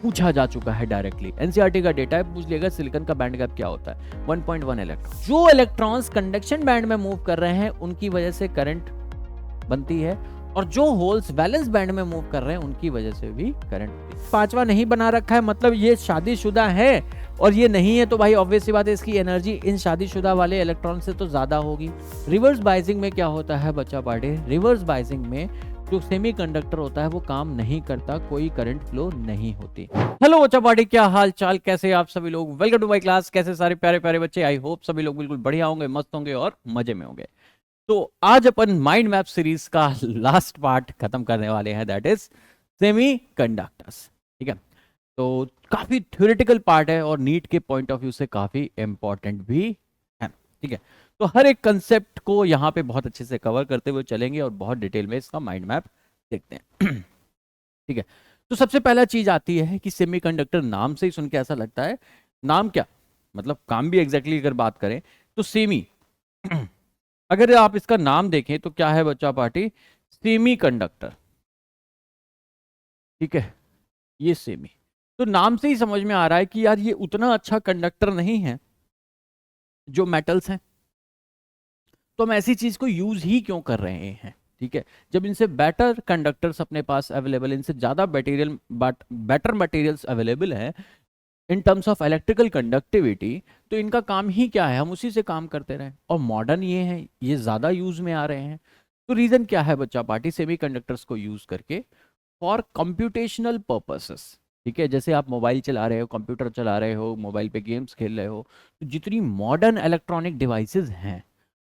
पूछा जा चुका है डायरेक्टली। एनसीईआरटी का डेटा है, पूछ लेगा सिलिकॉन का बैंड गैप क्या होता है, 1.1 इलेक्ट्रॉन। जो इलेक्ट्रॉन्स कंडक्शन बैंड में मूव कर रहे हैं उनकी वजह से करंट बनती है, और जो होल्स वैलेंस बैंड में मूव कर रहे हैं उनकी वजह से भी करंट बनती है। पांचवा नहीं बना रखा है, मतलब ये शादीशुदा है, और ये नहीं है तो भाई ऑब्वियस सी बात है इसकी एनर्जी इन शादीशुदा वाले इलेक्ट्रॉन से तो ज्यादा होगी। रिवर्स बाइजिंग में क्या होता है बच्चा पार्टी, रिवर्स बाइजिंग में जो सेमीकंडक्टर होता है वो काम नहीं करता, कोई करंट फ्लो नहीं होती। हेलो बच्चा पार्टी, क्या हाल चाल, कैसे आप सभी लोग, वेलकम टू माय क्लास। कैसे सारे प्यारे प्यारे बच्चे, आई होप सभी लोग बिल्कुल बढ़िया होंगे, मस्त होंगे और मजे में होंगे। तो आज अपन माइंड मैप सीरीज का लास्ट पार्ट खत्म करने वाले हैं, दैट इज सेमीकंडक्टर्स। ठीक है, तो काफी थ्योरेटिकल पार्ट है और नीट के पॉइंट ऑफ व्यू से काफी इंपॉर्टेंट भी है। ठीक है, तो हर एक कंसेप्ट को यहाँ पे बहुत अच्छे से कवर करते हुए चलेंगे और बहुत डिटेल में इसका माइंड मैप देखते हैं। ठीक है, तो सबसे पहला चीज आती है कि सेमीकंडक्टर, नाम से ही सुन के ऐसा लगता है, नाम क्या मतलब, काम भी एग्जैक्टली अगर बात करें तो सेमी अगर आप इसका नाम देखें तो क्या है बच्चा पार्टी, सेमी कंडक्टर। ठीक है, ये सेमी, तो नाम से ही समझ में आ रहा है कि यार ये उतना अच्छा कंडक्टर नहीं है जो मेटल्स हैं, तो हम ऐसी चीज को यूज ही क्यों कर रहे हैं। ठीक है, जब इनसे बेटर कंडक्टर्स अपने पास अवेलेबल, इनसे ज्यादा मटेरियल बेटर मटेरियल्स अवेलेबल है in terms of electrical conductivity, तो इनका काम ही क्या है, हम उसी से काम करते रहें। और मॉडर्न ये है, ये ज्यादा यूज में आ रहे हैं। तो रीजन क्या है बच्चा पार्टी, सेमीकंडक्टर्स को यूज करके फॉर कंप्यूटेशनल पर्पसेस। ठीक है, जैसे आप मोबाइल चला रहे हो, कंप्यूटर चला रहे हो, मोबाइल पे गेम्स खेल रहे हो, तो जितनी मॉडर्न इलेक्ट्रॉनिक डिवाइसेस हैं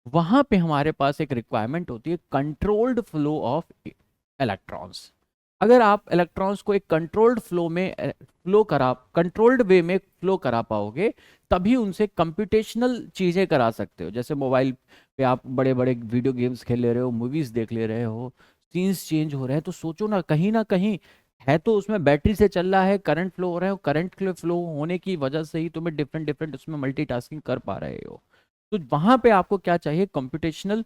वहां पे हमारे पास एक रिक्वायरमेंट होती है कंट्रोल्ड फ्लो ऑफ इलेक्ट्रॉन्स। अगर आप इलेक्ट्रॉन्स को एक कंट्रोल्ड फ्लो में कंट्रोल्ड वे में फ्लो करा पाओगे, तभी उनसे कंप्यूटेशनल चीजें करा सकते हो। जैसे मोबाइल पे आप बड़े बड़े वीडियो गेम्स खेल ले रहे हो, मूवीज देख ले रहे हो, सीन्स चेंज हो रहे हैं, तो सोचो ना कहीं है तो उसमें बैटरी से चल रहा है, करंट फ्लो हो रहा है, करंट फ्लो होने की वजह से ही तुम्हें डिफरेंट डिफरेंट उसमें मल्टीटास्किंग कर पा रहे हो। तो वहां पे आपको क्या चाहिए, कंप्यूटेशनल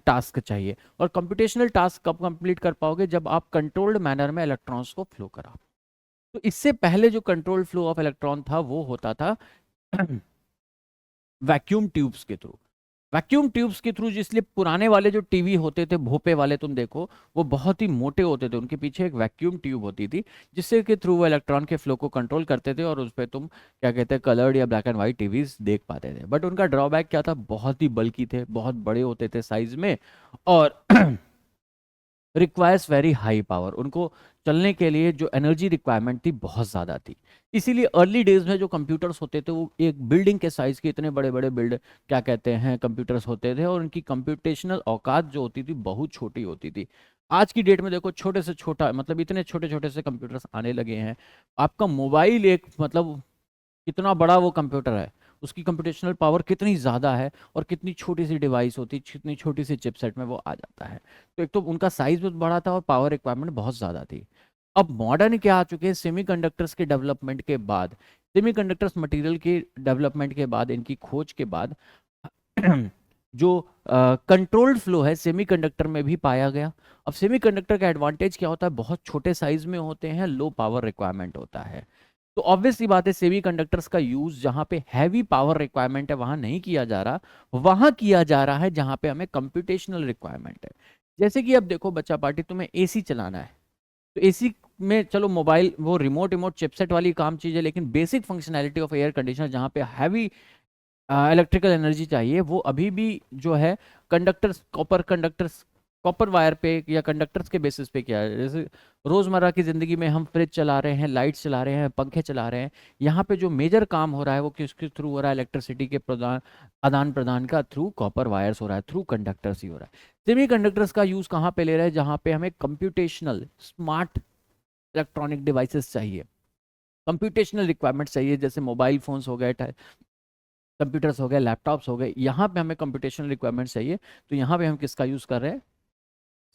टास्क चाहिए। और कंप्यूटेशनल टास्क कब कंप्लीट कर पाओगे, जब आप कंट्रोल्ड मैनर में इलेक्ट्रॉन्स को फ्लो करा। तो इससे पहले जो कंट्रोल्ड फ्लो ऑफ इलेक्ट्रॉन था वो होता था वैक्यूम ट्यूब्स के थ्रू। वैक्यूम ट्यूब्स के थ्रू, जिसलिए पुराने वाले जो टीवी होते थे भोपे वाले, तुम देखो वो बहुत ही मोटे होते थे, उनके पीछे एक वैक्यूम ट्यूब होती थी जिससे के थ्रू वो इलेक्ट्रॉन के फ्लो को कंट्रोल करते थे, और उस पर तुम क्या कहते हैं, कलर्ड या ब्लैक एंड व्हाइट टीवीज देख पाते थे। बट उनका ड्रॉबैक क्या था, बहुत ही बल्की थे, बहुत बड़े होते थे साइज में, और रिक्वायर्स वेरी हाई पावर। उनको चलने के लिए जो एनर्जी रिक्वायरमेंट थी बहुत ज़्यादा थी। इसीलिए अर्ली डेज में जो कंप्यूटर्स होते थे वो एक बिल्डिंग के साइज के इतने बड़े बड़े क्या कहते हैं कंप्यूटर्स होते थे, और उनकी कंप्यूटेशनल औकात जो होती थी बहुत छोटी होती थी। आज की डेट में देखो छोटे से छोटा, मतलब इतने छोटे छोटे से कंप्यूटर्स आने लगे हैं। आपका मोबाइल एक, मतलब कितना बड़ा वो कंप्यूटर है, उसकी कंप्यूटेशनल पावर कितनी ज़्यादा है, और कितनी छोटी सी डिवाइस होती, कितनी छोटी सी चिपसेट में वो आ जाता है। तो एक तो उनका साइज बहुत बड़ा था और पावर रिक्वायरमेंट बहुत ज़्यादा थी। अब मॉडर्न क्या आ चुके हैं, सेमीकंडक्टर्स के डेवलपमेंट के बाद, सेमीकंडक्टर्स मटेरियल के डेवलपमेंट के बाद, इनकी खोज के बाद जो कंट्रोल्ड फ्लो है सेमीकंडक्टर में भी पाया गया। अब सेमीकंडक्टर का एडवांटेज क्या होता है, बहुत छोटे साइज में होते हैं, लो पावर रिक्वायरमेंट होता है। तो ऑब्वियस सी बात है सेमीकंडक्टर्स का यूज जहां पे हैवी पावर रिक्वायरमेंट है वहां नहीं किया जा रहा, वहां किया जा रहा है जहां पे हमें कंप्यूटेशनल रिक्वायरमेंट है। जैसे कि अब देखो बच्चा पार्टी, तुम्हें एसी चलाना है, तो एसी में चलो मोबाइल वो रिमोट रिमोट चिपसेट वाली काम चीज है, लेकिन basic functionality of air conditioner जहां पे हैवी इलेक्ट्रिकल एनर्जी चाहिए, वो अभी भी जो है कंडक्टर्स कॉपर वायर पे या कंडक्टर्स के बेसिस पे किया है। जैसे रोजमर्रा की जिंदगी में हम फ्रिज चला रहे हैं, लाइट्स चला रहे हैं, पंखे चला रहे हैं, यहाँ पे जो मेजर काम हो रहा है वो किसके थ्रू हो रहा है, इलेक्ट्रिसिटी के आदान प्रदान का थ्रू कॉपर वायर्स हो रहा है, थ्रू कंडक्टर्स ही हो रहा है। सेमी कंडक्टर्स का यूज कहाँ पे ले रहा है, जहाँ पे हमें कंप्यूटेशनल स्मार्ट इलेक्ट्रॉनिक डिवाइसेस चाहिए, कंप्यूटेशनल रिक्वायरमेंट चाहिए, जैसे मोबाइल फोन्स हो गए, कंप्यूटर्स हो गए, लैपटॉप्स हो गए, यहाँ पे हमें कंप्यूटेशनल रिक्वायरमेंट चाहिए। तो यहाँ पे हम किसका यूज कर रहे हैं,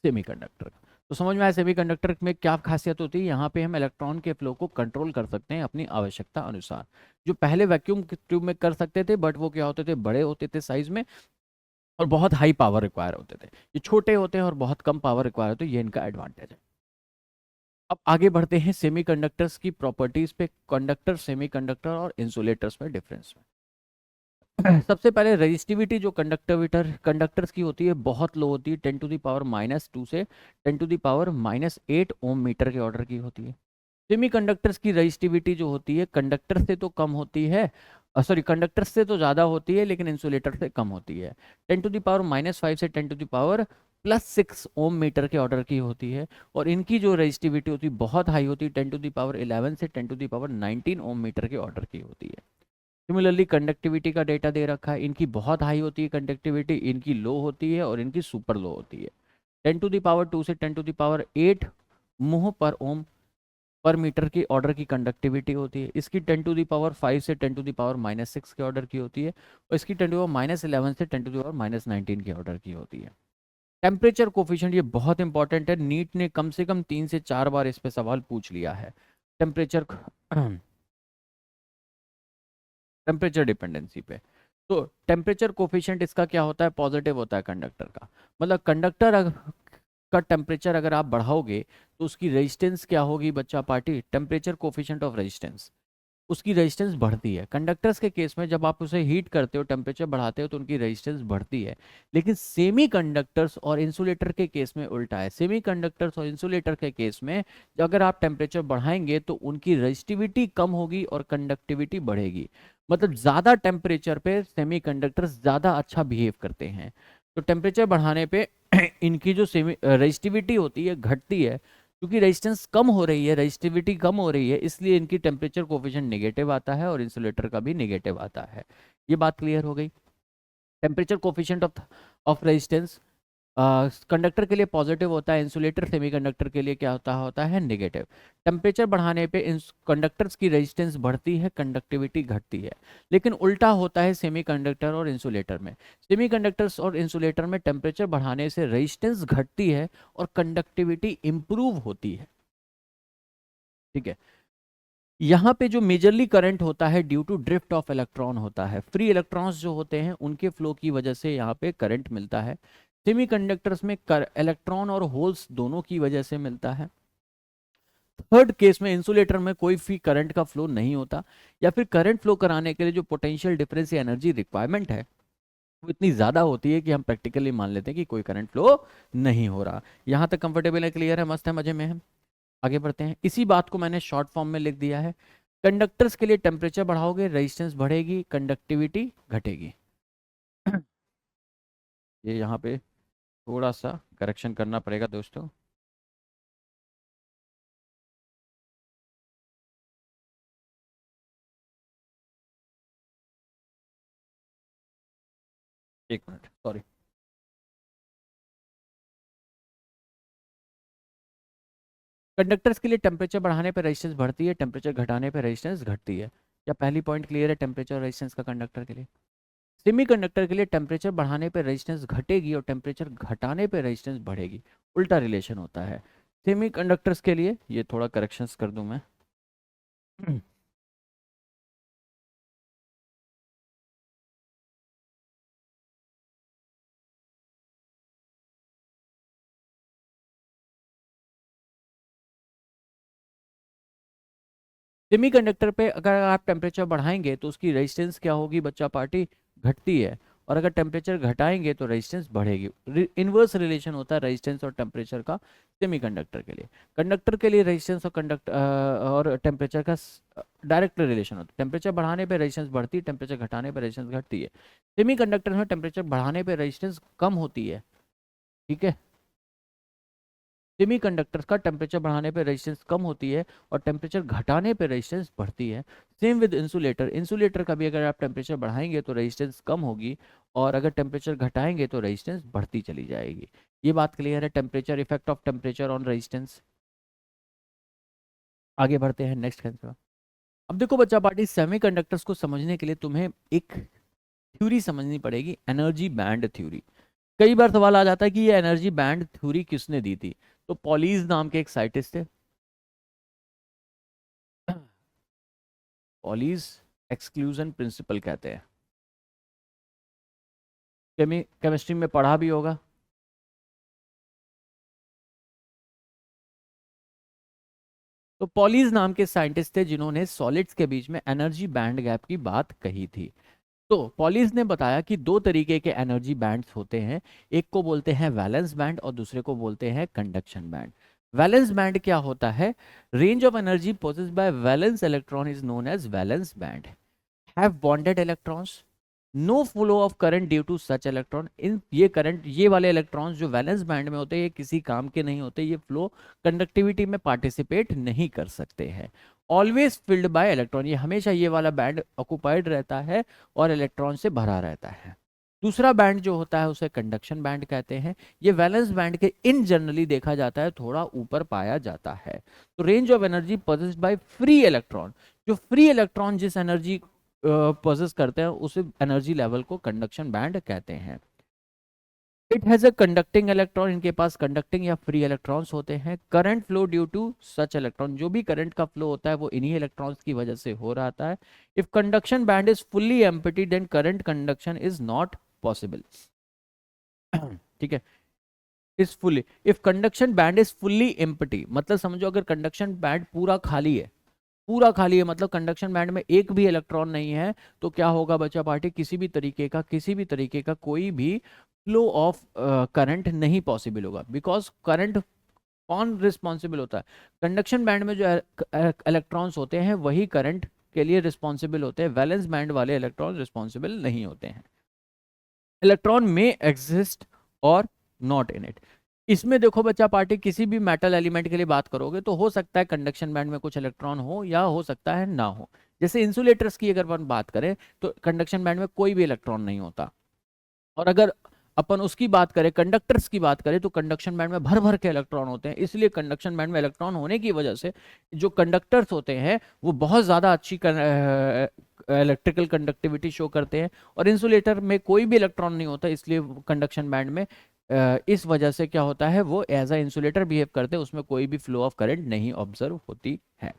सेमीकंडक्टर। तो समझ में आया सेमीकंडक्टर में क्या खासियत होती है, यहाँ पे हम इलेक्ट्रॉन के फ्लो को कंट्रोल कर सकते हैं अपनी आवश्यकता अनुसार। जो पहले वैक्यूम ट्यूब में कर सकते थे, बट वो क्या होते थे, बड़े होते थे साइज में और बहुत हाई पावर रिक्वायर होते थे। ये छोटे होते हैं और बहुत कम पावर रिक्वायर होते हैं, ये इनका एडवांटेज है। अब आगे बढ़ते हैं सेमीकंडक्टर्स की प्रॉपर्टीज पे, कंडक्टर, सेमीकंडक्टर और इंसुलेटर्स में डिफरेंस में। सबसे पहले रजिस्टिविटी जो कंडक्टर्स की होती है बहुत लो होती है, 10⁻⁻² से 10⁻⁻8 ओम मीटर के ऑर्डर की होती है। सेमीकंडक्टर्स की रजिस्टिविटी जो होती है कंडक्टर से तो कम होती है, सॉरी कंडक्टर से तो ज़्यादा होती है लेकिन इंसुलेटर से कम होती है। 10⁻⁻5 से 10⁻+6 ओम मीटर के ऑर्डर की होती है। और इनकी जो रजिस्टिविटी होती है बहुत हाई होती है, 10⁻11 से 10⁻19 ओम मीटर के ऑर्डर की होती है। सिमिलरली कंडक्टिविटी का डेटा दे रखा है, इनकी बहुत हाई होती है कंडक्टिविटी, इनकी लो होती है और इनकी सुपर लो होती है। 10⁻2 से 10⁻8 मोह पर ओम पर मीटर की ऑर्डर की कंडक्टिविटी होती है। इसकी 10⁵ से 10⁻⁻6 के ऑर्डर की होती है और इसकी 10⁻11 से 10⁻19 के ऑर्डर की होती है। टेम्परेचर कोफिशिएंट ये बहुत इंपॉर्टेंट है, नीट ने कम से कम 3 से 4 बार इस पे सवाल पूछ लिया है। टेम्परेचर टेम्परेचर डिपेंडेंसी पे। तो टेम्परेचर कोफिशिएंट इसका क्या होता है, पॉजिटिव होता है कंडक्टर का। मतलब कंडक्टर का टेम्परेचर अगर आप बढ़ाओगे तो उसकी रेजिस्टेंस क्या होगी बच्चा party, temperature coefficient of resistance, उसकी रेजिस्टेंस बढ़ती है। कंडक्टर्स के केस में जब आप उसे हीट करते हो, टेम्परेचर बढ़ाते हो तो उनकी रेजिस्टेंस बढ़ती है। लेकिन सेमी कंडक्टर्स और इंसुलेटर के केस में उल्टा है। सेमी कंडक्टर्स और इंसुलेटर के केस में अगर आप टेम्परेचर बढ़ाएंगे तो उनकी रेजिस्टिविटी कम होगी और कंडक्टिविटी बढ़ेगी। मतलब ज़्यादा टेम्परेचर पे सेमी कंडक्टर्स ज़्यादा अच्छा बिहेव करते हैं। तो टेम्परेचर बढ़ाने पे इनकी जो सेमी रेजिस्टिविटी होती है घटती है, क्योंकि रेजिस्टेंस कम हो रही है, रेजिस्टिविटी कम हो रही है, इसलिए इनकी टेम्परेचर कोफिशिएंट नेगेटिव आता है और इंसुलेटर का भी नेगेटिव आता है। ये बात क्लियर हो गई। Temperature coefficient of resistance conductor के लिए पॉजिटिव होता है, इंसुलेटर सेमीकंडक्टर के लिए क्या होता है नेगेटिव। टेम्परेचर बढ़ाने पे कंडक्टर्स की रेजिस्टेंस बढ़ती है, कंडक्टिविटी घटती है। लेकिन उल्टा होता है सेमीकंडक्टर और इंसुलेटर में। सेमीकंडक्टर्स और इंसुलेटर में टेम्परेचर बढ़ाने से रेजिस्टेंस घटती है और कंडक्टिविटी इंप्रूव होती है। ठीक है। यहाँ पे जो मेजरली करंट होता है due to drift of electron होता है, फ्री इलेक्ट्रॉन्स जो होते हैं उनके फ्लो की वजह से यहाँ पे करंट मिलता है। सेमीकंडक्टर्स में इलेक्ट्रॉन और होल्स दोनों की वजह से मिलता है। थर्ड केस में इंसुलेटर में कोई भी करंट का फ्लो नहीं होता, या फिर करंट फ्लो कराने के लिए जो पोटेंशियल डिफरेंस या एनर्जी रिक्वायरमेंट है वो इतनी ज़्यादा होती है कि हम प्रैक्टिकली मान लेते हैं कि कोई करंट फ्लो नहीं हो रहा। यहाँ तक कंफर्टेबल है, क्लियर है, मस्त है, मजे में है। आगे बढ़ते हैं। इसी बात को मैंने शॉर्ट फॉर्म में लिख दिया है। कंडक्टर्स के लिए टेम्परेचर बढ़ाओगे रेजिस्टेंस बढ़ेगी, कंडक्टिविटी घटेगी। ये यहाँ पे थोड़ा सा करेक्शन करना पड़ेगा दोस्तों। एक मिनट, सॉरी। कंडक्टर्स के लिए टेम्परेचर बढ़ाने पर रेजिस्टेंस बढ़ती है, टेम्परेचर घटाने पर रेजिस्टेंस घटती है। क्या पहली पॉइंट क्लियर है, टेम्परेचर और रेजिस्टेंस का कंडक्टर के लिए। सेमी कंडक्टर के लिए टेम्परेचर बढ़ाने पर रेजिस्टेंस घटेगी और टेम्परेचर घटाने पर रेजिस्टेंस बढ़ेगी, उल्टा रिलेशन होता है। सेमी कंडक्टर्स के लिए ये थोड़ा करेक्शंस कर दूं मैं। सेमीकंडक्टर पे अगर आप टेम्परेचर बढ़ाएंगे तो उसकी रेजिस्टेंस क्या होगी बच्चा पार्टी, घटती है। और अगर टेम्परेचर घटाएंगे तो रेजिस्टेंस बढ़ेगी। इनवर्स रिलेशन होता है रेजिस्टेंस और टेम्परेचर का सेमीकंडक्टर के लिए। कंडक्टर के लिए रेजिस्टेंस और टेम्परेचर का डायरेक्ट रिलेशन होता है। टेम्परेचर बढ़ाने पर रेजिस्टेंस बढ़ती है, टेम्परेचर घटाने पर रेजिस्टेंस घटती है। सेमीकंडक्टर में टेम्परेचर बढ़ाने पर रेजिस्टेंस कम होती है। ठीक है। सेमीकंडक्टर्स का टेम्परेचर बढ़ाने पे रेजिस्टेंस कम होती है और टेम्परेचर घटाने पे रेजिस्टेंस बढ़ती है। सेम विद इंसुलेटर, इंसुलेटर का भी अगर आप टेम्परेचर बढ़ाएंगे तो रेजिस्टेंस कम होगी और अगर टेम्परेचर घटाएंगे तो रेजिस्टेंस बढ़ती चली जाएगी। ये बात क्लियर है, temperature, effect of temperature on resistance. आगे बढ़ते हैं नेक्स्ट आंसर। अब देखो बच्चा पार्टी, सेमीकंडक्टर्स को समझने के लिए तुम्हें एक थ्योरी समझनी पड़ेगी, एनर्जी बैंड थ्योरी। कई बार सवाल आ जाता है कि ये एनर्जी बैंड थ्योरी किसने दी थी। तो पॉलीज नाम के एक साइंटिस्ट थे। पॉलीज एक्सक्लूजन प्रिंसिपल कहते हैं। केमिस्ट्री में पढ़ा भी होगा। तो पॉलीज नाम के साइंटिस्ट थे जिन्होंने सॉलिड्स के बीच में एनर्जी बैंड गैप की बात कही थी। तो पॉलीज ने बताया कि दो तरीके के एनर्जी बैंड्स होते हैं, एक को बोलते हैं वैलेंस बैंड और दूसरे को बोलते हैं कंडक्शन बैंड। वैलेंस बैंड क्या होता है? Range of energy possessed by valence electron is known as valence band. Have bonded electrons, no flow of current due to such electron. इन ये करंट, ये वाले इलेक्ट्रॉन्स जो वैलेंस बैंड में होते हैं, ये किसी काम के नहीं होते, ये फ्लो कंडक्टिविटी में पार्टिसिपेट नहीं कर सकते हैं। ऑलवेज फिल्ड बाय इलेक्ट्रॉन, ये हमेशा ये वाला बैंड ऑक्युपाइड रहता है और इलेक्ट्रॉन से भरा रहता है। दूसरा बैंड जो होता है उसे कंडक्शन बैंड कहते हैं। ये वैलेंस बैंड के इन जनरली देखा जाता है थोड़ा ऊपर पाया जाता है। तो range of energy possessed by free electron, जो फ्री इलेक्ट्रॉन जिस एनर्जी पोजेस करते हैं उस एनर्जी लेवल को कंडक्शन बैंड कहते हैं। It has a conducting electron, इनके पास कंडक्टिंग या फ्री इलेक्ट्रॉन्स होते हैं। Current flow due to such electron, जो भी करंट का फ्लो होता है वो इन्हीं इलेक्ट्रॉन्स की वजह से हो रहा है। If conduction band is fully empty then current conduction is not possible. ठीक है, is fully, if conduction band is fully empty, मतलब समझो अगर कंडक्शन बैंड पूरा खाली है, पूरा खाली है मतलब कंडक्शन बैंड में एक भी इलेक्ट्रॉन नहीं है, तो क्या होगा बच्चा पार्टी? किसी भी तरीके का कोई भी फ्लो ऑफ करंट नहीं पॉसिबल होगा। बिकॉज करंट कौन रिस्पॉन्सिबल होता है? कंडक्शन बैंड में जो इलेक्ट्रॉन्स होते हैं वही करंट के लिए रिस्पॉन्सिबल होते हैं, वैलेंस बैंड वाले इलेक्ट्रॉन रिस्पॉन्सिबल नहीं होते हैं। इलेक्ट्रॉन में एग्जिस्ट और नॉट इन इट। इसमें देखो बच्चा पार्टी, किसी भी मेटल एलिमेंट के लिए बात करोगे तो हो सकता है कंडक्शन बैंड में कुछ इलेक्ट्रॉन हो या हो सकता है ना हो। जैसे इंसुलेटर्स की अगर अपन बात करें तो कंडक्शन बैंड में कोई भी इलेक्ट्रॉन नहीं होता। और अगर अपन उसकी बात करें, कंडक्टर्स की बात करें, तो कंडक्शन बैंड में भर भर के इलेक्ट्रॉन होते हैं। इसलिए कंडक्शन बैंड में इलेक्ट्रॉन होने की वजह से जो कंडक्टर्स होते हैं वो बहुत ज़्यादा अच्छी इलेक्ट्रिकल कंडक्टिविटी शो करते हैं। और इंसुलेटर में कोई भी इलेक्ट्रॉन नहीं होता, इसलिए कंडक्शन बैंड में इस वजह से क्या होता है, वो एज अ इंसुलेटर बिहेव करते हैं, उसमें कोई भी फ्लो ऑफ करंट नहीं ऑब्जर्व होती है।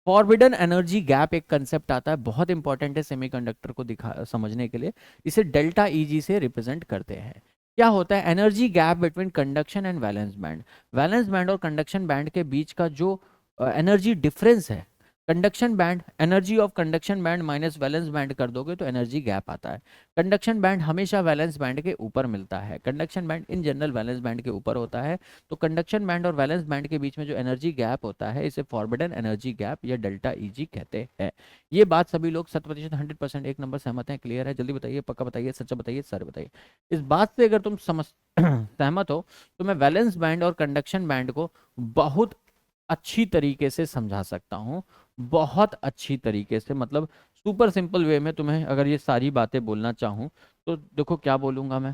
फॉरबिडन एनर्जी गैप एक कंसेप्ट आता है, बहुत इंपॉर्टेंट है सेमीकंडक्टर को दिखा समझने के लिए। इसे डेल्टा ईजी से रिप्रेजेंट करते हैं। क्या होता है? Energy gap between conduction and valence band. Valence band और कंडक्शन बैंड के बीच का जो एनर्जी डिफरेंस है, conduction band, energy of conduction band minus valence band कर दोगे तो एनर्जी गैप आता है। कंडक्शन बैंड हमेशा वैलेंस बैंड के ऊपर मिलता है, conduction band in general valence band के ऊपर होता है। तो कंडक्शन बैंड और वैलेंस बैंड के बीच में जो एनर्जी गैप होता है इसे फॉरबिडन एनर्जी गैप या डेल्टा ईजी कहते हैं। ये बात सभी लोग 100%, 100%, एक नंबर सहमत हैं? क्लियर है? जल्दी बताइए, पक्का बताइए, सच्चा बताइए, सर बताइए। इस बात से अगर तुम समझ सहमत हो तो मैं वैलेंस बैंड और कंडक्शन बैंड को बहुत अच्छी तरीके से समझा सकता हूँ, बहुत अच्छी तरीके से, मतलब सुपर सिंपल वे में तुम्हें अगर ये सारी बातें बोलना चाहूँ तो देखो क्या बोलूँगा मैं।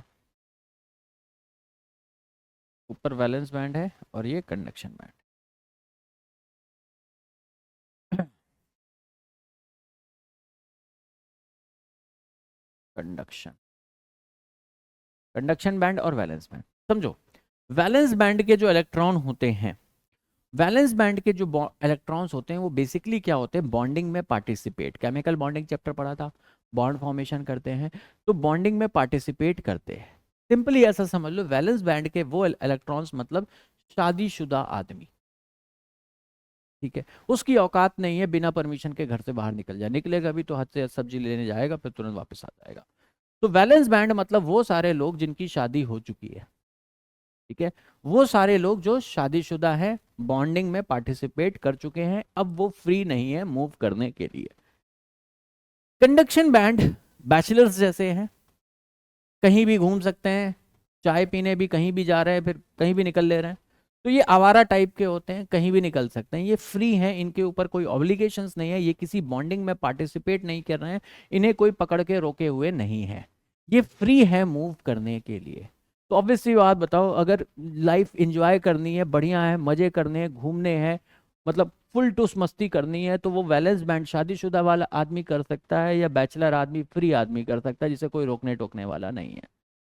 ऊपर वैलेंस बैंड है और ये conduction band. Conduction, conduction band और वैलेंस बैंड समझो। वैलेंस बैंड के जो इलेक्ट्रॉन होते हैं, वैलेंस बैंड के जो इलेक्ट्रॉन्स होते हैं वो बेसिकली क्या होते हैं? बॉन्डिंग में पार्टिसिपेट, केमिकल बॉन्डिंग चैप्टर पढ़ा था, बॉन्ड फॉर्मेशन करते हैं, तो बॉन्डिंग में पार्टिसिपेट करते हैं। सिंपली ऐसा समझ लो, वैलेंस बैंड के वो इलेक्ट्रॉन्स मतलब शादीशुदा आदमी, ठीक है, उसकी औकात नहीं है बिना परमिशन के घर से बाहर निकल जाए। निकलेगा भी तो हद से हद सब्जी लेने जाएगा, फिर तुरंत वापस आ जाएगा। तो वैलेंस बैंड मतलब वो सारे लोग जिनकी शादी हो चुकी है, ठीक है, वो सारे लोग जो शादीशुदा हैं, बॉन्डिंग में पार्टिसिपेट कर चुके हैं, अब वो फ्री नहीं है मूव करने के लिए। कंडक्शन बैंड बैचलर्स जैसे हैं, कहीं भी घूम सकते हैं, चाय पीने भी कहीं भी जा रहे हैं, फिर कहीं भी निकल ले रहे हैं। तो ये आवारा टाइप के होते हैं, कहीं भी निकल सकते हैं, ये फ्री हैं, इनके ऊपर कोई ऑब्लिगेशंस नहीं है, ये किसी बॉन्डिंग में पार्टिसिपेट नहीं कर रहे हैं, इन्हें कोई पकड़ के रोके हुए नहीं है, ये फ्री है मूव करने के लिए। तो ऑब्वियसली बात बताओ, अगर लाइफ इंजॉय करनी है, बढ़िया है, मजे करने हैं, घूमने हैं, मतलब फुल टूस मस्ती करनी है, तो वो वैलेंस बैंड शादीशुदा वाला आदमी कर सकता है या बैचलर आदमी, फ्री आदमी कर सकता है, जिसे कोई रोकने टोकने वाला नहीं है।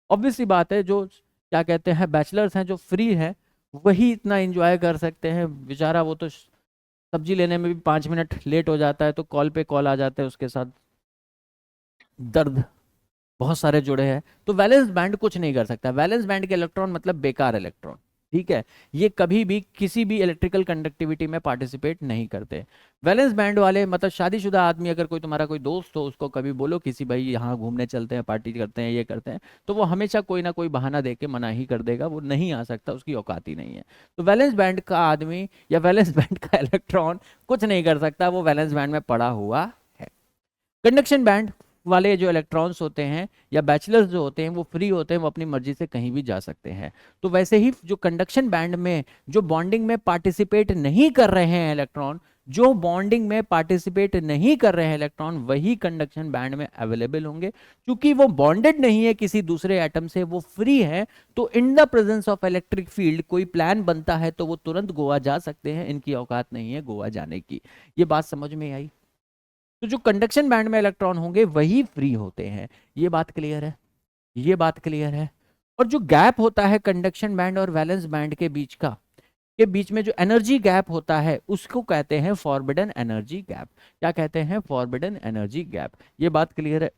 ऑब्वियसली बात है, जो क्या कहते हैं बैचलर्स हैं, जो फ्री हैं, वही इतना एंजॉय कर सकते हैं। बेचारा वो तो सब्जी लेने में भी 5 मिनट लेट हो जाता है तो कॉल पे कॉल आ जाते हैं, उसके साथ दर्द बहुत सारे जुड़े हैं। तो वैलेंस बैंड कुछ नहीं कर सकता, वैलेंस बैंड के इलेक्ट्रॉन मतलब बेकार इलेक्ट्रॉन, ठीक है, ये कभी भी किसी भी इलेक्ट्रिकल कंडक्टिविटी में पार्टिसिपेट नहीं करते। वैलेंस बैंड वाले मतलब शादीशुदा आदमी, अगर कोई तुम्हारा कोई दोस्त हो, उसको कभी बोलो किसी भाई यहाँ घूमने चलते हैं, पार्टी करते हैं, ये करते हैं, तो वो हमेशा कोई ना कोई बहाना दे के मना ही कर देगा, वो नहीं आ सकता, उसकी औकात ही नहीं है। तो वैलेंस बैंड का आदमी या वैलेंस बैंड का इलेक्ट्रॉन कुछ नहीं कर सकता, वो वैलेंस बैंड में पड़ा हुआ है। कंडक्शन बैंड वाले जो इलेक्ट्रॉन्स होते हैं या बैचलर्स जो होते हैं वो फ्री होते हैं, वो अपनी मर्जी से कहीं भी जा सकते हैं। तो वैसे ही जो कंडक्शन बैंड में जो बॉन्डिंग में पार्टिसिपेट नहीं कर रहे हैं इलेक्ट्रॉन, जो बॉन्डिंग में पार्टिसिपेट नहीं कर रहे हैं इलेक्ट्रॉन, वही कंडक्शन बैंड में अवेलेबल होंगे। क्योंकि वो बॉन्डेड नहीं है किसी दूसरे एटम से, वो फ्री है, तो in the presence of electric field कोई प्लान बनता है तो वो तुरंत गोवा जा सकते हैं, इनकी औकात नहीं है गोवा जाने की। ये बात समझ में आई? तो जो कंडक्शन बैंड में इलेक्ट्रॉन होंगे वही फ्री होते हैं। ये बात क्लियर है? ये बात क्लियर है? और जो गैप होता है कंडक्शन बैंड और वैलेंस बैंड के बीच का, के बीच में जो एनर्जी गैप होता है उसको कहते हैं फॉरबिडन एनर्जी गैप। क्या कहते हैं? Forbidden energy gap. ये बात क्लियर है?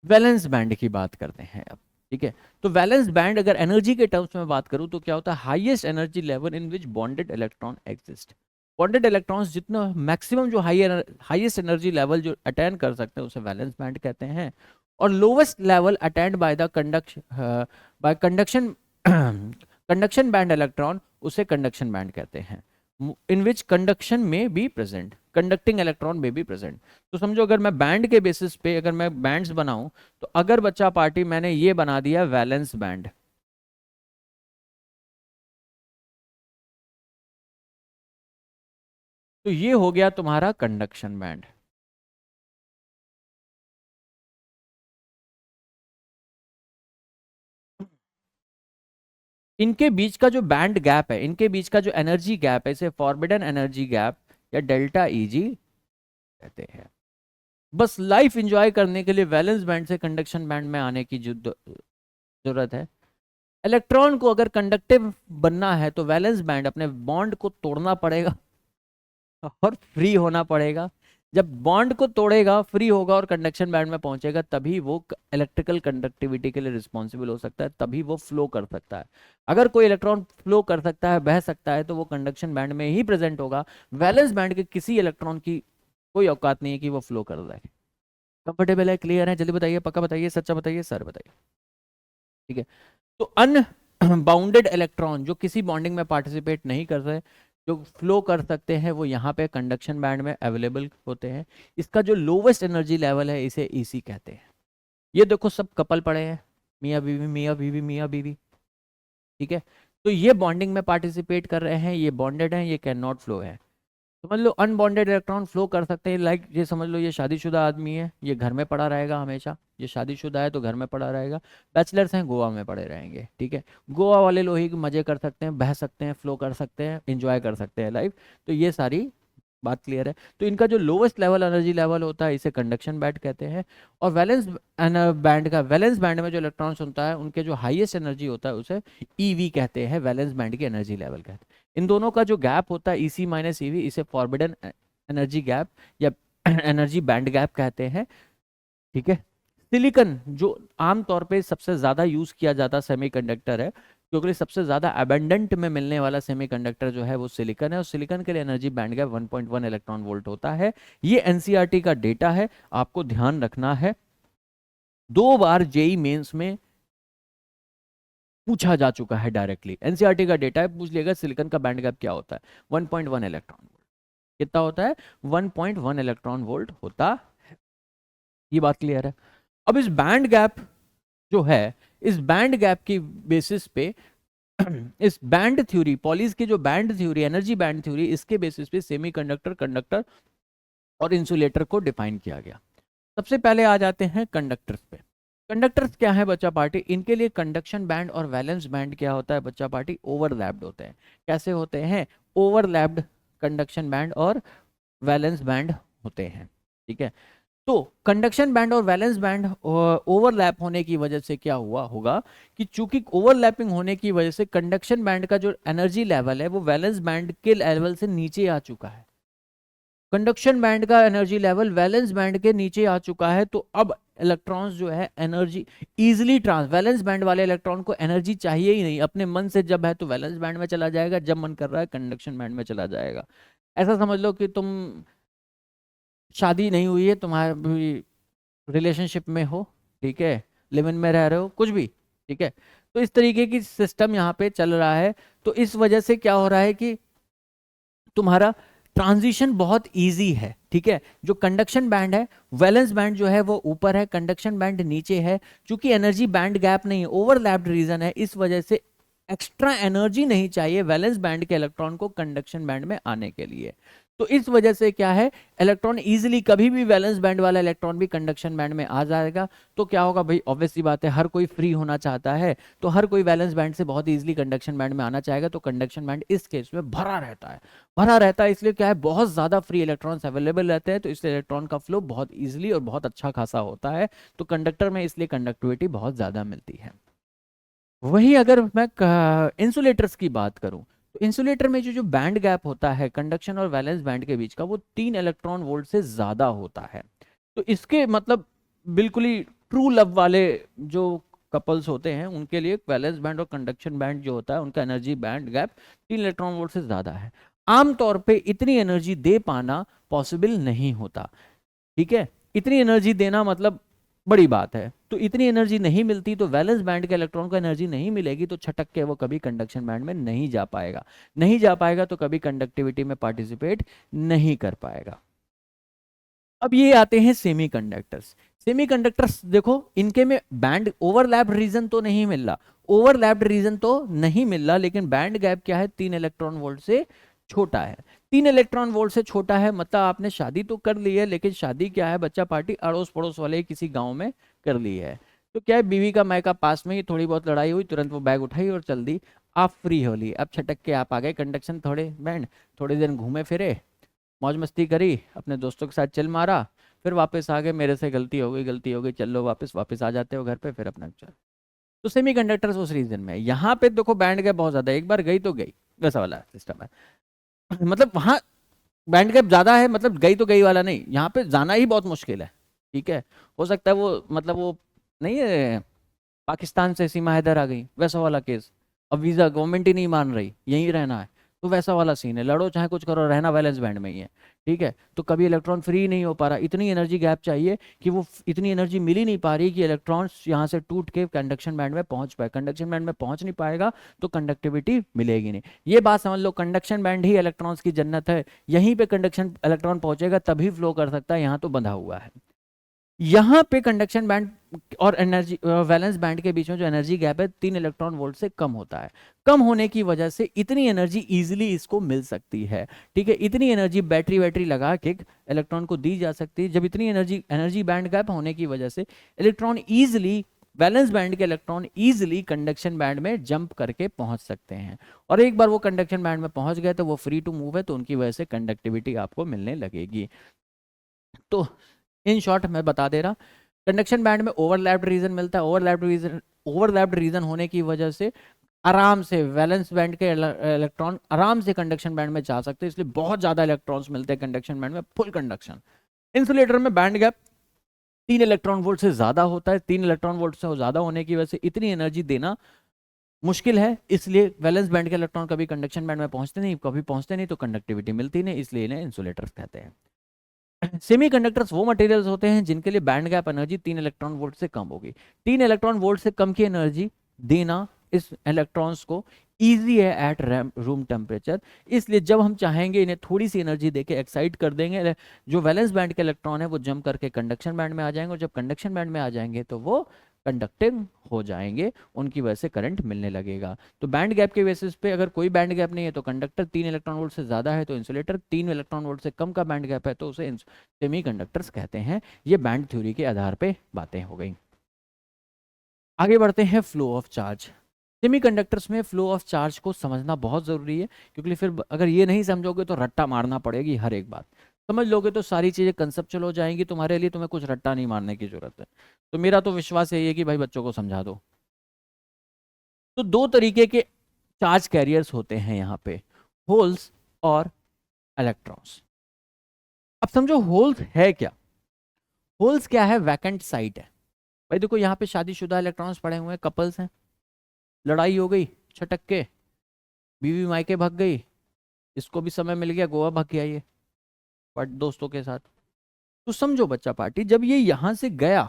वैलेंस बैंड की बात करते हैं अब, ठीक है। तो वैलेंस बैंड अगर एनर्जी के टर्म्स में बात करूं तो क्या होता है? Highest energy level in which bonded electron exist. Bonded electrons जितना मैक्सिमम जो हाईएस्ट एनर्जी लेवल जो अटेन कर सकते हैं उसे वैलेंस बैंड कहते हैं। और lowest level attend by the conduction conduction band electron, उसे कंडक्शन बैंड कहते हैं। इन विच कंडक्शन में बी प्रेजेंट, कंडक्टिंग इलेक्ट्रॉन में बी प्रेजेंट। तो समझो अगर मैं बैंड के बेसिस पे अगर मैं बैंड्स बनाऊं, तो अगर बच्चा पार्टी मैंने ये बना दिया वैलेंस बैंड, तो ये हो गया तुम्हारा कंडक्शन बैंड। इनके बीच का जो बैंड गैप है, इनके बीच का जो एनर्जी गैप है, इसे फॉरबिडन एनर्जी गैप या डेल्टा ईजी कहते हैं। बस लाइफ एंजॉय करने के लिए वैलेंस बैंड से कंडक्शन बैंड में आने की जरूरत है। इलेक्ट्रॉन को अगर कंडक्टिव बनना है तो वैलेंस बैंड अपने बॉन्ड को तोड़ना पड़ेगा और फ्री होना पड़ेगा। जब बॉन्ड को तोड़ेगा, फ्री होगा और कंडक्शन बैंड में पहुंचेगा, तभी वो इलेक्ट्रिकल कंडक्टिविटी के लिए रिस्पॉन्सिबल हो सकता है, तभी वो फ्लो कर सकता है। अगर कोई इलेक्ट्रॉन फ्लो कर सकता है, बह सकता है, तो वो कंडक्शन बैंड में ही प्रेजेंट होगा। वैलेंस बैंड के किसी इलेक्ट्रॉन की कोई औकात नहीं है कि वो फ्लो कर रहा है। कंफर्टेबल है? क्लियर है? जल्दी बताइए, पक्का बताइए, सच्चा बताइए, सर बताइए। ठीक है। तो अनबाउंडेड इलेक्ट्रॉन जो किसी बॉन्डिंग में पार्टिसिपेट नहीं कर रहे, जो फ्लो कर सकते हैं, वो यहाँ पे कंडक्शन बैंड में अवेलेबल होते हैं। इसका जो लोवेस्ट एनर्जी लेवल है इसे ईसी कहते हैं। ये देखो सब कपल पड़े हैं, मियाँ बीवी मियाँ बीवी मियाँ बीवी, ठीक है। तो ये बॉन्डिंग में पार्टिसिपेट कर रहे हैं, ये बॉन्डेड हैं, ये कैन नॉट फ्लो है। समझ लो अनबॉन्डेड इलेक्ट्रॉन फ्लो कर सकते हैं। लाइक ये समझ लो ये शादीशुदा आदमी है, ये घर में पड़ा रहेगा हमेशा, ये शादीशुदा है तो घर में पड़ा रहेगा। बैचलर्स हैं, गोवा में पड़े रहेंगे, ठीक है। गोवा वाले लोग ही मजे कर सकते हैं, बह सकते हैं, फ्लो कर सकते हैं, इंजॉय कर सकते हैं लाइफ। तो ये सारी बात क्लियर है। तो इनका जो लोवेस्ट लेवल एनर्जी लेवल होता है इसे कंडक्शन बैंड कहते हैं। और वैलेंस बैंड का, वैलेंस बैंड में जो इलेक्ट्रॉन्स होता है उनके जो हाईएस्ट एनर्जी होता है उसे ईवी कहते हैं, वैलेंस बैंड की एनर्जी लेवल कहते हैं। इन दोनों का जो गैप होता है ईसी माइनस ईवी, इसे फॉरबिडन एनर्जी गैप या एनर्जी बैंड गैप कहते हैं, ठीक है। सिलिकॉन जो आमतौर पे सबसे ज़्यादा यूज़ किया जाता सेमीकंडक्टर है, क्योंकि सबसे ज़्यादा अबेंडेंट में मिलने वाला सेमीकंडक्टर जो है वो सिलिकॉन है, और सिलिकॉन के लिए energy band gap 1.1 electron volt होता है। ये एनसीईआरटी का डेटा है, आपको ध्यान रखना है। 2 बार जेई मेंस में पूछा जा चुका है डायरेक्टली, एनसीईआरटी का डेटा है, पूछ लिएगा सिलिकॉन का बैंड गैप क्या होता है, 1.1 इलेक्ट्रॉन वोल्ट। कितना होता है? 1.1 इलेक्ट्रॉन वोल्ट होता है। ये बात क्लियर है? अब इस बैंड गैप जो है, इस बैंड गैप की बेसिस पे इस बैंड थ्योरी, पॉलीज की जो band theory, energy band theory, इसके बेसिस पे सेमीकंडक्टर, कंडक्टर और इंसुलेटर को डिफाइन किया गया। सबसे पहले आ जाते हैं कंडक्टर्स पे। कंडक्टर्स क्या है बच्चा पार्टी? इनके लिए कंडक्शन बैंड और वैलेंस बैंड क्या होता है बच्चा पार्टी? ओवरलैप्ड होते हैं। कैसे होते हैं? ओवरलैप्ड कंडक्शन बैंड और वैलेंस बैंड होते हैं, ठीक है। तो कंडक्शन बैंड और वैलेंस बैंड ओवरलैप होने की वजह से क्या हुआ होगा कि चूंकि ओवरलैपिंग होने की वजह से कंडक्शन बैंड का जो एनर्जी लेवल है वो वैलेंस बैंड के लेवल से नीचे आ चुका है। कंडक्शन बैंड का एनर्जी लेवल वैलेंस बैंड के नीचे आ चुका है, तो अब इलेक्ट्रॉन्स जो है एनर्जी इजिली वैलेंस बैंड वाले इलेक्ट्रॉन को एनर्जी चाहिए ही नहीं, अपने मन से जब है तो वैलेंस बैंड में चला जाएगा, जब मन कर रहा है कंडक्शन बैंड में चला जाएगा। ऐसा समझ लो कि तुम शादी नहीं हुई है, तुम्हारी रिलेशनशिप में हो, ठीक है, लिव इन में रह रहे हो, कुछ भी, ठीक है, तो इस तरीके की सिस्टम यहाँ पे चल रहा है। तो इस वजह से क्या हो रहा है कि तुम्हारा ट्रांजिशन बहुत इजी है, ठीक है। जो कंडक्शन बैंड है, वैलेंस बैंड जो है वो ऊपर है, कंडक्शन बैंड नीचे है। चूंकि एनर्जी बैंड गैप नहीं है, ओवरलैप्ड रीजन है, इस वजह से एक्स्ट्रा एनर्जी नहीं चाहिए वैलेंस बैंड के इलेक्ट्रॉन को कंडक्शन बैंड में आने के लिए। तो इस वजह से क्या है, इलेक्ट्रॉन इजीली कभी भी वैलेंस बैंड वाला इलेक्ट्रॉन भी कंडक्शन बैंड में आ जाएगा। तो क्या होगा भाई, ऑब्वियस सी बात है, हर कोई फ्री होना चाहता है, तो हर कोई वैलेंस बैंड से बहुत इजीली कंडक्शन बैंड में आना चाहेगा। तो कंडक्शन बैंड इस केस में भरा रहता है, भरा रहता है, इसलिए क्या है, बहुत ज्यादा फ्री इलेक्ट्रॉन्स अवेलेबल रहते हैं, तो इसलिए इलेक्ट्रॉन का फ्लो बहुत इजीली और बहुत अच्छा खासा होता है। तो कंडक्टर में इसलिए कंडक्टिविटी बहुत ज्यादा मिलती है। वही अगर मैं इंसुलेटर्स की बात करूं, तो इंसुलेटर में जो जो बैंड गैप होता है कंडक्शन और वैलेंस बैंड के बीच का, वो 3 इलेक्ट्रॉन वोल्ट से ज्यादा होता है। तो इसके मतलब बिल्कुल ही ट्रू लव वाले जो कपल्स होते हैं उनके लिए वैलेंस बैंड और कंडक्शन बैंड जो होता है उनका energy band gap 3 electron volt से ज्यादा है। आमतौर पे इतनी एनर्जी दे पाना पॉसिबल नहीं होता, ठीक है। इतनी एनर्जी देना मतलब बड़ी बात है, तो इतनी एनर्जी नहीं मिलती, तो वैलेंस बैंड के इलेक्ट्रॉन को एनर्जी नहीं मिलेगी, तो छटक के वो कभी कंडक्शन बैंड में नहीं जा पाएगा, नहीं जा पाएगा तो कभी कंडक्टिविटी में पार्टिसिपेट नहीं कर पाएगा। अब ये आते हैं सेमीकंडक्टर्स। सेमीकंडक्टर्स देखो, इनके में बैंड ओवरलैप रीजन तो नहीं मिल रहा, ओवरलैप्ड रीजन तो नहीं मिल रहा, लेकिन बैंड गैप क्या है, 3 इलेक्ट्रॉन वोल्ट से छोटा है। 3 इलेक्ट्रॉन वोल्ट से छोटा है मतलब आपने शादी तो कर ली है, लेकिन शादी क्या है, बच्चा पार्टी अड़ोस पड़ोस वाले किसी गांव में कर ली है। तो क्या है, बीवी का मायका पास में ही, थोड़ी बहुत लड़ाई हुई, तुरंत वो बैग उठाई और चल दी, आप फ्री हो ली। अब छटक के आप आ गए कंडक्शन, थोड़े बैंड, थोड़े दिन घूमे फिरे, मौज मस्ती करी, अपने दोस्तों के साथ चिल मारा, फिर वापस आ गए, मेरे से गलती हो गई, गलती हो गई, चल लो वापस, वापस आ जाते हो घर पे, फिर अपना चल। तो सेमीकंडक्टर्स उस रीजन में है। यहाँ पे देखो बैंड गैप बहुत ज्यादा है, एक बार गई तो गई, वैसा वाला सिस्टम है। मतलब वहाँ बैंड गैप ज्यादा है, मतलब गई तो गई वाला नहीं, यहाँ पे जाना ही बहुत मुश्किल है, ठीक है। हो सकता है वो मतलब वो नहीं है, पाकिस्तान से सीमा हैदर आ गई, वैसा वाला केस, अब वीजा गवर्नमेंट ही नहीं मान रही, यहीं रहना है, तो वैसा वाला सीन है, लड़ो चाहे कुछ करो, रहना वैलेंस बैंड में ही है, ठीक है। तो कभी इलेक्ट्रॉन फ्री नहीं हो पा रहा, इतनी एनर्जी गैप चाहिए कि वो इतनी एनर्जी मिल ही नहीं पा रही कि इलेक्ट्रॉन्स यहाँ से टूट के कंडक्शन बैंड में पहुंच पाए, कंडक्शन बैंड में पहुंच नहीं पाएगा तो कंडक्टिविटी मिलेगी नहीं। ये बात समझ लो, कंडक्शन बैंड ही इलेक्ट्रॉन्स की जन्नत है, यहीं पे कंडक्शन इलेक्ट्रॉन पहुंचेगा तभी फ्लो कर सकता है, यहाँ तो बंधा हुआ है। यहाँ पे कंडक्शन बैंड और एनर्जी वैलेंस बैंड के बीच में जो एनर्जी गैप है 3 इलेक्ट्रॉन वोल्ट से कम होता है। कम होने की वजह से इतनी एनर्जी इजीली इसको मिल सकती है, ठीक है। इतनी एनर्जी बैटरी वैटरी लगा के इलेक्ट्रॉन को दी जा सकती है। जब इतनी एनर्जी बैंड गैप होने की वजह से इलेक्ट्रॉन इजिली, वैलेंस बैंड के इलेक्ट्रॉन इजिली कंडक्शन बैंड में जंप करके पहुंच सकते हैं, और एक बार वो कंडक्शन बैंड में पहुंच गए तो वो फ्री टू मूव है, तो उनकी वजह से कंडक्टिविटी आपको मिलने लगेगी। तो इन शॉर्ट मैं बता दे रहा, कंडक्शन बैंड में ओवरलैप्ड रीजन मिलता है, ओवरलैप्ड रीजन होने की वजह से आराम से वैलेंस बैंड के इलेक्ट्रॉन आराम से कंडक्शन बैंड में जा सकते हैं, इसलिए बहुत ज्यादा इलेक्ट्रॉन्स मिलते हैं कंडक्शन बैंड में, फुल कंडक्शन। इंसुलेटर में बैंड गैप 3 इलेक्ट्रॉन वोल्ट से ज्यादा होता है, 3 इलेक्ट्रॉन वोल्ट से ज्यादा होने की वजह से इतनी एनर्जी देना मुश्किल है, इसलिए वैलेंस बैंड के इलेक्ट्रॉन कभी कंडक्शन बैंड में पहुंचते नहीं, कभी पहुंचते नहीं, तो कंडक्टिविटी मिलती नहीं, इसलिए इन्हें इंसुलेटर्स कहते हैं। सेमीकंडक्टर्स वो मटेरियल्स होते हैं जिनके लिए band gap energy 3 electron volt से कम होगी। 3 इलेक्ट्रॉन वोल्ट से कम की एनर्जी देना इस इलेक्ट्रॉन्स को इजी है एट रूम टेम्परेचर, इसलिए जब हम चाहेंगे इन्हें थोड़ी सी एनर्जी देके एक्साइट कर देंगे, जो वैलेंस बैंड के इलेक्ट्रॉन है वो जंप करके कंडक्शन बैंड में आ जाएंगे, और जब कंडक्शन बैंड में आ जाएंगे तो वो कंडक्टिंग हो जाएंगे, उनकी वजह से करंट मिलने लगेगा। तो बैंड गैप के बेसिस पे अगर कोई बैंड गैप नहीं है तो कंडक्टर, 3 इलेक्ट्रॉन वोल्ट से ज्यादा है तो इंसुलेटर, 3 इलेक्ट्रॉन वोल्ट से कम का बैंड गैप है तो उसे सेमीकंडक्टर्स कहते हैं। ये बैंड थ्योरी के आधार पे बातें हो गई। आगे बढ़ते हैं फ्लो ऑफ चार्ज। सेमीकंडक्टर्स में फ्लो ऑफ चार्ज को समझना बहुत जरूरी है, क्योंकि फिर अगर ये नहीं समझोगे तो रट्टा मारना पड़ेगी, हर एक बात समझ लोगे तो सारी चीजें कंसेप्चुअल हो जाएंगी तुम्हारे लिए, तुम्हें कुछ रट्टा नहीं मारने की जरूरत है। तो मेरा तो विश्वास यही है कि भाई बच्चों को समझा दो। तो दो तरीके के चार्ज कैरियर्स होते हैं यहाँ पे, होल्स और इलेक्ट्रॉन्स। अब समझो होल्स है क्या। होल्स क्या है, वैकेंट साइट है। भाई देखो यहाँ पे शादीशुदा इलेक्ट्रॉन्स पड़े हुए हैं, कपल्स हैं, लड़ाई हो गई, छटक के बीवी मायके भाग गई, इसको भी समय मिल गया, गोवा भाग के आइए बट दोस्तों के साथ। तो समझो बच्चा पार्टी, जब ये यहां से गया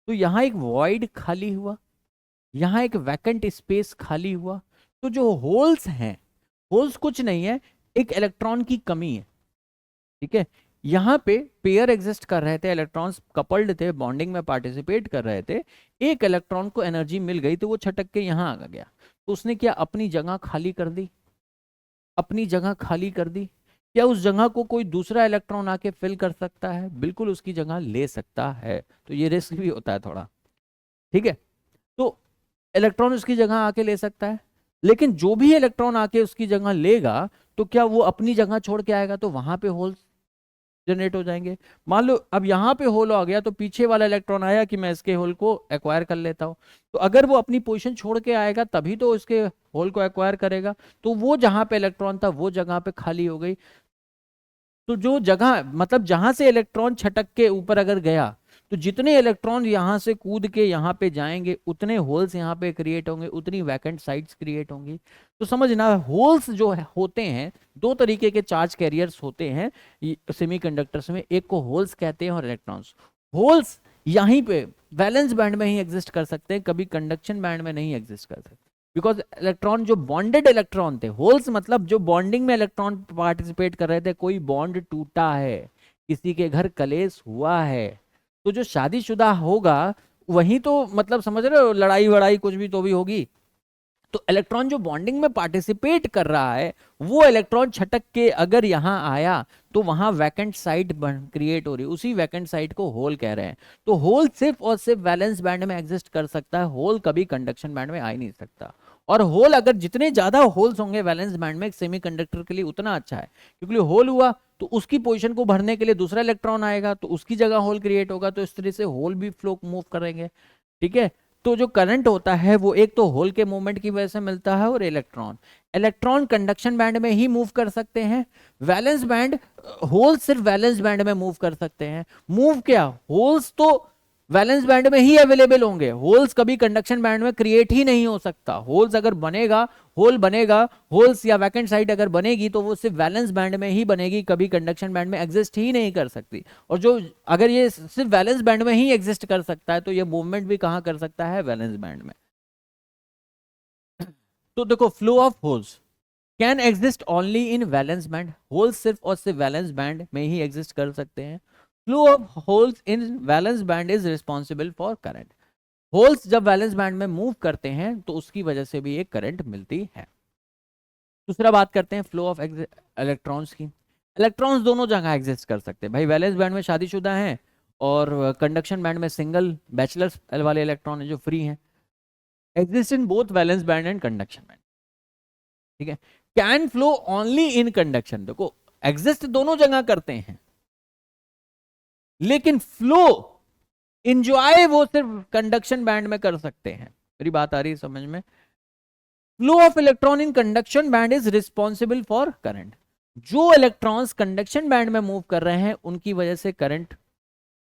तो यहाँ एक वॉइड खाली हुआ, यहाँ एक वैकेंट स्पेस खाली हुआ। तो जो होल्स हैं, होल्स कुछ नहीं है, एक इलेक्ट्रॉन की कमी है, ठीक है। यहाँ पे पेयर एग्जिस्ट कर रहे थे, इलेक्ट्रॉन्स कपल्ड थे, बॉन्डिंग में पार्टिसिपेट कर रहे थे, एक इलेक्ट्रॉन को एनर्जी मिल गई तो वो छटक के यहाँ आ गया। तो उसने क्या अपनी जगह खाली कर दी, अपनी जगह खाली कर दी। क्या उस जगह को कोई दूसरा इलेक्ट्रॉन आके फिल कर सकता है? बिल्कुल उसकी जगह ले सकता है, तो ये रिस्क भी होता है थोड़ा, ठीक है। तो इलेक्ट्रॉन उसकी जगह आके ले सकता है, लेकिन जो भी इलेक्ट्रॉन आके उसकी जगह लेगा तो क्या वो अपनी जगह छोड़ के आएगा? तो वहां पे होल्स जनरेट हो जाएंगे। मान लो अब यहाँ पे होल आ गया तो पीछे वाला इलेक्ट्रॉन आया कि मैं इसके होल को एक्वायर कर लेता हूँ, तो अगर वो अपनी पोजीशन छोड़ के आएगा तभी तो इसके होल को एक्वायर करेगा। तो वो जहां पे इलेक्ट्रॉन था वो जगह पे खाली हो गई। तो जो जगह मतलब जहां से इलेक्ट्रॉन छटक के ऊपर अगर गया तो जितने इलेक्ट्रॉन यहां से कूद के यहाँ पे जाएंगे उतने होल्स यहाँ पे क्रिएट होंगे, उतनी वैकेंट साइट्स क्रिएट होंगी। तो समझना, होल्स जो होते हैं, दो तरीके के चार्ज कैरियर्स होते हैं सेमीकंडक्टर्स में, एक को होल्स कहते हैं और इलेक्ट्रॉन्स। होल्स यहीं पे वैलेंस बैंड में ही एग्जिस्ट कर सकते हैं, कभी कंडक्शन बैंड में नहीं एग्जिस्ट कर सकते, बिकॉज इलेक्ट्रॉन जो बॉन्डेड इलेक्ट्रॉन थे, होल्स मतलब जो बॉन्डिंग में इलेक्ट्रॉन पार्टिसिपेट कर रहे थे, कोई बॉन्ड टूटा है, किसी के घर कलेश हुआ है, तो जो शादीशुदा होगा वही तो मतलब समझ रहे हो, लड़ाई वड़ाई कुछ भी तो भी होगी। तो इलेक्ट्रॉन जो बॉन्डिंग में पार्टिसिपेट कर रहा है वो इलेक्ट्रॉन छटक के अगर यहां आया तो वहां वैकेंट साइट क्रिएट हो रही है, उसी वैकेंट साइट को होल कह रहे हैं। तो होल सिर्फ और सिर्फ वैलेंस बैंड में एग्जिस्ट कर सकता है, होल कभी कंडक्शन बैंड में आ ही नहीं सकता। और होल अगर जितने ज्यादा होल्स होंगे वैलेंस बैंड में एक सेमीकंडक्टर के लिए उतना अच्छा है, क्योंकि होल हुआ तो उसकी पोजीशन को भरने के लिए दूसरा इलेक्ट्रॉन आएगा तो उसकी जगह होल क्रिएट होगा, तो इस तरह से होल भी फ्लो मूव करेंगे, ठीक है। तो जो करंट होता है वो एक तो होल के मूवमेंट की वजह से मिलता है, और इलेक्ट्रॉन इलेक्ट्रॉन कंडक्शन बैंड में ही मूव कर सकते हैं। वैलेंस बैंड, होल सिर्फ वैलेंस बैंड में मूव कर सकते हैं। मूव क्या, होल्स तो वैलेंस बैंड में ही अवेलेबल होंगे, होल्स कभी कंडक्शन बैंड में क्रिएट ही नहीं हो सकता। होल्स अगर बनेगा, होल बनेगा, होल्स या वैकेंट साइट अगर बनेगी तो वो सिर्फ वैलेंस बैंड में ही बनेगी, कभी कंडक्शन बैंड में एग्जिस्ट ही नहीं कर सकती। और जो अगर ये सिर्फ वैलेंस बैंड में ही एग्जिस्ट कर सकता है तो ये मूवमेंट भी कहां कर सकता है, वैलेंस बैंड में। तो देखो, flow of holes can exist only in valence band, holes सिर्फ और सिर्फ वैलेंस बैंड में ही एग्जिस्ट कर सकते हैं। Flow of holes in valence band is responsible for current, holes जब वैलेंस बैंड में मूव करते हैं तो उसकी वजह से भी एक करंट मिलती है। दूसरा बात करते हैं फ्लो ऑफ इलेक्ट्रॉन्स की। इलेक्ट्रॉन्स दोनों जगह एग्जिस्ट कर सकते हैं भाई, वैलेंस बैंड में शादीशुदा हैं और कंडक्शन बैंड में सिंगल बैचलर्स वाले इलेक्ट्रॉन है जो फ्री हैं, exist in both valence band and conduction band, ठीक है। Can flow only in conduction, देखो एग्जिस्ट दोनों जगह करते हैं लेकिन फ्लो इंजॉय वो सिर्फ कंडक्शन बैंड में कर सकते हैं। मेरी बात आ रही है समझ में? Flow of electron in conduction band is responsible for current, जो इलेक्ट्रॉन्स कंडक्शन बैंड में मूव कर रहे हैं उनकी वजह से करंट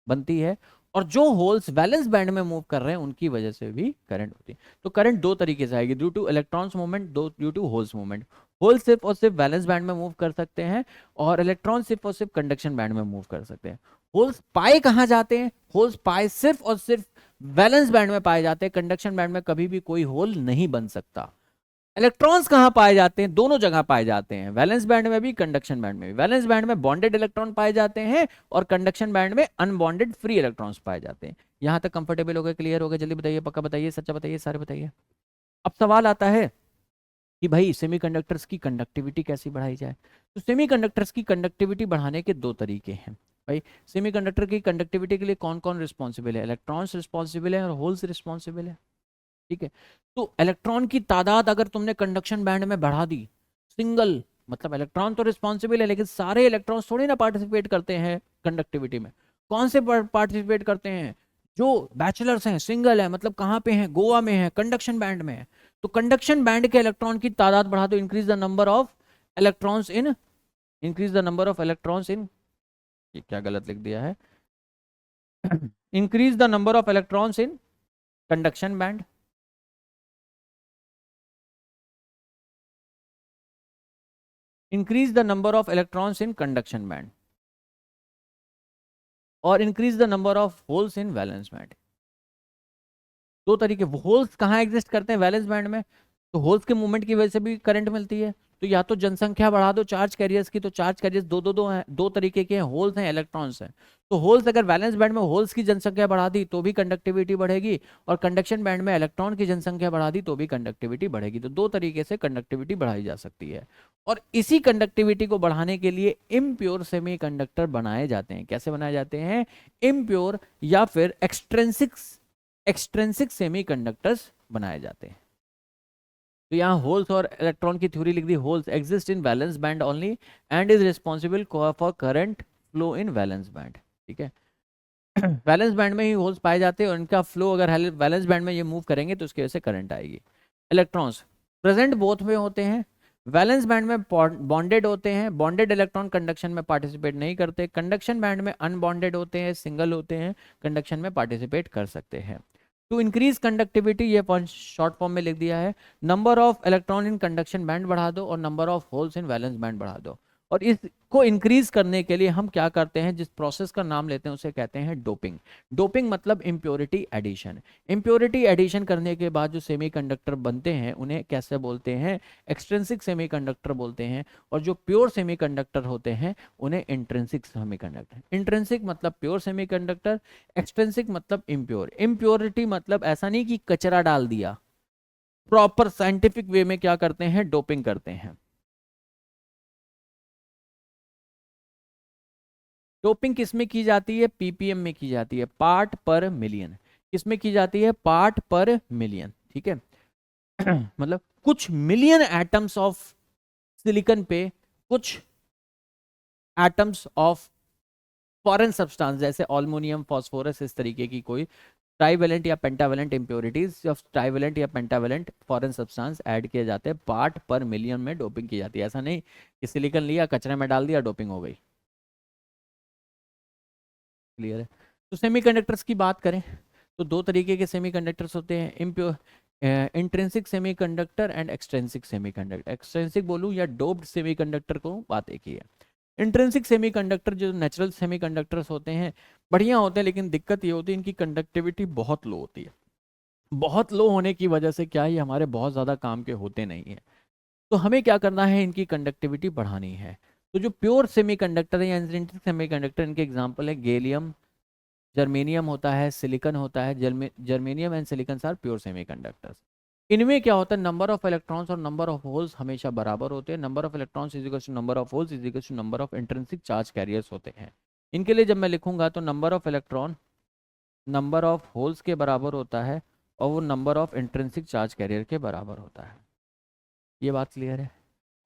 बनती है, और जो होल्स वैलेंस बैंड में मूव कर रहे हैं उनकी वजह से भी करंट होती है। तो करंट दो तरीके से आएगी, due to electrons movement, due to holes movement. Holes सिर्फ और सिर्फ वैलेंस बैंड में मूव कर सकते हैं और इलेक्ट्रॉन सिर्फ और सिर्फ कंडक्शन बैंड में मूव कर सकते हैं। होल्स पाए कहां जाते हैं, होल्स पाए सिर्फ और सिर्फ वैलेंस बैंड में पाए जाते हैं, कंडक्शन बैंड में कभी भी कोई होल नहीं बन सकता। इलेक्ट्रॉन्स कहां पाए जाते हैं, दोनों जगह पाए जाते हैं, वैलेंस बैंड में भी कंडक्शन बैंड में भी। वैलेंस बैंड में बॉन्डेड इलेक्ट्रॉन पाए जाते हैं और कंडक्शन बैंड में अनबॉन्डेड फ्री इलेक्ट्रॉन्स पाए जाते हैं। यहां तक कंफर्टेबल हो गए, क्लियर हो गए? जल्दी बताइए, पक्का बताइए, सच्चा बताइए, सारे बताइए। अब सवाल आता है कि भाई सेमीकंडक्टर्स की कंडक्टिविटी कैसी बढ़ाई जाए। तो सेमीकंडक्टर्स की कंडक्टिविटी बढ़ाने के दो तरीके हैं भाई। सेमीकंडक्टर की कंडक्टिविटी के लिए कौन कौन रिस्पॉन्सिबल है? इलेक्ट्रॉन्स रिस्पॉन्सिबल है और होल्स रिस्पॉन्सिबल है, ठीक है। तो इलेक्ट्रॉन की तादाद अगर तुमने कंडक्शन बैंड में बढ़ा दी, सिंगल मतलब इलेक्ट्रॉन तो रिस्पॉन्सिबल है लेकिन सारे इलेक्ट्रॉन्स थोड़ी ना पार्टिसिपेट करते हैं कंडक्टिविटी में। कौन से पार्टिसिपेट करते हैं? जो बैचलर्स हैं, सिंगल है, मतलब कहाँ पे हैं, गोवा में है, कंडक्शन बैंड में है। तो कंडक्शन बैंड के इलेक्ट्रॉन की तादाद बढ़ा दो, increase the number of electrons in, increase the number of electrons in ये क्या गलत लिख दिया है? Increase the number of electrons in conduction band, increase the number of electrons in conduction band और increase the number of holes in valence band. दो तरीके, holes कहाँ एग्जिस्ट करते हैं? वैलेंस बैंड में। तो होल्स के मूवमेंट की वजह से भी करंट मिलती है। तो या तो जनसंख्या बढ़ा दो चार्ज कैरियर्स की, तो चार्ज कैरियर्स दो हैं, दो तरीके के हैं, होल्स हैं, इलेक्ट्रॉन्स हैं। तो होल्स, अगर वैलेंस बैंड में होल्स की जनसंख्या बढ़ा दी तो भी कंडक्टिविटी बढ़ेगी, और कंडक्शन बैंड में इलेक्ट्रॉन की जनसंख्या बढ़ा दी तो भी कंडक्टिविटी बढ़ेगी। तो दो तरीके से कंडक्टिविटी बढ़ाई जा सकती है। और इसी कंडक्टिविटी को बढ़ाने के लिए इम्प्योर सेमीकंडक्टर बनाए जाते हैं। कैसे बनाए जाते हैं? इम्प्योर या फिर एक्सट्रेंसिक सेमीकंडक्टर्स बनाए जाते हैं। तो यहाँ होल्स और इलेक्ट्रॉन की थ्योरी लिख दी। Holes exist in valence band only and is responsible for current flow in valence band. ठीक है, वैलेंस बैंड में ही होल्स पाए जाते हैं और इनका फ्लो अगर वैलेंस बैंड में ये मूव करेंगे तो उसकी वजह से करंट आएगी। इलेक्ट्रॉन्स प्रेजेंट बोथ में होते हैं। वैलेंस बैंड में बॉन्डेड होते हैं, बॉन्डेड इलेक्ट्रॉन कंडक्शन में पार्टिसिपेट नहीं करते। कंडक्शन बैंड में अनबॉन्डेड होते हैं, सिंगल होते हैं, कंडक्शन में पार्टिसिपेट कर सकते हैं। टू इंक्रीज कंडक्टिविटी, ये शॉर्ट फॉर्म में लिख दिया है, number of electron in conduction band बढ़ा दो और number of holes in valence band बढ़ा दो। और इसको इंक्रीज करने के लिए हम क्या करते हैं, जिस प्रोसेस का नाम लेते हैं उसे कहते हैं डोपिंग। डोपिंग मतलब इम्प्योरिटी एडिशन। इम्प्योरिटी एडिशन करने के बाद जो सेमीकंडक्टर बनते हैं उन्हें कैसे बोलते हैं? एक्सट्रिंसिक सेमीकंडक्टर बोलते हैं। और जो प्योर सेमीकंडक्टर होते हैं उन्हें इंट्रिंसिक सेमीकंडक्टर। इंट्रिंसिक मतलब प्योर सेमीकंडक्टर, एक्सट्रिंसिक मतलब इम्प्योर। इम्प्योरिटी मतलब ऐसा नहीं कि कचरा डाल दिया, प्रॉपर साइंटिफिक वे में क्या करते हैं? डोपिंग करते हैं। डोपिंग किस में की जाती है? पीपीएम में की जाती है, पार्ट पर मिलियन। किस में की जाती है? पार्ट पर मिलियन। ठीक है मतलब कुछ मिलियन एटम्स ऑफ सिलिकॉन पे कुछ एटम्स ऑफ फॉरेन सब्सटेंस जैसे अल्युमिनियम, फास्फोरस, इस तरीके की कोई ट्राइवेलेंट या पेंटावेलेंट इंप्योरिटीज या ट्राइवेलेंट या पेंटावेलेंट फॉरेन सब्सटेंस ऐड किए जाते हैं। पार्ट पर मिलियन में डोपिंग की जाती है। ऐसा नहीं कि सिलिकॉन लिया कचरे में डाल दिया डोपिंग हो गई। क्लियर है? तो सेमीकंडक्टर्स की बात करें तो दो तरीके के सेमीकंडक्टर्स होते हैं, intrinsic semiconductor and extrinsic semiconductor. Extrinsic बोलूं या डोप्ड सेमीकंडक्टर को, बात एक ही है। इंट्रिंसिक सेमीकंडक्टर जो नेचुरल सेमीकंडक्टर्स होते हैं बढ़िया होते हैं, लेकिन दिक्कत ये होती है इनकी कंडक्टिविटी बहुत लो होती है। बहुत लो होने की वजह से क्या, ये हमारे बहुत ज़्यादा काम के होते नहीं है। तो हमें क्या करना है? इनकी कंडक्टिविटी बढ़ानी है। तो जो प्योर सेमीकंडक्टर है या इंट्रिंसिक सेमीकंडक्टर, इनके एग्जांपल है गैलियम, जर्मेनियम होता है, सिलिकॉन होता है। Germanium and silicon are pure semiconductors. इनमें क्या होता है? नंबर ऑफ इलेक्ट्रॉन्स और नंबर ऑफ होल्स हमेशा बराबर होते हैं। Number of electrons is equal to number of holes is equal to number of intrinsic charge carriers होते हैं। इनके लिए जब मैं लिखूंगा तो number of electron number of holes के बराबर होता है और वो number of intrinsic charge career के बराबर होता है। ये बात क्लियर है?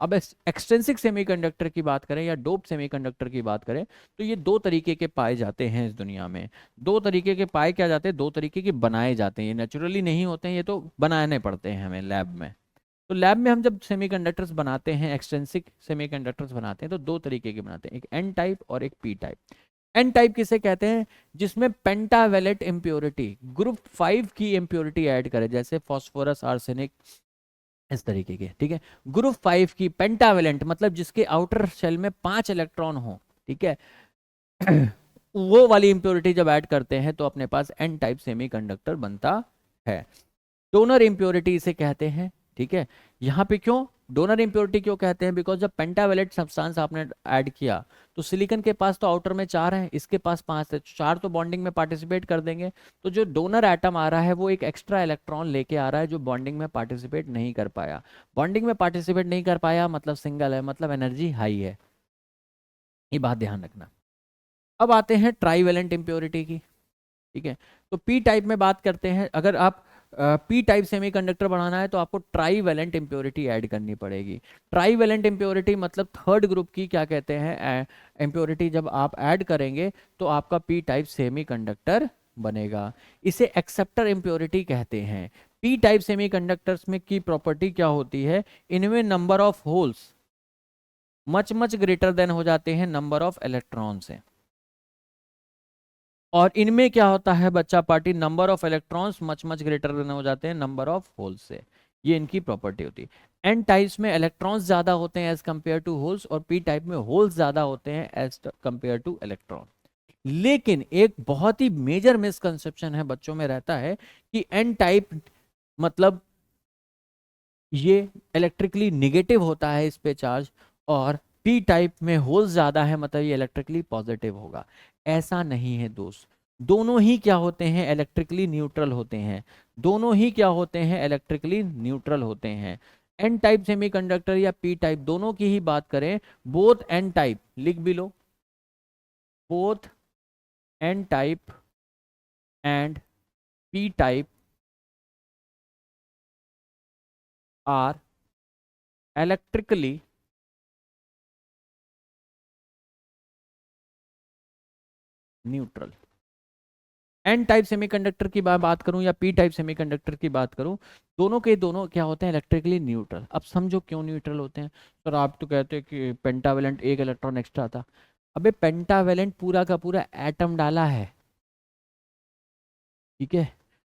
अब एक्सट्रिंसिक सेमीकंडक्टर की बात करें या डोप सेमीकंडक्टर की बात करें तो ये दो तरीके के पाए जाते हैं इस दुनिया में। दो तरीके के पाए क्या जाते हैं? दो तरीके के बनाए जाते हैं। ये नेचुरली नहीं होते हैं, ये तो बनाने पड़ते हैं हमें लैब में। तो लैब में हम जब सेमीकंडक्टर्स बनाते हैं, एक्सट्रिंसिक सेमीकंडक्टर्स बनाते हैं, तो दो तरीके के बनाते हैं, एक एन टाइप और एक पी टाइप। एन टाइप किसे कहते हैं? जिसमें पेंटावेलेट इम्प्योरिटी, ग्रुप 5 की इम्प्योरिटी ऐड करे, जैसे फास्फोरस, आर्सेनिक, इस तरीके के। ठीक है, ग्रुप 5 की पेंटावेलेंट मतलब जिसके आउटर शेल में 5 इलेक्ट्रॉन हो। ठीक है वो वाली इम्प्योरिटी जब ऐड करते हैं तो अपने पास एन टाइप सेमीकंडक्टर बनता है। डोनर इम्प्योरिटी इसे कहते हैं। ठीक है, यहाँ पे क्यों डोनर इम्प्योरिटी क्यों कहते हैं? बिकॉज जब पेंटावेलेट सब्सटेंस आपने ऐड किया तो सिलिकॉन के पास तो आउटर में 4 है, इसके पास 5 है, 4 तो बॉन्डिंग में पार्टिसिपेट कर देंगे। तो जो डोनर एटम आ रहा है वो एक एक्स्ट्रा इलेक्ट्रॉन लेके आ रहा है जो बॉन्डिंग में पार्टिसिपेट नहीं कर पाया। बॉन्डिंग में पार्टिसिपेट नहीं कर पाया मतलब सिंगल है, मतलब एनर्जी हाई है। ये बात ध्यान रखना। अब आते हैं ट्राईवेलेंट इम्प्योरिटी की। ठीक है, तो पी टाइप में बात करते हैं। अगर आप पी टाइप सेमीकंडक्टर बनाना है तो आपको ट्राईवेलेंट इम्प्योरिटी ऐड करनी पड़ेगी। ट्राईवेलेंट इम्प्योरिटी मतलब थर्ड ग्रुप की क्या कहते हैं इम्प्योरिटी जब आप ऐड करेंगे तो आपका पी टाइप सेमीकंडक्टर बनेगा। इसे एक्सेप्टर इम्प्योरिटी कहते हैं। पी टाइप सेमीकंडक्टर्स में की प्रॉपर्टी क्या होती है? इनमें number of holes much much greater than हो जाते हैं नंबर ऑफ इलेक्ट्रॉन्स हैं। और इनमें क्या होता है बच्चा party, number of electrons much much greater than हो जाते हैं नंबर ऑफ होल्स से, ये इनकी प्रॉपर्टी होती है। एन टाइप्स में इलेक्ट्रॉन्स ज्यादा होते हैं एज कंपेयर टू होल्स, और पी टाइप में होल्स ज्यादा होते हैं एज कंपेयर टू इलेक्ट्रॉन। लेकिन एक बहुत ही मेजर मिसकंसेप्शन है बच्चों में रहता है कि एन टाइप मतलब ये इलेक्ट्रिकली निगेटिव होता है इस पे चार्ज, और पी टाइप में होल्स ज्यादा है मतलब ये इलेक्ट्रिकली पॉजिटिव होगा। ऐसा नहीं है दोस्त, दोनों ही क्या होते हैं, इलेक्ट्रिकली न्यूट्रल होते हैं। दोनों ही क्या होते हैं, इलेक्ट्रिकली न्यूट्रल होते हैं। एन टाइप सेमीकंडक्टर या पी टाइप दोनों की ही बात करें, बोथ एन टाइप लिख भी लो, both N type and P type are electrically neutral. N type semiconductor की बात करूं या पी टाइप सेमीकंडक्टर की बात करूं, दोनों के दोनों क्या होते हैं, इलेक्ट्रिकली न्यूट्रल। अब समझो क्यों न्यूट्रल होते हैं। सर आप तो कहते हैं कि पेंटावेलेंट एक इलेक्ट्रॉन एक्स्ट्रा था। अबे पेंटावेलेंट पूरा का पूरा एटम डाला है, ठीक है।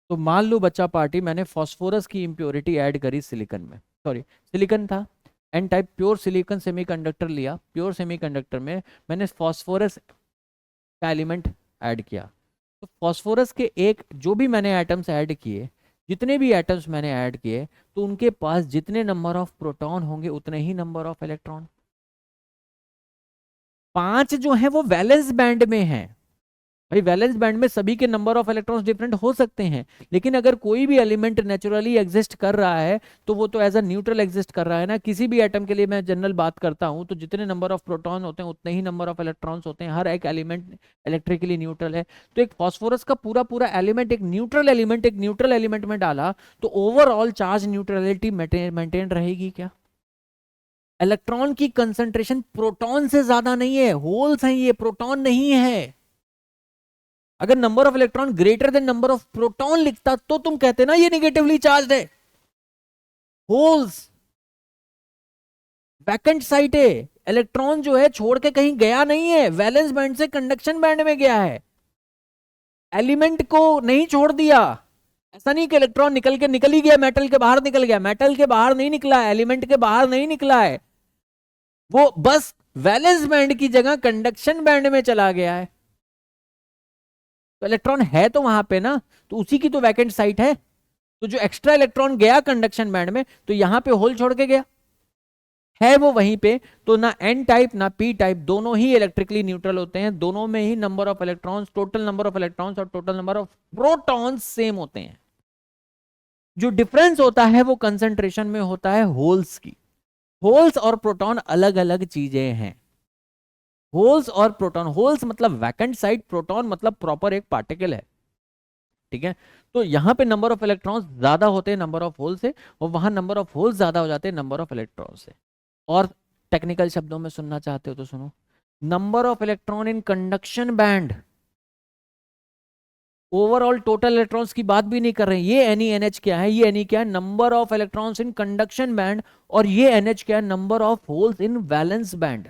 तो मान लो बच्चा पार्टी मैंने फास्फोरस की इम्प्योरिटी ऐड करी सिलिकॉन में, सॉरी सिलिकॉन था, N type pure silicon semiconductor लिया, प्योर सेमीकंडक्टर में मैंने फास्फोरस का एलिमेंट ऐड किया। तो फास्फोरस के एक जो भी मैंने एटम्स ऐड किए, जितने भी एटम्स मैंने ऐड किए, तो उनके पास जितने नंबर ऑफ प्रोटॉन होंगे उतने ही नंबर ऑफ इलेक्ट्रॉन। 5 जो है वो वैलेंस बैंड में है। भाई वैलेंस बैंड में सभी के नंबर ऑफ इलेक्ट्रॉन्स डिफरेंट हो सकते हैं, लेकिन अगर कोई भी एलिमेंट नेचुरली एग्जिस्ट कर रहा है तो वो तो एज अ न्यूट्रल एग्जिस्ट कर रहा है ना। किसी भी एटम के लिए मैं जनरल बात करता हूं तो जितने नंबर ऑफ प्रोटॉन होते हैं उतने ही नंबर ऑफ इलेक्ट्रॉन्स होते हैं, हर एक एलिमेंट इलेक्ट्रिकली न्यूट्रल है। तो एक फास्फोरस का पूरा पूरा एलिमेंट एक न्यूट्रल एलिमेंट में डाला तो ओवरऑल चार्ज न्यूट्रलिटी मेंटेन रहेगी क्या। इलेक्ट्रॉन की कंसंट्रेशन प्रोटॉन से ज्यादा नहीं है, होल्स हैं ये, प्रोटॉन नहीं है। अगर number of electron greater than number of proton लिखता तो तुम कहते ना ये निगेटिवली चार्ज है। होल्स वैकेंट साइट है, इलेक्ट्रॉन जो है छोड़ के कहीं गया नहीं है, वैलेंस बैंड से कंडक्शन बैंड में गया है, एलिमेंट को नहीं छोड़ दिया। ऐसा नहीं कि इलेक्ट्रॉन निकल ही गया, मेटल के बाहर निकल गया, मेटल के बाहर नहीं निकला है, एलिमेंट के बाहर नहीं निकला है, वो बस वैलेंस बैंड की जगह कंडक्शन बैंड में चला गया है। तो इलेक्ट्रॉन है तो वहां पे ना, तो उसी की तो वैकेंट साइट है। तो जो एक्स्ट्रा इलेक्ट्रॉन गया कंडक्शन बैंड में तो यहां पे होल छोड़ के गया है वो वहीं पे। तो ना एन टाइप ना पी टाइप दोनों ही इलेक्ट्रिकली न्यूट्रल होते हैं, दोनों में ही number of electrons, total number of electrons और total number of protons same होते हैं। जो डिफरेंस होता है वो कंसंट्रेशन में होता है होल्स की। होल्स और प्रोटॉन अलग अलग चीजें हैं। होल्स और प्रोटॉन, होल्स मतलब वैकेंट साइट, प्रोटॉन मतलब प्रॉपर एक पार्टिकल है, ठीक है। तो यहां पे नंबर ऑफ इलेक्ट्रॉन्स ज्यादा होते हैं नंबर ऑफ होल से, और वहां नंबर ऑफ होल्स ज्यादा हो जाते हैं नंबर ऑफ इलेक्ट्रॉन से। और टेक्निकल शब्दों में सुनना चाहते हो तो सुनो, number of electron in conduction band, overall total electrons की बात भी नहीं कर रहे हैं। ये एन एनएच क्या है, ये एन क्या है, number of electrons in conduction band, और ये एनएच क्या है, number of holes in valence band.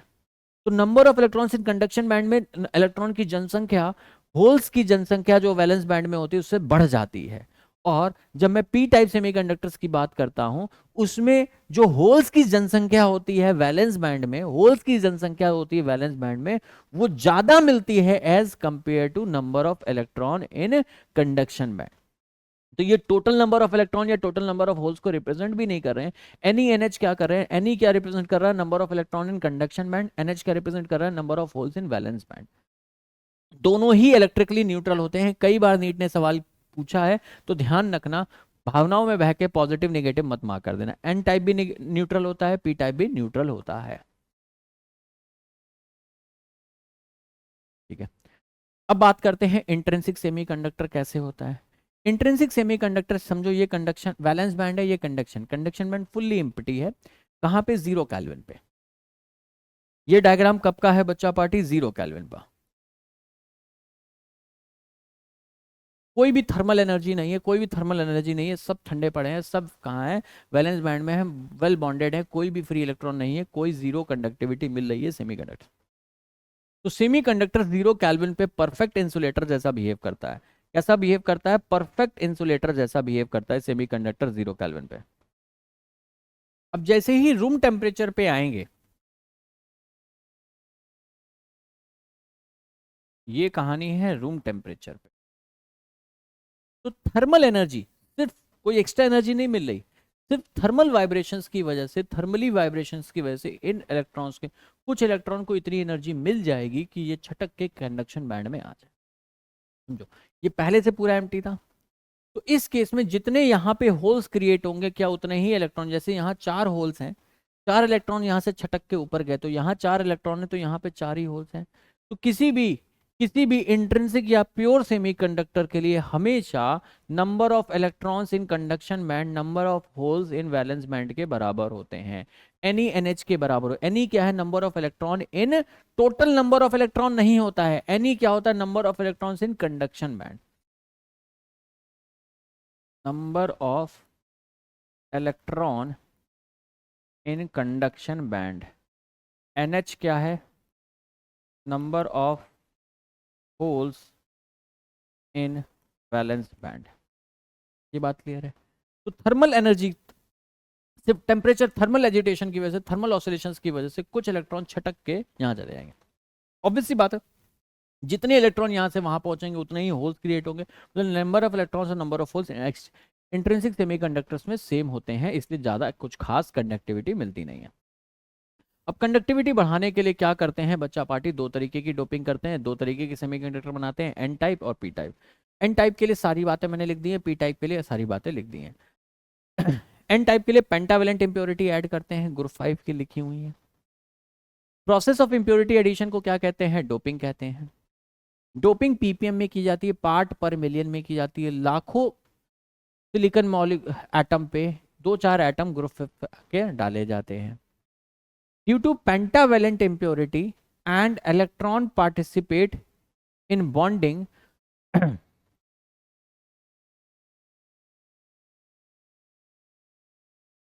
तो number of electrons in conduction band में इलेक्ट्रॉन की जनसंख्या होल्स की जनसंख्या जो वैलेंस बैंड में होती है उससे बढ़ जाती है। और जब मैं पी टाइप सेमीकंडक्टर्स की बात करता हूं उसमें जो होल्स की जनसंख्या होती है वैलेंस बैंड में, होल्स की जनसंख्या होती है वैलेंस बैंड में, वो ज्यादा मिलती है as compare to number of electron in conduction band. तो ये टोटल नंबर ऑफ इलेक्ट्रॉन या टोटल नंबर ऑफ होल्स को रिप्रेजेंट भी नहीं कर रहे हैं। एनी एनएच क्या कर रहे हैं, एनी क्या रिप्रेजेंट कर रहा है, number of electron in conduction band, NH क्या रिप्रेजेंट कर रहा है, number of holes in valence band. दोनों ही इलेक्ट्रिकली न्यूट्रल होते हैं। कई बार नीट ने सवाल पूछा है तो ध्यान रखना, भावनाओं में बह के पॉजिटिव नेगेटिव मत मार कर देना। एन टाइप भी न्यूट्रल होता है, पी टाइप भी न्यूट्रल होता है, ठीक है। अब बात करते हैं इंट्रिंसिक सेमीकंडक्टर कैसे होता है। इंट्रिंसिक सेमीकंडक्टर समझो, ये कंडक्शन वैलेंस बैंड है, ये कंडक्शन बैंड फुल्ली एम्प्टी है। कहां पे, 0 केल्विन पे। ये डायग्राम कब का है बच्चा पार्टी, 0 केल्विन का। कोई भी थर्मल एनर्जी नहीं है, कोई भी थर्मल एनर्जी नहीं है, सब ठंडे पड़े हैं, सब कहाँ है, वैलेंस बैंड में है, वेल बॉन्डेड है, कोई भी फ्री इलेक्ट्रॉन नहीं है, कोई जीरो कंडक्टिविटी मिल रही है सेमीकंडक्टर। तो सेमीकंडक्टर 0 केल्विन पे परफेक्ट इंसुलेटर जैसा बिहेव करता है। कैसा बिहेव करता है? परफेक्ट इंसुलेटर जैसा बिहेव करता है सेमीकंडक्टर 0 केल्विन पे। अब जैसे ही रूम टेम्परेचर पे आएंगे, ये कहानी है रूम टेम्परेचर पे, तो थर्मल एनर्जी, सिर्फ कोई एक्स्ट्रा एनर्जी नहीं मिल रही, सिर्फ थर्मल वाइब्रेशंस की वजह से, थर्मली वाइब्रेशंस की वजह से इन इलेक्ट्रॉन्स के, कुछ इलेक्ट्रॉन को इतनी एनर्जी मिल जाएगी कि ये छटक के कंडक्शन बैंड में आ जाए। समझो, ये पहले से पूरा एम्प्टी था, तो इस केस में जितने यहाँ पे होल्स क्रिएट होंगे, क्या उतने ही इलेक्ट्रॉन, जैसे यहाँ 4 होल्स हैं, 4 इलेक्ट्रॉन यहाँ से छटक के ऊपर गए, तो यहाँ 4 इलेक्ट्रॉन है, तो यहाँ पे 4 ही होल्स हैं। तो किसी भी इंट्रिंसिक या प्योर सेमीकंडक्टर के लिए हमेशा number of electrons in conduction band number of holes in valence band के बराबर होते हैं। एनी एनएच के बराबर हो। एनी क्या है? Number of electron in, total number of electron नहीं होता है। एनी क्या होता है? Number of electrons in conduction band, number of electron in conduction band. NH क्या है? Number of holes in valence band. ये बात क्लियर है? तो थर्मल एनर्जी, सिर्फ टेम्परेचर, थर्मल एजिटेशन की वजह से, थर्मल ऑसिलेशंस की वजह से कुछ इलेक्ट्रॉन छटक के यहाँ चले जाएंगे। ऑब्वियस सी बात है, जितने इलेक्ट्रॉन यहाँ से वहां पहुंचेंगे उतने ही होल्स क्रिएट होंगे। मतलब नंबर ऑफ इलेक्ट्रॉन्स और number of holes intrinsic semiconductors में सेम होते हैं, इसलिए ज्यादा कुछ खास कंडक्टिविटी मिलती नहीं है। अब कंडक्टिविटी बढ़ाने के लिए क्या करते हैं बच्चा पार्टी? दो तरीके की डोपिंग करते हैं, दो तरीके के सेमीकंडक्टर बनाते हैं, एन टाइप और पी टाइप। एन टाइप के लिए सारी बातें मैंने लिख दी हैं, पी टाइप के लिए सारी बातें लिख दी हैं। एन टाइप के लिए पेंटावेलेंट इंप्योरिटी ऐड करते हैं, ग्रुप 5 की लिखी हुई है। प्रोसेस ऑफ इंप्योरिटी एडिशन को क्या कहते हैं? डोपिंग कहते हैं। डोपिंग पीपीएम में की जाती है, पार्ट पर मिलियन में की जाती है। लाखों सिलिकॉन एटम पे 2-4 एटम ग्रुप 5 के डाले जाते हैं। Due to pentavalent impurity and electron participate in bonding,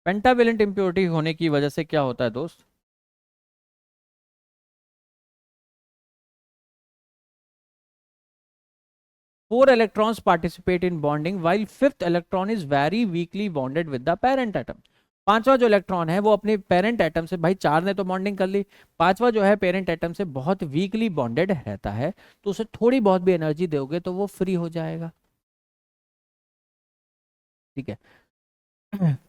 pentavalent impurity होने की वजह से क्या होता है दोस्त? Four electrons participate in bonding while fifth electron is very weakly bonded with the parent atom. पांचवा जो इलेक्ट्रॉन है वो अपने पेरेंट एटम से, भाई 4 ने तो बॉन्डिंग कर ली, पांचवा जो है पेरेंट एटम से बहुत वीकली बॉन्डेड रहता है, तो उसे थोड़ी बहुत भी एनर्जी दोगे तो वो फ्री हो जाएगा। ठीक है।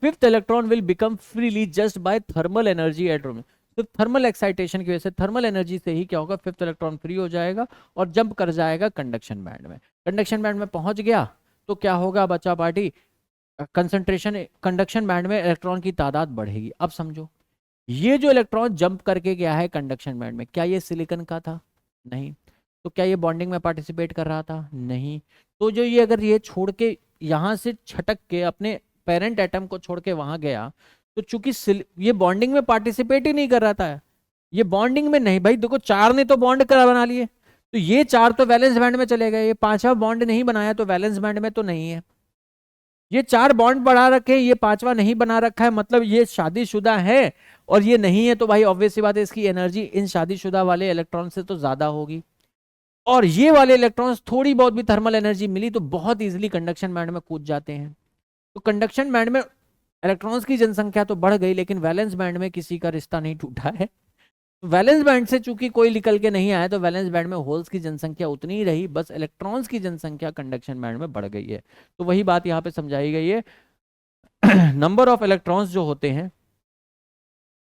Fifth electron will become freely just by thermal energy at room. तो थर्मल एक्साइटेशन की वजह से, थर्मल एनर्जी से ही क्या होगा? फिफ्थ इलेक्ट्रॉन फ्री हो जाएगा और जंप कर जाएगा कंडक्शन बैंड में। कंडक्शन बैंड में पहुंच गया तो क्या होगा बच्चा पार्टी? कंसंट्रेशन, कंडक्शन बैंड में इलेक्ट्रॉन की तादाद बढ़ेगी। अब समझो, ये जो इलेक्ट्रॉन जंप करके गया है कंडक्शन बैंड में, क्या ये सिलिकॉन का था? नहीं। तो क्या ये बॉन्डिंग में पार्टिसिपेट कर रहा था? नहीं। तो जो ये, अगर ये छोड़ के यहां से छटक के अपने पेरेंट एटम को छोड़ के वहां गया, तो चूंकि ये बॉन्डिंग में पार्टिसिपेट ही नहीं कर रहा था, ये बॉन्डिंग में नहीं, भाई देखो 4 ने तो बॉन्ड करा बना लिए, तो ये 4 तो वैलेंस बैंड में चले गए, ये 5वां बॉन्ड नहीं बनाया तो वैलेंस बैंड में तो नहीं है। ये 4 बॉन्ड बढ़ा रखे हैं, ये 5वां नहीं बना रखा है, मतलब ये शादीशुदा है, और ये नहीं है, तो भाई ऑब्वियस सी बात है इसकी एनर्जी इन शादीशुदा वाले इलेक्ट्रॉन से तो ज्यादा होगी। और ये वाले इलेक्ट्रॉन्स थोड़ी बहुत भी थर्मल एनर्जी मिली तो बहुत इजीली कंडक्शन बैंड में कूद जाते हैं। तो कंडक्शन बैंड में इलेक्ट्रॉन्स की जनसंख्या तो बढ़ गई, लेकिन वैलेंस बैंड में किसी का रिश्ता नहीं टूटा है। वैलेंस बैंड से चूंकि कोई निकल के नहीं आया, तो वैलेंस बैंड में होल्स की जनसंख्या उतनी ही रही, बस इलेक्ट्रॉन्स की जनसंख्या कंडक्शन बैंड में बढ़ गई है। तो वही बात यहाँ पे समझाई गई है। नंबर ऑफ इलेक्ट्रॉन्स जो होते हैं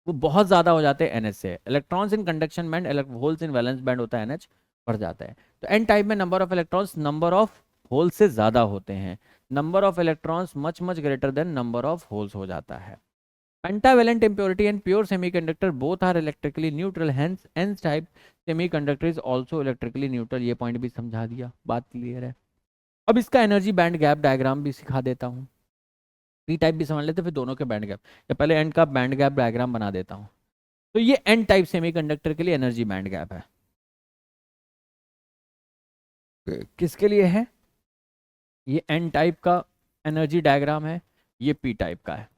वो बहुत ज्यादा हो जाते हैं NH से। Electrons in conduction band, holes in valence band होता है NH, बढ़ जाता है। तो एन टाइप में number of electrons number of holes से ज्यादा होते हैं, number of electrons much much greater than number of holes हो जाता है। Pentavalent impurity and pure semiconductor both are electrically neutral, hence n type semiconductor is also electrically neutral। ये point भी समझा दिया, बात क्लियर है। अब इसका एनर्जी बैंड गैप डायग्राम भी सिखा देता हूँ। पी टाइप भी समझ लेते, फिर दोनों के बैंड गैप, या पहले एन का बैंड गैप डायग्राम बना देता हूँ। तो ये एन टाइप सेमीकंडक्टर के लिए एनर्जी बैंड गैप है। किसके लिए है? ये एन टाइप का एनर्जी डायग्राम है, ये पी टाइप का है।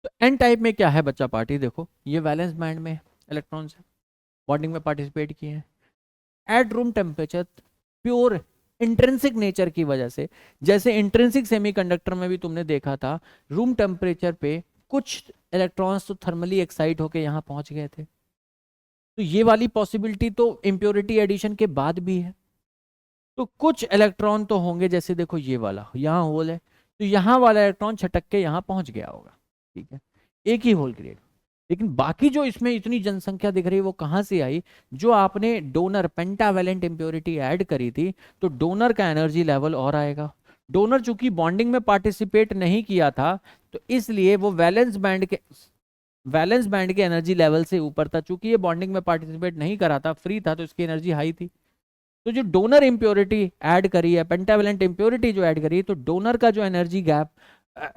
तो एन टाइप में क्या है बच्चा पार्टी? देखो, ये वैलेंस बैंड में, इलेक्ट्रॉन्स हैं, बॉन्डिंग में पार्टिसिपेट किए हैं। At room temperature, pure intrinsic nature की वजह से, जैसे इंट्रिंसिक सेमीकंडक्टर में भी तुमने देखा था, रूम टेम्परेचर पे कुछ इलेक्ट्रॉन्स तो थर्मली एक्साइट होके यहाँ पहुंच गए थे। तो ये वाली पॉसिबिलिटी तो इम्प्योरिटी एडिशन के बाद भी है। तो कुछ इलेक्ट्रॉन तो होंगे, जैसे देखो ये वाला यहाँ होल है, तो यहाँ वाला इलेक्ट्रॉन छटक के यहाँ पहुंच गया होगा, ठीक है, एक ही होल क्रिएट। लेकिन बाकी जो इसमें इतनी जनसंख्या दिख रही है वो कहाँ से आई? जो आपने डोनर पेंटावेलेंट इम्प्योरिटी ऐड करी थी, तो डोनर का एनर्जी लेवल और आएगा। डोनर चूंकि बॉन्डिंग में पार्टिसिपेट नहीं किया था, तो इसलिए वो वैलेंस बैंड के एनर्जी लेवल से ऊपर था। चूंकि ये बॉन्डिंग में पार्टिसिपेट नहीं करा था, फ्री था, तो इसकी एनर्जी हाई थी। तो जो डोनर इंप्योरिटी ऐड करी है, पेंटावेलेंट इंप्योरिटी जो ऐड करी है, तो डोनर का जो एनर्जी गैप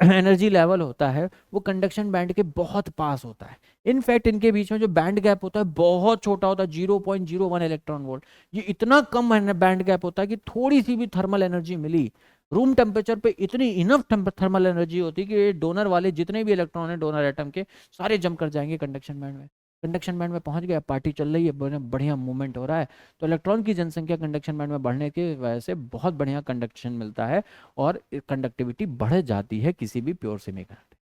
एनर्जी लेवल होता है वो कंडक्शन बैंड के बहुत पास होता है। इनफैक्ट इनके बीच में जो बैंड गैप होता है बहुत छोटा होता है, 0.01 इलेक्ट्रॉन वोल्ट। ये इतना कम बैंड गैप होता है कि थोड़ी सी भी थर्मल एनर्जी मिली, रूम टेम्परेचर पे इतनी इनफ थर्मल एनर्जी होती है कि डोनर वाले जितने भी इलेक्ट्रॉन है डोनर एटम के, सारे जम कर जाएंगे कंडक्शन बैंड में। कंडक्शन बैंड में पहुंच गया, पार्टी चल रही है, बढ़िया मूवमेंट हो रहा है, तो इलेक्ट्रॉन की जनसंख्या कंडक्शन बैंड में बढ़ने की वजह से बहुत बढ़िया कंडक्शन मिलता है और कंडक्टिविटी बढ़ जाती है किसी भी प्योर सेमीकंडक्टर।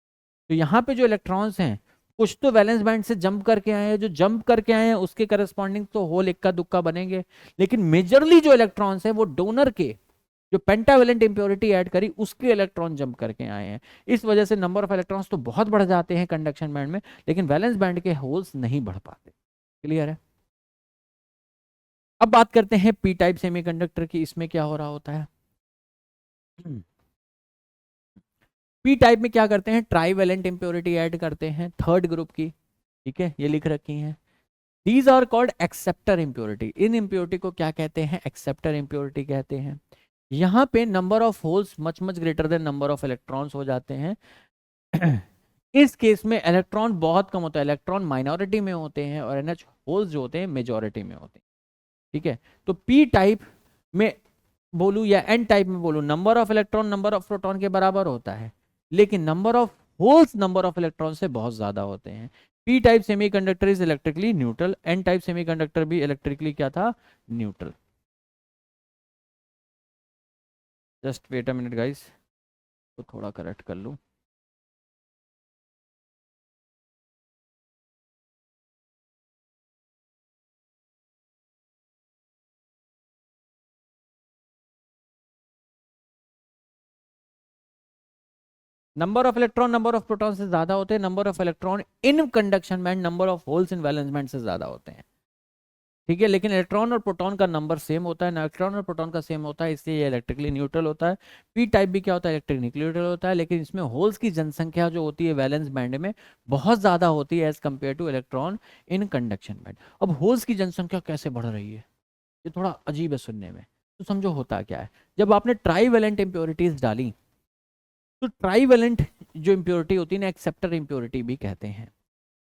तो यहाँ पे जो इलेक्ट्रॉन्स हैं कुछ तो वैलेंस बैंड से जंप करके आए हैं, जो जंप करके आए हैं उसके करस्पॉन्डिंग तो होल इक्का दुक्का बनेंगे, लेकिन मेजरली जो इलेक्ट्रॉन्स हैं वो डोनर के जो पेंटावेलेंट इंप्योरिटी ऐड करी उसके इलेक्ट्रॉन जंप करके आए हैं। इस वजह से नंबर ऑफ इलेक्ट्रॉन्स तो बहुत बढ़ जाते हैं कंडक्शन बैंड में, लेकिन वैलेंस बैंड के होल्स नहीं बढ़ पाते। क्लियर है? अब बात करते हैं पी टाइप सेमीकंडक्टर की। इसमें क्या हो रहा होता है? पी टाइप में क्या करते हैं? ट्राईवेलेंट इंप्योरिटी ऐड करते हैं थर्ड ग्रुप की, ठीक है, ये लिख रखी है। These are called acceptor impurity. इन इंप्योरिटी को क्या कहते हैं? एक्सेप्टर इंप्योरिटी कहते हैं। यहाँ पे number of holes much much greater than number of electrons हो जाते हैं। इस केस में इलेक्ट्रॉन बहुत कम होता है, इलेक्ट्रॉन माइनॉरिटी में होते हैं और एनएच होल्स जो होते हैं मेजॉरिटी में होते हैं, ठीक है। तो पी टाइप में बोलूं या एन टाइप में बोलूं, number of electron number of proton के बराबर होता है, लेकिन number of holes number of electron से बहुत ज्यादा होते हैं। P type semiconductor is electrically neutral, N type semiconductor भी इलेक्ट्रिकली क्या था? Neutral. Just wait a minute guys, तो थोड़ा करेक्ट कर लूं। Number of electron number of proton से ज्यादा होते हैं, number of electron in conduction band number of holes in valence band से ज्यादा होते हैं, ठीक है। लेकिन इलेक्ट्रॉन और प्रोटॉन का नंबर सेम होता है, इलेक्ट्रॉन और प्रोटॉन का सेम होता है, इसलिए ये इलेक्ट्रिकली न्यूट्रल होता है। पी टाइप भी क्या होता है? इलेक्ट्रिकली न्यूट्रल होता है, लेकिन इसमें होल्स की जनसंख्या जो होती है वैलेंस बैंड में बहुत ज्यादा होती है as compare to electron in conduction band. अब होल्स की जनसंख्या कैसे बढ़ रही है, ये थोड़ा अजीब है सुनने में, तो समझो होता क्या है। जब आपने ट्राईवेलेंट इंप्योरिटीज डाली, तो ट्राईवेलेंट जो इंप्योरिटी होती है ना, एक्सेप्टर इंप्योरिटी भी कहते हैं,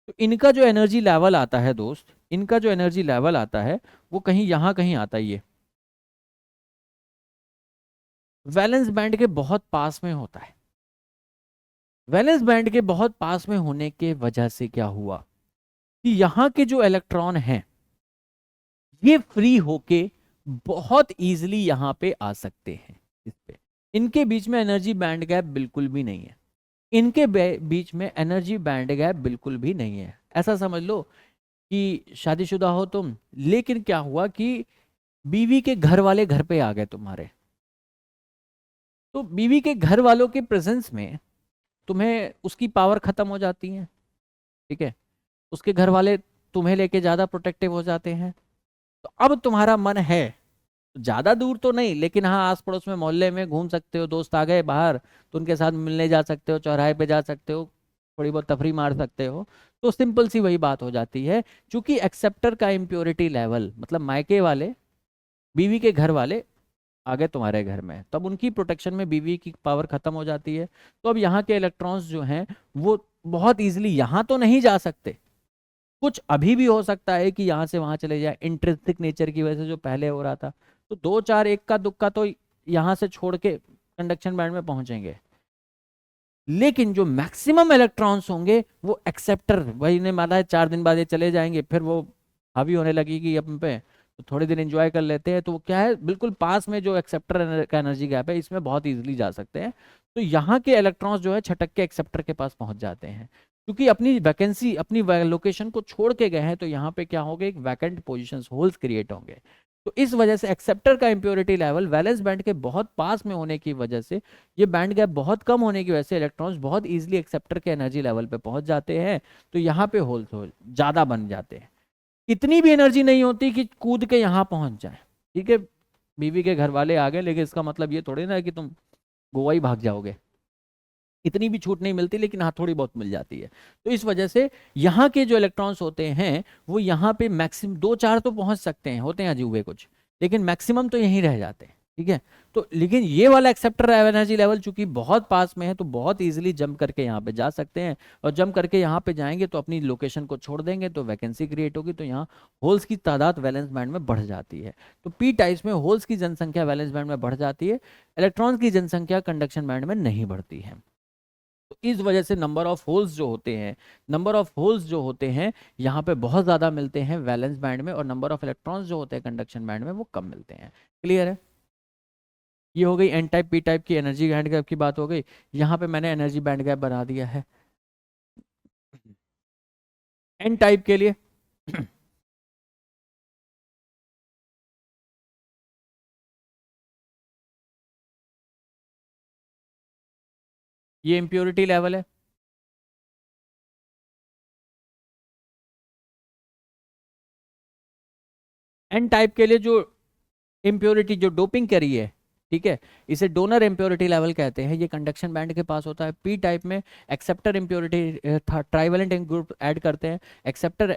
तो इनका जो एनर्जी लेवल आता है दोस्त, इनका जो एनर्जी लेवल आता है वो कहीं यहां कहीं आता है, ये वैलेंस बैंड के बहुत पास में होता है। वैलेंस बैंड के बहुत पास में होने के वजह से क्या हुआ कि यहाँ के जो इलेक्ट्रॉन हैं ये फ्री होके बहुत इजीली यहाँ पे आ सकते हैं। इस पे इनके बीच में एनर्जी बैंड गैप बिल्कुल भी नहीं है, इनके बीच में एनर्जी बैंड गैप बिल्कुल भी नहीं है। ऐसा समझ लो कि शादीशुदा हो तुम, लेकिन क्या हुआ कि बीवी के घर वाले घर पे आ गए तुम्हारे, तो बीवी के घर वालों के प्रेजेंस में तुम्हें उसकी पावर खत्म हो जाती है, ठीक है। उसके घर वाले तुम्हें लेके ज्यादा प्रोटेक्टिव हो जाते हैं। तो अब तुम्हारा मन है, ज्यादा दूर तो नहीं लेकिन हाँ आस पड़ोस में मोहल्ले में घूम सकते हो, दोस्त आ गए बाहर तो उनके साथ मिलने जा सकते हो, चौराहे पे जा सकते हो, थोड़ी बहुत तफरी मार सकते हो। तो सिंपल सी वही बात हो जाती है, क्योंकि एक्सेप्टर का इम्प्योरिटी लेवल मतलब मायके वाले बीवी के घर वाले आ गए तुम्हारे घर में, तब उनकी प्रोटेक्शन में बीवी की पावर खत्म हो जाती है। तो अब यहाँ के इलेक्ट्रॉन्स जो हैं वो बहुत इजीली यहाँ तो नहीं जा सकते, कुछ अभी भी हो सकता है कि यहाँ से वहां चले जाए इंट्रिंसिक नेचर की वजह से जो पहले हो रहा था, तो दो चार एक का दुक्का तो यहाँ से छोड़ के कंडक्शन बैंड में पहुंचेंगे। लेकिन जो मैक्सिमम इलेक्ट्रॉन्स होंगे वो एक्सेप्टर, वही ने माना है 4 दिन बाद ये चले जाएंगे, फिर वो हावी होने लगेगी अपन पे, तो थोड़े दिन एंजॉय कर लेते हैं, तो वो क्या है बिल्कुल पास में जो एक्सेप्टर का एनर्जी गैप है इसमें बहुत इजीली जा सकते हैं। तो यहाँ के इलेक्ट्रॉन्स जो है छटक के एक्सेप्टर के पास पहुंच जाते हैं, क्योंकि अपनी वैकेंसी अपनी लोकेशन को छोड़ के गए हैं, तो यहाँ पे क्या होगा, एक वैकेंट पोजिशन होल्स क्रिएट होंगे। तो इस वजह से एक्सेप्टर का इम्प्योरिटी लेवल वैलेंस बैंड के बहुत पास में होने की वजह से, ये बैंड गैप बहुत कम होने की वजह से इलेक्ट्रॉन्स बहुत इजीली एक्सेप्टर के एनर्जी लेवल पे पहुंच जाते हैं, तो यहाँ पे होल्स हो ज़्यादा बन जाते हैं। इतनी भी एनर्जी नहीं होती कि कूद के यहाँ पहुंच जाए, ठीक है, बीवी के घर वाले आ गए, लेकिन इसका मतलब ये थोड़ी ना है कि तुम गोवा ही भाग जाओगे, इतनी भी छूट नहीं मिलती, लेकिन हाँ थोड़ी बहुत मिल जाती है। तो इस वजह से यहाँ के जो इलेक्ट्रॉन्स होते हैं वो यहाँ पे मैक्सिमम 2-4 तो पहुंच सकते हैं, होते हैं अजूबे कुछ, लेकिन मैक्सिमम तो यहीं रह जाते हैं, ठीक है। तो लेकिन ये वाला एक्सेप्टर एनर्जी लेवल चूंकि बहुत पास में है, तो बहुत इजीली जंप करके यहाँ पे जा सकते हैं, और जंप करके यहाँ पे जाएंगे तो अपनी लोकेशन को छोड़ देंगे, तो वैकेंसी क्रिएट होगी, तो यहाँ होल्स की तादाद वैलेंस बैंड में बढ़ जाती है। तो पी टाइप्स में होल्स की जनसंख्या वैलेंस बैंड में बढ़ जाती है, इलेक्ट्रॉन्स की जनसंख्या कंडक्शन बैंड में नहीं बढ़ती है। तो इस वजह से नंबर ऑफ होल्स जो होते हैं यहाँ पे बहुत ज़्यादा मिलते हैं वैलेंस बैंड में, और नंबर ऑफ इलेक्ट्रॉन्स जो होते हैं कंडक्शन बैंड में वो कम मिलते हैं। क्लियर है? ये हो गई एन टाइप पी टाइप की एनर्जी बैंड गैप की बात हो गई। यहाँ पे मैंने एनर्जी बैंड गैप बना दिया है एन टाइप के लिए। ये इम्प्योरिटी लेवल है। एन टाइप के लिए जो इम्प्योरिटी जो डोपिंग करी है, ठीक है, इसे डोनर इम्प्योरिटी लेवल कहते हैं, ये कंडक्शन बैंड के पास होता है। पी टाइप में acceptor impurity trivalent group add करते हैं, एक्सेप्टर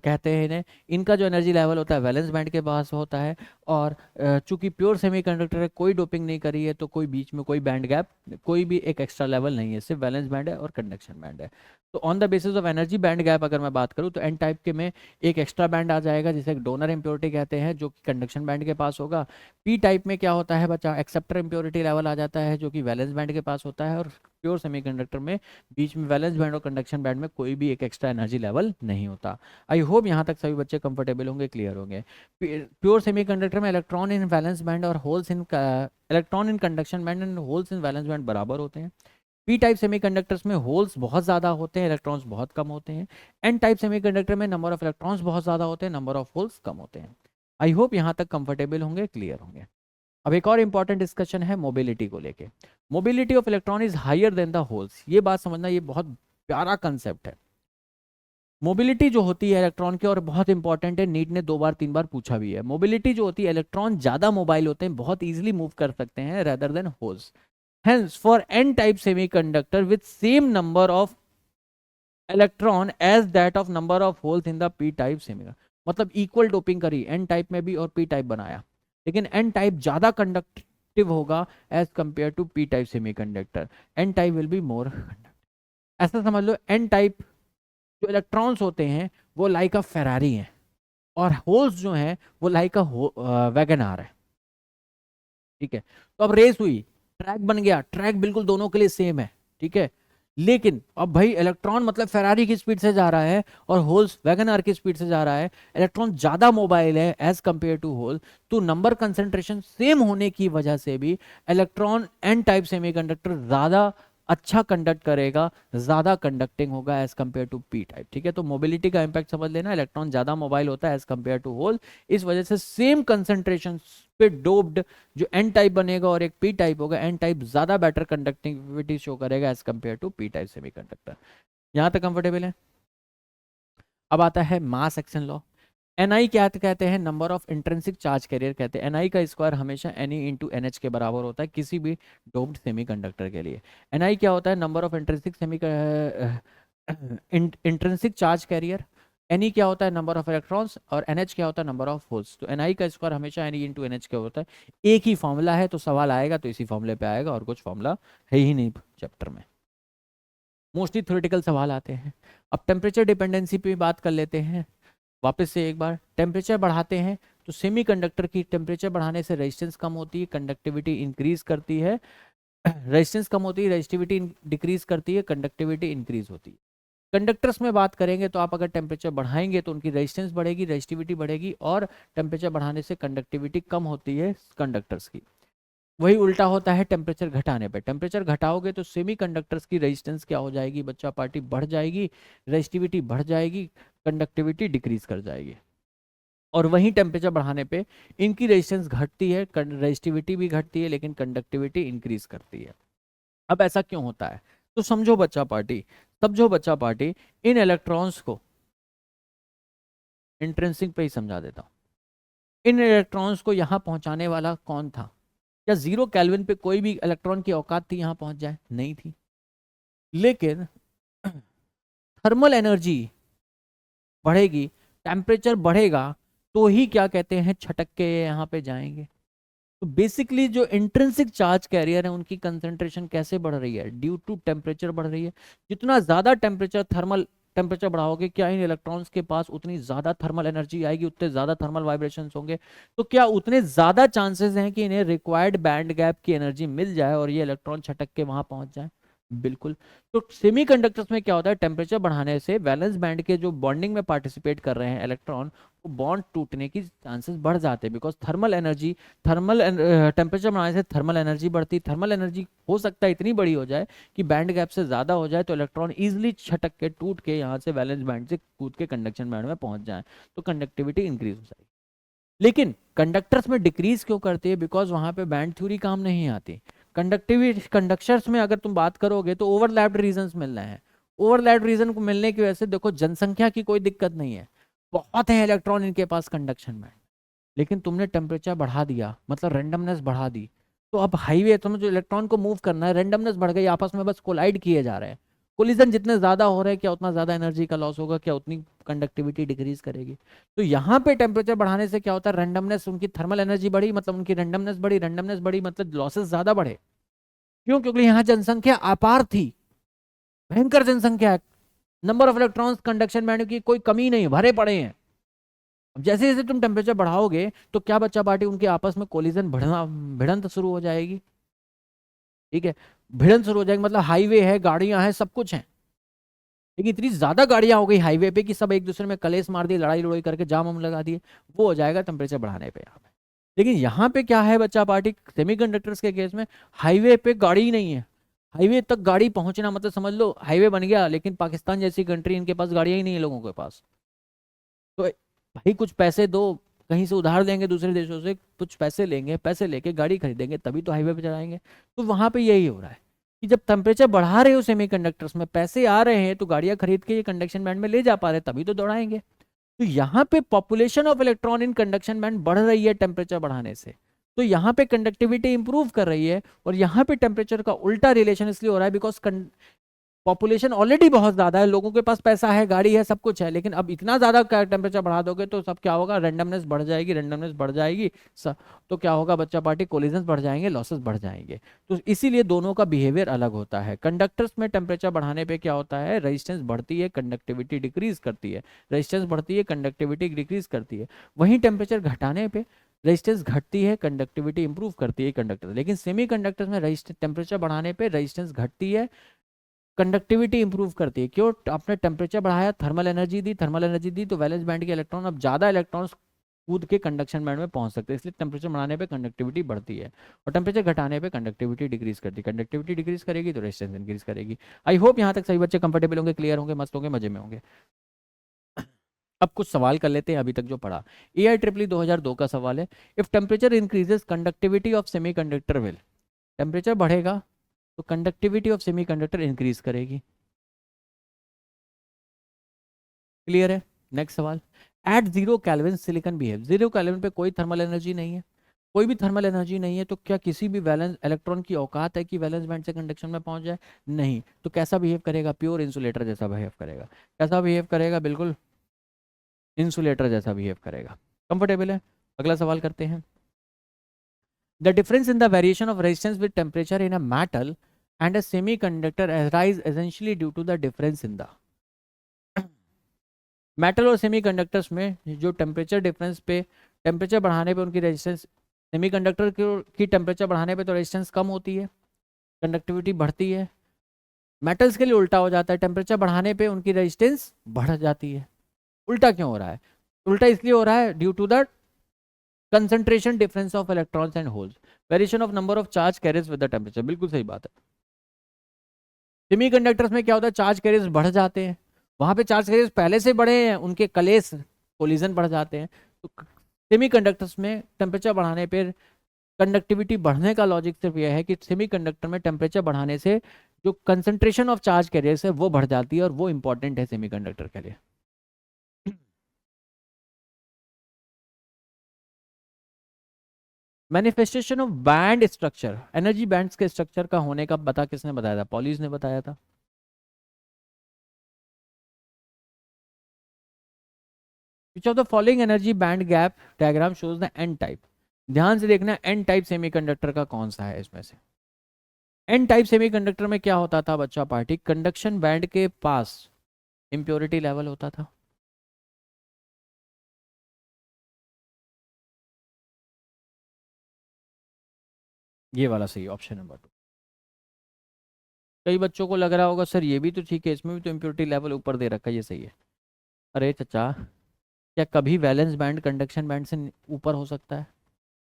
कहते हैं इन्हें, इनका जो एनर्जी लेवल होता है वैलेंस बैंड के पास होता है। और चूंकि प्योर सेमीकंडक्टर है, कोई डोपिंग नहीं करी है, तो कोई बीच में कोई बैंड गैप, कोई भी एक एक्स्ट्रा लेवल नहीं है, सिर्फ वैलेंस बैंड है और कंडक्शन बैंड है। तो on the basis of energy band gap अगर मैं बात करूँ, तो एन टाइप के में एक एक्स्ट्रा बैंड आ जाएगा जिसे एक डोनर इम्प्योरिटी कहते हैं, जो कि कंडक्शन बैंड के पास होगा। पी टाइप में क्या होता है बच्चा, एक्सेप्टर इम्प्योरिटी लेवल आ जाता है जो कि वैलेंस बैंड के पास होता है, और प्योर सेमीकंडक्टर में बीच में वैलेंस बैंड और कंडक्शन बैंड में कोई भी एक एक्स्ट्रा एनर्जी लेवल नहीं होता। आई होप यहाँ तक सभी बच्चे कंफर्टेबल होंगे, क्लियर होंगे। प्योर सेमीकंडक्टर में इलेक्ट्रॉन इन वैलेंस बैंड और holes in electron in conduction band and holes in valence band बराबर होते हैं। पी टाइप सेमीकंडक्टर्स में होल्स बहुत ज़्यादा होते हैं, इलेक्ट्रॉन्स बहुत कम होते हैं। एन टाइप सेमीकंडक्टर में नंबर ऑफ इलेक्ट्रॉन्स बहुत ज़्यादा होते हैं, नंबर ऑफ होल्स कम होते हैं। आई होप यहाँ तक कंफर्टेबल होंगे, क्लियर होंगे। अब एक और इंपॉर्टेंट डिस्कशन है मोबिलिटी को लेके। Mobility of electron is higher than the holes, ये बात समझना, ये बहुत प्यारा कंसेप्ट है। मोबिलिटी जो होती है इलेक्ट्रॉन की, और बहुत इंपॉर्टेंट है, नीट ने 2 बार 3 बार पूछा भी है, मोबिलिटी जो होती है, इलेक्ट्रॉन ज़्यादा मोबाइल होते हैं, बहुत ईजिली मूव कर सकते हैं rather than holes. Hence, for n-type semiconductor with same number of electron as that of number of holes in the p-type semiconductor, मतलब इक्वल डोपिंग करी n टाइप में भी और p टाइप बनाया, लेकिन n टाइप ज्यादा कंडक्टिव होगा as compare to p type semiconductor, n type will be more. ऐसा समझ लो, n टाइप जो इलेक्ट्रॉन्स होते हैं वो लाइक अ फेरारी हैं, और होल्स जो हैं वो लाइक अ वैगन आर है, ठीक है। तो अब रेस हुई, ट्रैक बन गया, ट्रैक बिल्कुल दोनों के लिए सेम है, ठीक है, लेकिन अब भाई इलेक्ट्रॉन मतलब फेरारी की स्पीड से जा रहा है और होल्स वैगन आर की स्पीड से जा रहा है, इलेक्ट्रॉन ज्यादा मोबाइल है एज कंपेयर टू होल, तो नंबर कंसेंट्रेशन सेम होने की वजह से भी इलेक्ट्रॉन एन टाइप सेमीकंडक्टर ज्यादा अच्छा कंडक्ट करेगा, ज्यादा कंडक्टिंग होगा as compare to P type, ठीक है। तो मोबिलिटी का इंपैक्ट समझ लेना, इलेक्ट्रॉन ज्यादा मोबाइल होता है एज कंपेयर टू होल, इस वजह से सेम कंसेंट्रेशन पे डोप्ड जो एन टाइप बनेगा और एक पी टाइप होगा, एन टाइप ज्यादा बेटर कंडक्टिविटी शो करेगा as compare to P type semiconductor. यहां तक कंफर्टेबल है? अब आता है मास एक्शन लॉ। एनआई क्या कहते हैं, number of intrinsic charge career कहते हैं। एनआई का स्क्वायर हमेशा एनई इंटू एनएच के बराबर होता है किसी भी डोप्ड सेमीकंडक्टर के लिए। एनआई क्या होता है, number of intrinsic intrinsic charge carrier. NE क्या होता है, नंबर ऑफ इलेक्ट्रॉन्स, और एनएच क्या होता है, नंबर ऑफ होल्स। तो एनआई का स्क्वायर हमेशा एनई इंटू एनएच का होता है। एक ही फॉर्मूला है, तो सवाल आएगा तो इसी फॉर्मूले पे आएगा, और कुछ फॉर्मूला है ही नहीं चैप्टर में, मोस्टली थ्योरेटिकल सवाल आते हैं। अब टेम्परेचर डिपेंडेंसी पे बात कर लेते हैं वापस से एक बार। टेम्परेचर बढ़ाते हैं तो सेमीकंडक्टर की टेम्परेचर बढ़ाने से रेजिस्टेंस कम होती है, कंडक्टिविटी इंक्रीज करती है, रेजिस्टेंस कम होती है, रेजिस्टिविटी डिक्रीज करती है, कंडक्टिविटी इंक्रीज होती है। कंडक्टर्स में बात करेंगे तो आप अगर टेम्परेचर बढ़ाएंगे तो उनकी रेजिस्टेंस बढ़ेगी, रेजिस्टिविटी बढ़ेगी, और टेम्परेचर बढ़ाने से कंडक्टिविटी कम होती है कंडक्टर्स की। वही उल्टा होता है टेम्परेचर घटाने पे। टेम्परेचर घटाओगे तो सेमी कंडक्टर्स की रेजिस्टेंस क्या हो जाएगी बच्चा पार्टी, बढ़ जाएगी, रेजिस्टिविटी बढ़ जाएगी, कंडक्टिविटी डिक्रीज कर जाएगी। और वहीं टेम्परेचर बढ़ाने पे इनकी रेजिस्टेंस घटती है, रेजिस्टिविटी भी घटती है, लेकिन कंडक्टिविटी इंक्रीज करती है। अब ऐसा क्यों होता है, तो समझो बच्चा पार्टी, समझो बच्चा पार्टी, इन इलेक्ट्रॉन्स को इंट्रिंसिक पे ही समझा देता हूं। इन इलेक्ट्रॉन्स को यहां पहुंचाने वाला कौन था? क्या 0 केल्विन पे कोई भी इलेक्ट्रॉन की औकात थी यहां पहुंच जाए? नहीं थी। लेकिन थर्मल एनर्जी बढ़ेगी, टेम्परेचर बढ़ेगा, तो ही क्या कहते हैं छटक के यहां पे जाएंगे। तो बेसिकली जो इंट्रिंसिक चार्ज कैरियर है उनकी कंसंट्रेशन कैसे बढ़ रही है? ड्यू टू टेम्परेचर बढ़ रही है। जितना ज्यादा टेम्परेचर, थर्मल टेम्परेचर बढ़ाओगे, क्या इन इलेक्ट्रॉन्स के पास उतनी ज्यादा थर्मल एनर्जी आएगी, उतने ज्यादा थर्मल वाइब्रेशंस होंगे, तो क्या उतने ज्यादा चांसेस हैं कि इन्हें रिक्वायर्ड बैंड गैप की एनर्जी मिल जाए और ये इलेक्ट्रॉन छटक के वहां पहुंच जाए? बिल्कुल। तो सेमीकंडक्टर्स में क्या होता है, टेम्परेचर बढ़ाने से वैलेंस बैंड के जो बॉन्डिंग में पार्टिसिपेट कर रहे हैं इलेक्ट्रॉन, वो बॉन्ड टूटने की चांसेस बढ़ जाते हैं, because thermal energy, thermal temperature बढ़ाने से थर्मल एनर्जी बढ़ती, थर्मल एनर्जी हो सकता है इतनी बड़ी हो जाए कि बैंड गैप से ज्यादा हो जाए, तो इलेक्ट्रॉन इजिली छटक के टूट के यहाँ से वैलेंस बैंड से कूद के कंडक्शन बैंड में पहुंच जाए, तो कंडक्टिविटी इंक्रीज हो जाएगी। लेकिन कंडक्टर्स में डिक्रीज क्यों करती है? बिकॉज वहां पे बैंड थ्योरी काम नहीं आती। कंडक्टिविटी कंडक्टर्स में अगर तुम बात करोगे तो ओवरलैप्ड रीजंस मिल रहे हैं। ओवरलैप्ड रीजन को मिलने की वजह से देखो, जनसंख्या की कोई दिक्कत नहीं है, बहुत है इलेक्ट्रॉन इनके पास कंडक्शन में, लेकिन तुमने टेम्परेचर बढ़ा दिया, मतलब रेंडमनेस बढ़ा दी, तो अब हाईवे तुम जो इलेक्ट्रॉन को मूव करना है, रेंडमनेस बढ़ गई, आपस में बस कोलाइड किए जा रहे हैं। कोलिजन जितने ज्यादा हो रहे हैं, क्या उतना ज्यादा एनर्जी का लॉस होगा, क्या उतनी कंडक्टिविटी डिक्रीज करेगी। तो यहाँ पे टेम्परेचर बढ़ाने से क्या होता है, रेंडमनेस, उनकी थर्मल एनर्जी बढ़ी मतलब उनकी रेंडमनेस बढ़ी, रेंडमनेस बढ़ी मतलब लॉसेस ज्यादा बढ़े। क्यों? क्योंकि यहाँ जनसंख्या अपार थी, भयंकर जनसंख्या है, number of electrons conduction band की कोई कमी नहीं, भरे पड़े हैं। अब जैसे जैसे तुम टेम्परेचर बढ़ाओगे तो क्या बच्चा पार्टी, उनके आपस में कोलिजन बढ़ना, भिड़ंत शुरू हो जाएगी। ठीक है, भिड़ंत शुरू हो जाएगी, मतलब हाईवे है, गाड़ियां हैं, सब कुछ है, लेकिन इतनी ज्यादा गाड़ियां हो गई हाईवे पे कि सब एक दूसरे में कलेश मार दिए, लड़ाई लड़ाई करके जाम हम लगा दिए, वो हो जाएगा टेम्परेचर बढ़ाने पे यहाँ पे। लेकिन यहाँ पे क्या है बच्चा पार्टी, सेमीकंडक्टर्स के केस में हाईवे पे गाड़ी ही नहीं है। हाईवे तक गाड़ी पहुंचना मतलब समझ लो हाईवे बन गया, लेकिन पाकिस्तान जैसी कंट्री, इनके पास गाड़ियां ही नहीं है लोगों के पास। तो भाई कुछ पैसे दो, कहीं से उधार लेंगे दूसरे देशों से, कुछ पैसे लेंगे, पैसे लेके गाड़ी खरीदेंगे, तभी तो हाईवे पे चलाएंगे। तो वहां पे यही हो रहा है कि जब टेम्परेचर बढ़ा रहे हो सेमीकंडक्टर्स में, पैसे आ रहे हैं, तो गाड़ियां खरीद के ये कंडक्शन बैंड में ले जा पा रहे, तभी तो दौड़ाएंगे। तो यहाँ पे population of electron in conduction band बढ़ रही है टेम्परेचर बढ़ाने से, तो यहाँ पे कंडक्टिविटी इंप्रूव कर रही है। और यहाँ पे टेम्परेचर का उल्टा रिलेशन इसलिए हो रहा है बिकॉज पॉपुलेशन ऑलरेडी बहुत ज्यादा है, लोगों के पास पैसा है, गाड़ी है, सब कुछ है, लेकिन अब इतना ज्यादा टेम्परेचर बढ़ा दोगे तो सब क्या होगा, रेंडमनेस बढ़ जाएगी, रेंडमनेस बढ़ जाएगी, तो क्या होगा बच्चा पार्टी, कोलिजन बढ़ जाएंगे, लॉसेस बढ़ जाएंगे। तो इसीलिए दोनों का बिहेवियर अलग होता है। कंडक्टर्स में टेम्परेचर बढ़ाने पे क्या होता है, रेजिस्टेंस बढ़ती है, कंडक्टिविटी डिक्रीज करती है, रेजिस्टेंस बढ़ती है, कंडक्टिविटी डिक्रीज करती है। वहीं टेम्परेचर घटाने पे रेजिस्टेंस घटती है, कंडक्टिविटी इंप्रूव करती है कंडक्टर। लेकिन सेमी कंडक्टर्स में टेम्परेचर बढ़ाने पे रेजिस्टेंस घटती है, कंडक्टिविटी इंप्रूव करती है। क्यों? आपने टेम्परेचर बढ़ाया, थर्मल एनर्जी दी, थर्मल एनर्जी दी तो वैलेंस बैंड के इलेक्ट्रॉन, अब ज्यादा इलेक्ट्रॉन्स कूद के कंडक्शन बैंड में पहुंच सकते हैं, इसलिए टेम्परेचर बढ़ाने पे कंडक्टिविटी बढ़ती है, और टेम्परेचर घटाने पे कंडक्टिविटी डिक्रीज करती है। कंडक्टिविटी डिक्रीज करेगी तो रेजिस्टेंस इंक्रीज करेगी। आई होप यहाँ तक सभी बच्चे कंफर्टेबल होंगे, क्लियर होंगे, मस्त होंगे, मजे में होंगे। अब कुछ सवाल कर लेते हैं अभी तक जो पढ़ा। AIEEE 2002 का सवाल है, if temperature increases conductivity of semiconductor will, temperature बढ़ेगा तो कंडक्टिविटी ऑफ सेमीकंडक्टर इंक्रीज करेगी। क्लियर है? नेक्स्ट सवाल, at 0 kelvin silicon behave, 0 kelvin पे कोई थर्मल एनर्जी नहीं है, कोई भी थर्मल एनर्जी नहीं है, तो क्या किसी भी वैलेंस इलेक्ट्रॉन की औकात है कि वैलेंस बैंड से कंडक्शन में पहुंच जाए? नहीं। तो कैसा बिहेव करेगा? प्योर इंसुलेटर जैसा बिहेव करेगा। कैसा बिहेव करेगा? बिल्कुल इंसुलेटर जैसा बिहेव करेगा। कंफर्टेबल है? अगला सवाल करते हैं। The difference in the variation of resistance with temperature in a metal and a semiconductor arise essentially due to the difference in the, metal और सेमीकंडक्टर्स में जो टेम्परेचर डिफरेंस पे, टेम्परेचर बढ़ाने पे उनकी रेजिस्टेंस, सेमीकंडक्टर की टेम्परेचर बढ़ाने पे तो रेजिस्टेंस कम होती है, कंडक्टिविटी बढ़ती है। मेटल्स के लिए उल्टा हो जाता है, टेम्परेचर बढ़ाने पे उनकी रेजिस्टेंस बढ़ जाती है। उल्टा क्यों हो रहा है? उल्टा इसलिए हो रहा है due to the concentration difference of electrons and holes, variation of number of charge carriers with the temperature. बिल्कुल सही बात है। सेमीकंडक्टर्स में क्या होता है, चार्ज कैरियर्स बढ़ जाते हैं, वहां पे चार्ज कैरियर्स पहले से बढ़े हैं, उनके कलेस कोलिजन बढ़ जाते हैं। तो सेमीकंडक्टर्स में टेम्परेचर बढ़ाने पर कंडक्टिविटी बढ़ने का लॉजिक सिर्फ यह है कि सेमीकंडक्टर में टेम्परेचर बढ़ाने से जो कंसंट्रेशन ऑफ चार्ज कैरियर्स है वो बढ़ जाती है, और वो इंपॉर्टेंट है सेमीकंडक्टर के लिए। Manifestation of band structure, energy bands के स्ट्रक्चर का होने का बता किसने बताया था? पॉलीज ने बताया था। Which of the following energy band gap diagram shows the N type? ध्यान से देखना, एन टाइप सेमीकंडक्टर का कौन सा है इसमें से? एन टाइप सेमीकंडक्टर में क्या होता था बच्चा पार्टी? कंडक्शन बैंड के पास इंप्योरिटी लेवल होता था। ये वाला सही, ऑप्शन नंबर 2। कई बच्चों को लग रहा होगा सर ये भी तो ठीक है, इसमें भी तो इम्प्योरिटी लेवल ऊपर दे रखा है, ये सही है। अरे चचा, क्या कभी वैलेंस बैंड कंडक्शन बैंड से ऊपर हो सकता है?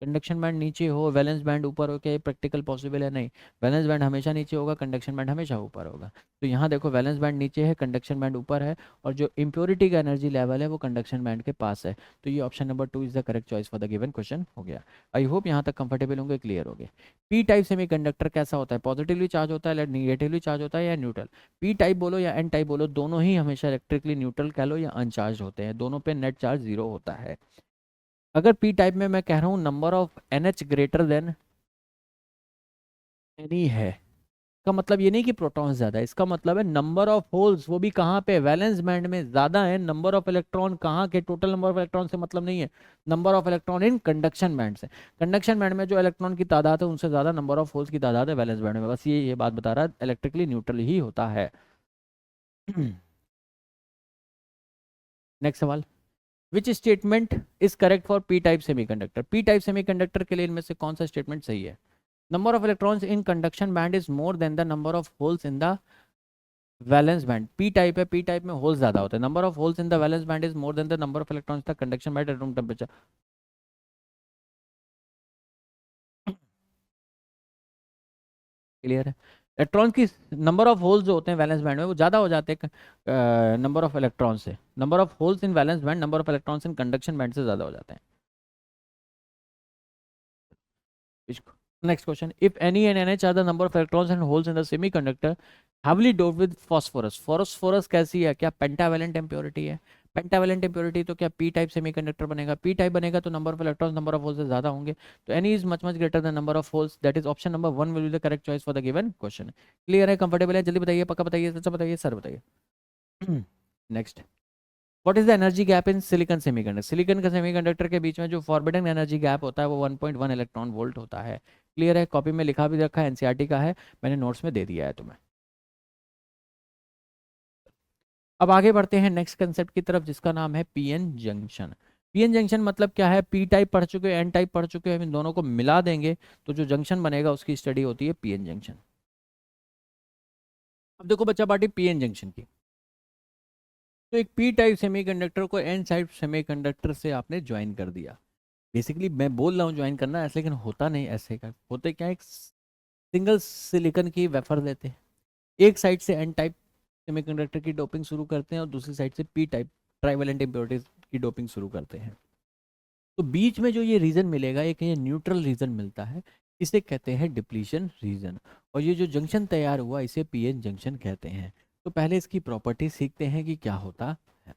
कंडक्शन बैंड नीचे हो, वैलेंस बैंड ऊपर हो, क्या ये प्रैक्टिकल पॉसिबल है? नहीं। वैलेंस बैंड हमेशा नीचे होगा, कंडक्शन बैंड हमेशा ऊपर होगा। तो यहाँ देखो, वैलेंस बैंड नीचे है, कंडक्शन बैंड ऊपर है, और जो इम्प्योरिटी का एनर्जी लेवल है वो कंडक्शन बैंड के पास है। तो ये option number 2 is the correct choice for the given question हो गया। आई होप यहाँ तक कंफर्टेबल होंगे, क्लियर हो गए। पी टाइप सेमीकंडक्टर कैसा होता है? पॉजिटिवली चार्ज होता है, निगेटिवली चार्ज होता है, या न्यूट्रल? पी टाइप बोलो या एन टाइप बोलो, दोनों ही हमेशा इलेक्ट्रिकली न्यूट्रल कह लो या अनचार्ज होते हैं, दोनों पे नेट चार्ज 0 होता है। अगर पी टाइप में मैं कह रहा हूँ number of N H greater than NI है, का मतलब ये नहीं कि प्रोटॉन ज्यादा है, इसका मतलब है नंबर ऑफ होल्स, वो भी कहाँ पे? वैलेंस बैंड में ज्यादा है। नंबर ऑफ इलेक्ट्रॉन कहाँ के? टोटल नंबर ऑफ इलेक्ट्रॉन से मतलब नहीं है, number of electron in conduction band से। कंडक्शन बैंड में जो इलेक्ट्रॉन की तादाद है उनसे ज्यादा नंबर ऑफ होल्स की तादाद है वैलेंस बैंड में। बस ये बात बता रहा है, इलेक्ट्रिकली न्यूट्रल ही होता है। नेक्स्ट सवाल, which statement is correct for P type semiconductor? P type semiconductor के लिए इनमें से कौन सा स्टेटमेंट सही है? Number of electrons in conduction band is more than the number of holes in the valence band. P type है, P type में होल्स ज्यादा होते हैं, number of holes in the valence band is more than the number of electrons the conduction band at room temperature. Clear है? Electron की number of holes जो होते हैं वैलेंस बैंड में वो ज्यादा हो जाते हैं नंबर ऑफ इलेक्ट्रॉन से। Number of holes in valence band number of electrons in conduction band से ज्यादा हो जाते हैं। Next question. If Ne and NH are the number of electrons and holes in the semiconductor heavily doped with phosphorus. Phosphorus कैसी है? क्या pentavalent impurity है? Pentavalent impurity तो क्या पी टाइप सेमीकंडक्टर बनेगा? पी टाइप बनेगा तो number of electrons number of holes से ज्यादा होंगे। तो Ne is much greater than number of holes, that is option number 1 will be the correct choice for the given question. Clear है? Comfortable है? जल्दी बताइए, पक्का बताइए, सच्चा बताइए, सर बताइए। Next, what is the energy gap in silicon semiconductor? Silicon का सेमीकंडक्टर के बीच में जो फॉरबिडन एनर्जी गैप होता है वो 1.1 इलेक्ट्रॉन वोल्ट होता है। क्लियर है? कॉपी में लिखा भी रखा है, एनसीईआरटी का है, मैंने नोट्स में दे दिया है तुम्हें। अब आगे बढ़ते हैं नेक्स्ट कंसेप्ट की तरफ, जिसका नाम है पीएन जंक्शन। पीएन जंक्शन मतलब क्या है? पी टाइप पढ़ चुके हैं, एन टाइप पढ़ चुके हैं, इन दोनों को मिला देंगे तो जो जंक्शन बनेगा उसकी स्टडी होती है पीएन जंक्शन। अब देखो बच्चा पार्टी, पीएन जंक्शन की तो एक पी टाइप सेमीकंडक्टर को एन टाइप सेमीकंडक्टर से आपने ज्वाइन कर दिया। बेसिकली मैं बोल रहा हूँ ज्वाइन करना ऐसे, लेकिन होता नहीं ऐसे का। होते क्या, एक सिंगल सिलिकॉन की वेफर लेते हैं, एक साइड से एन टाइप सेमीकंडक्टर की डोपिंग शुरू करते हैं और दूसरी साइड से पी टाइप ट्राइवेलेंट इम्प्योरिटीज की डोपिंग शुरू करते हैं। तो बीच में जो ये रीजन मिलेगा, एक ये न्यूट्रल रीजन मिलता है, इसे कहते हैं डिप्लीशन रीजन। और ये जो जंक्शन तैयार हुआ इसे पीएन जंक्शन कहते हैं। तो पहले इसकी प्रॉपर्टी सीखते हैं कि क्या होता है।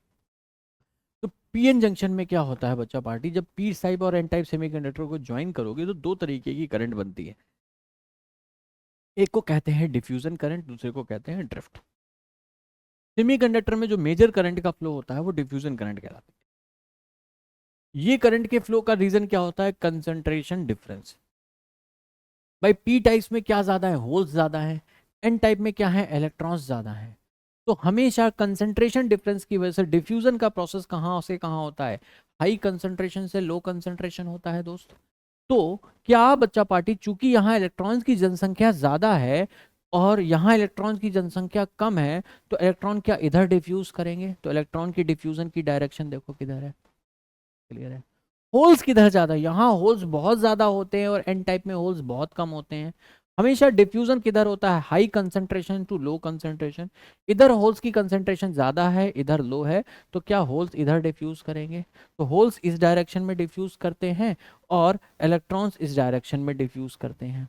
तो पीएन जंक्शन में क्या होता है बच्चा पार्टी, जब पी टाइप और एन टाइप सेमीकंडक्टर को ज्वाइन करोगे तो दो तरीके की करंट बनती है। एक को कहते हैं डिफ्यूजन करंट, दूसरे को कहते हैं ड्रिफ्ट। सेमीकंडक्टर में जो मेजर करंट का फ्लो होता है वो डिफ्यूजन करंट कहलाता है। ये करंट के फ्लो का रीजन क्या होता है? Concentration difference. भाई पी टाइप्स में क्या ज्यादा है? होल्स ज्यादा है। एन टाइप में क्या है? इलेक्ट्रॉन्स ज्यादा है। तो हमेशा कंसंट्रेशन डिफरेंस की वजह से डिफ्यूजन का प्रोसेस कहाँ से कहाँ होता है? हाई कंसंट्रेशन से लो कंसंट्रेशन होता है दोस्त। तो क्या बच्चा पार्टी, चूंकि यहाँ इलेक्ट्रॉन्स की जनसंख्या ज्यादा है और यहाँ इलेक्ट्रॉन्स की जनसंख्या कम है, तो इलेक्ट्रॉन क्या इधर डिफ्यूज करेंगे? तो इलेक्ट्रॉन की डिफ्यूजन की डायरेक्शन देखो किधर है, क्लियर है। होल्स किधर ज्यादा, यहाँ होल्स बहुत ज्यादा होते हैं और एन टाइप में होल्स बहुत कम होते हैं। हमेशा डिफ्यूजन किधर होता है? High concentration to low concentration. इधर होल्स की कंसंट्रेशन ज्यादा है, इधर लो है, तो क्या होल्स इधर डिफ्यूज करेंगे? तो होल्स इस डायरेक्शन में डिफ्यूज करते हैं और इलेक्ट्रॉन्स इस डायरेक्शन में डिफ्यूज करते हैं।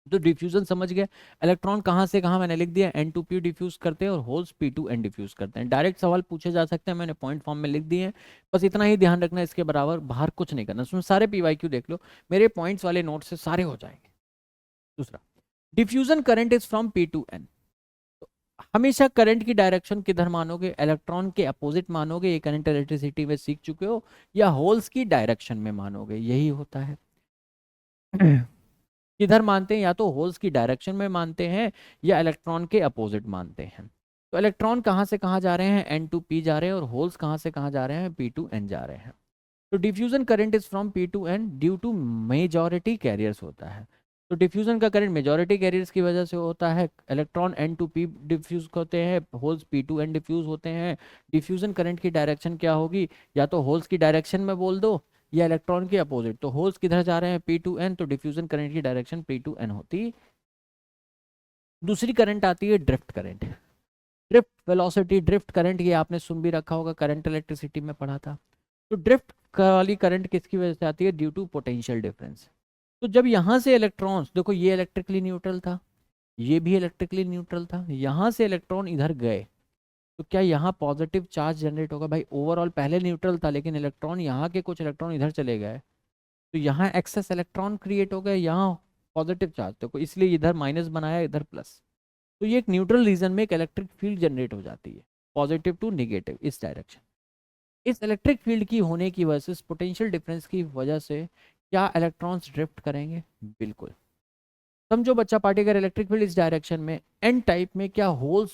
तो डिफ्यूजन समझ गए, इलेक्ट्रॉन कहाँ से कहाँ, मैंने लिख दिया N2P डिफ्यूज करते हैं और होल्स P2N डिफ्यूज करते हैं। डायरेक्ट सवाल पूछे जा सकते हैं, मैंने पॉइंट फॉर्म में लिख दिए हैं। बस इतना ही ध्यान रखना, इसके बराबर बाहर कुछ नहीं करना। उसमें सारे PYQ देख लो, मेरे पॉइंट्स वाले नोट से सारे हो जाएंगे। दूसरा, diffusion current is from P2N। हमेशा करंट की डायरेक्शन किधर मानोगे? इलेक्ट्रॉन के अपोजिट मानोगे, ये करंट इलेक्ट्रिसिटी में सीख चुके हो, या होल्स की डायरेक्शन में मानोगे? यही होता है। किधर मानते हैं? या तो होल्स की डायरेक्शन में मानते हैं या इलेक्ट्रॉन के अपोजिट मानते हैं। तो इलेक्ट्रॉन कहाँ से कहाँ जा रहे हैं? N2P जा रहे हैं, और होल्स कहाँ से कहाँ जा रहे हैं? P2N जा रहे हैं। तो diffusion current is from P2N due to majority carriers होता है। तो डिफ्यूजन का करंट मेजॉरिटी कैरियर्स की वजह से होता है। इलेक्ट्रॉन N2P डिफ्यूज होते हैं, होल्स P2N डिफ्यूज होते हैं। डिफ्यूजन करंट की डायरेक्शन क्या होगी? या तो होल्स की डायरेक्शन में बोल दो या इलेक्ट्रॉन के अपोजिट। तो होल्स किधर जा रहे हैं? P2N, तो डिफ्यूजन करंट की डायरेक्शन P2N होती। दूसरी करंट आती है drift current. Drift velocity, drift current, ये आपने सुन भी रखा होगा, करंट इलेक्ट्रिसिटी में पढ़ा था। तो ड्रिफ्ट वाली करंट किसकी वजह से आती है? Due to potential difference. तो जब यहाँ से इलेक्ट्रॉन्स, देखो ये इलेक्ट्रिकली न्यूट्रल था, ये भी इलेक्ट्रिकली न्यूट्रल था, यहाँ से इलेक्ट्रॉन इधर गए, तो क्या यहाँ पॉजिटिव चार्ज जनरेट होगा? भाई ओवरऑल पहले न्यूट्रल था, लेकिन इलेक्ट्रॉन यहाँ के कुछ इलेक्ट्रॉन इधर चले गए, तो यहाँ एक्सेस इलेक्ट्रॉन क्रिएट हो गए, यहाँ पॉजिटिव चार्ज, तो इसलिए इधर माइनस बनाया, इधर प्लस। तो ये एक न्यूट्रल रीजन में एक इलेक्ट्रिक फील्ड जनरेट हो जाती है, पॉजिटिव टू निगेटिव इस डायरेक्शन। इस इलेक्ट्रिक फील्ड की होने की वजह से, पोटेंशियल डिफरेंस की वजह से, क्या इलेक्ट्रॉन्स ड्रिफ्ट करेंगे? बिल्कुल। समझो बच्चा पार्टी, अगर इलेक्ट्रिक फील्ड इस डायरेक्शन में, एन टाइप में, क्या होल्स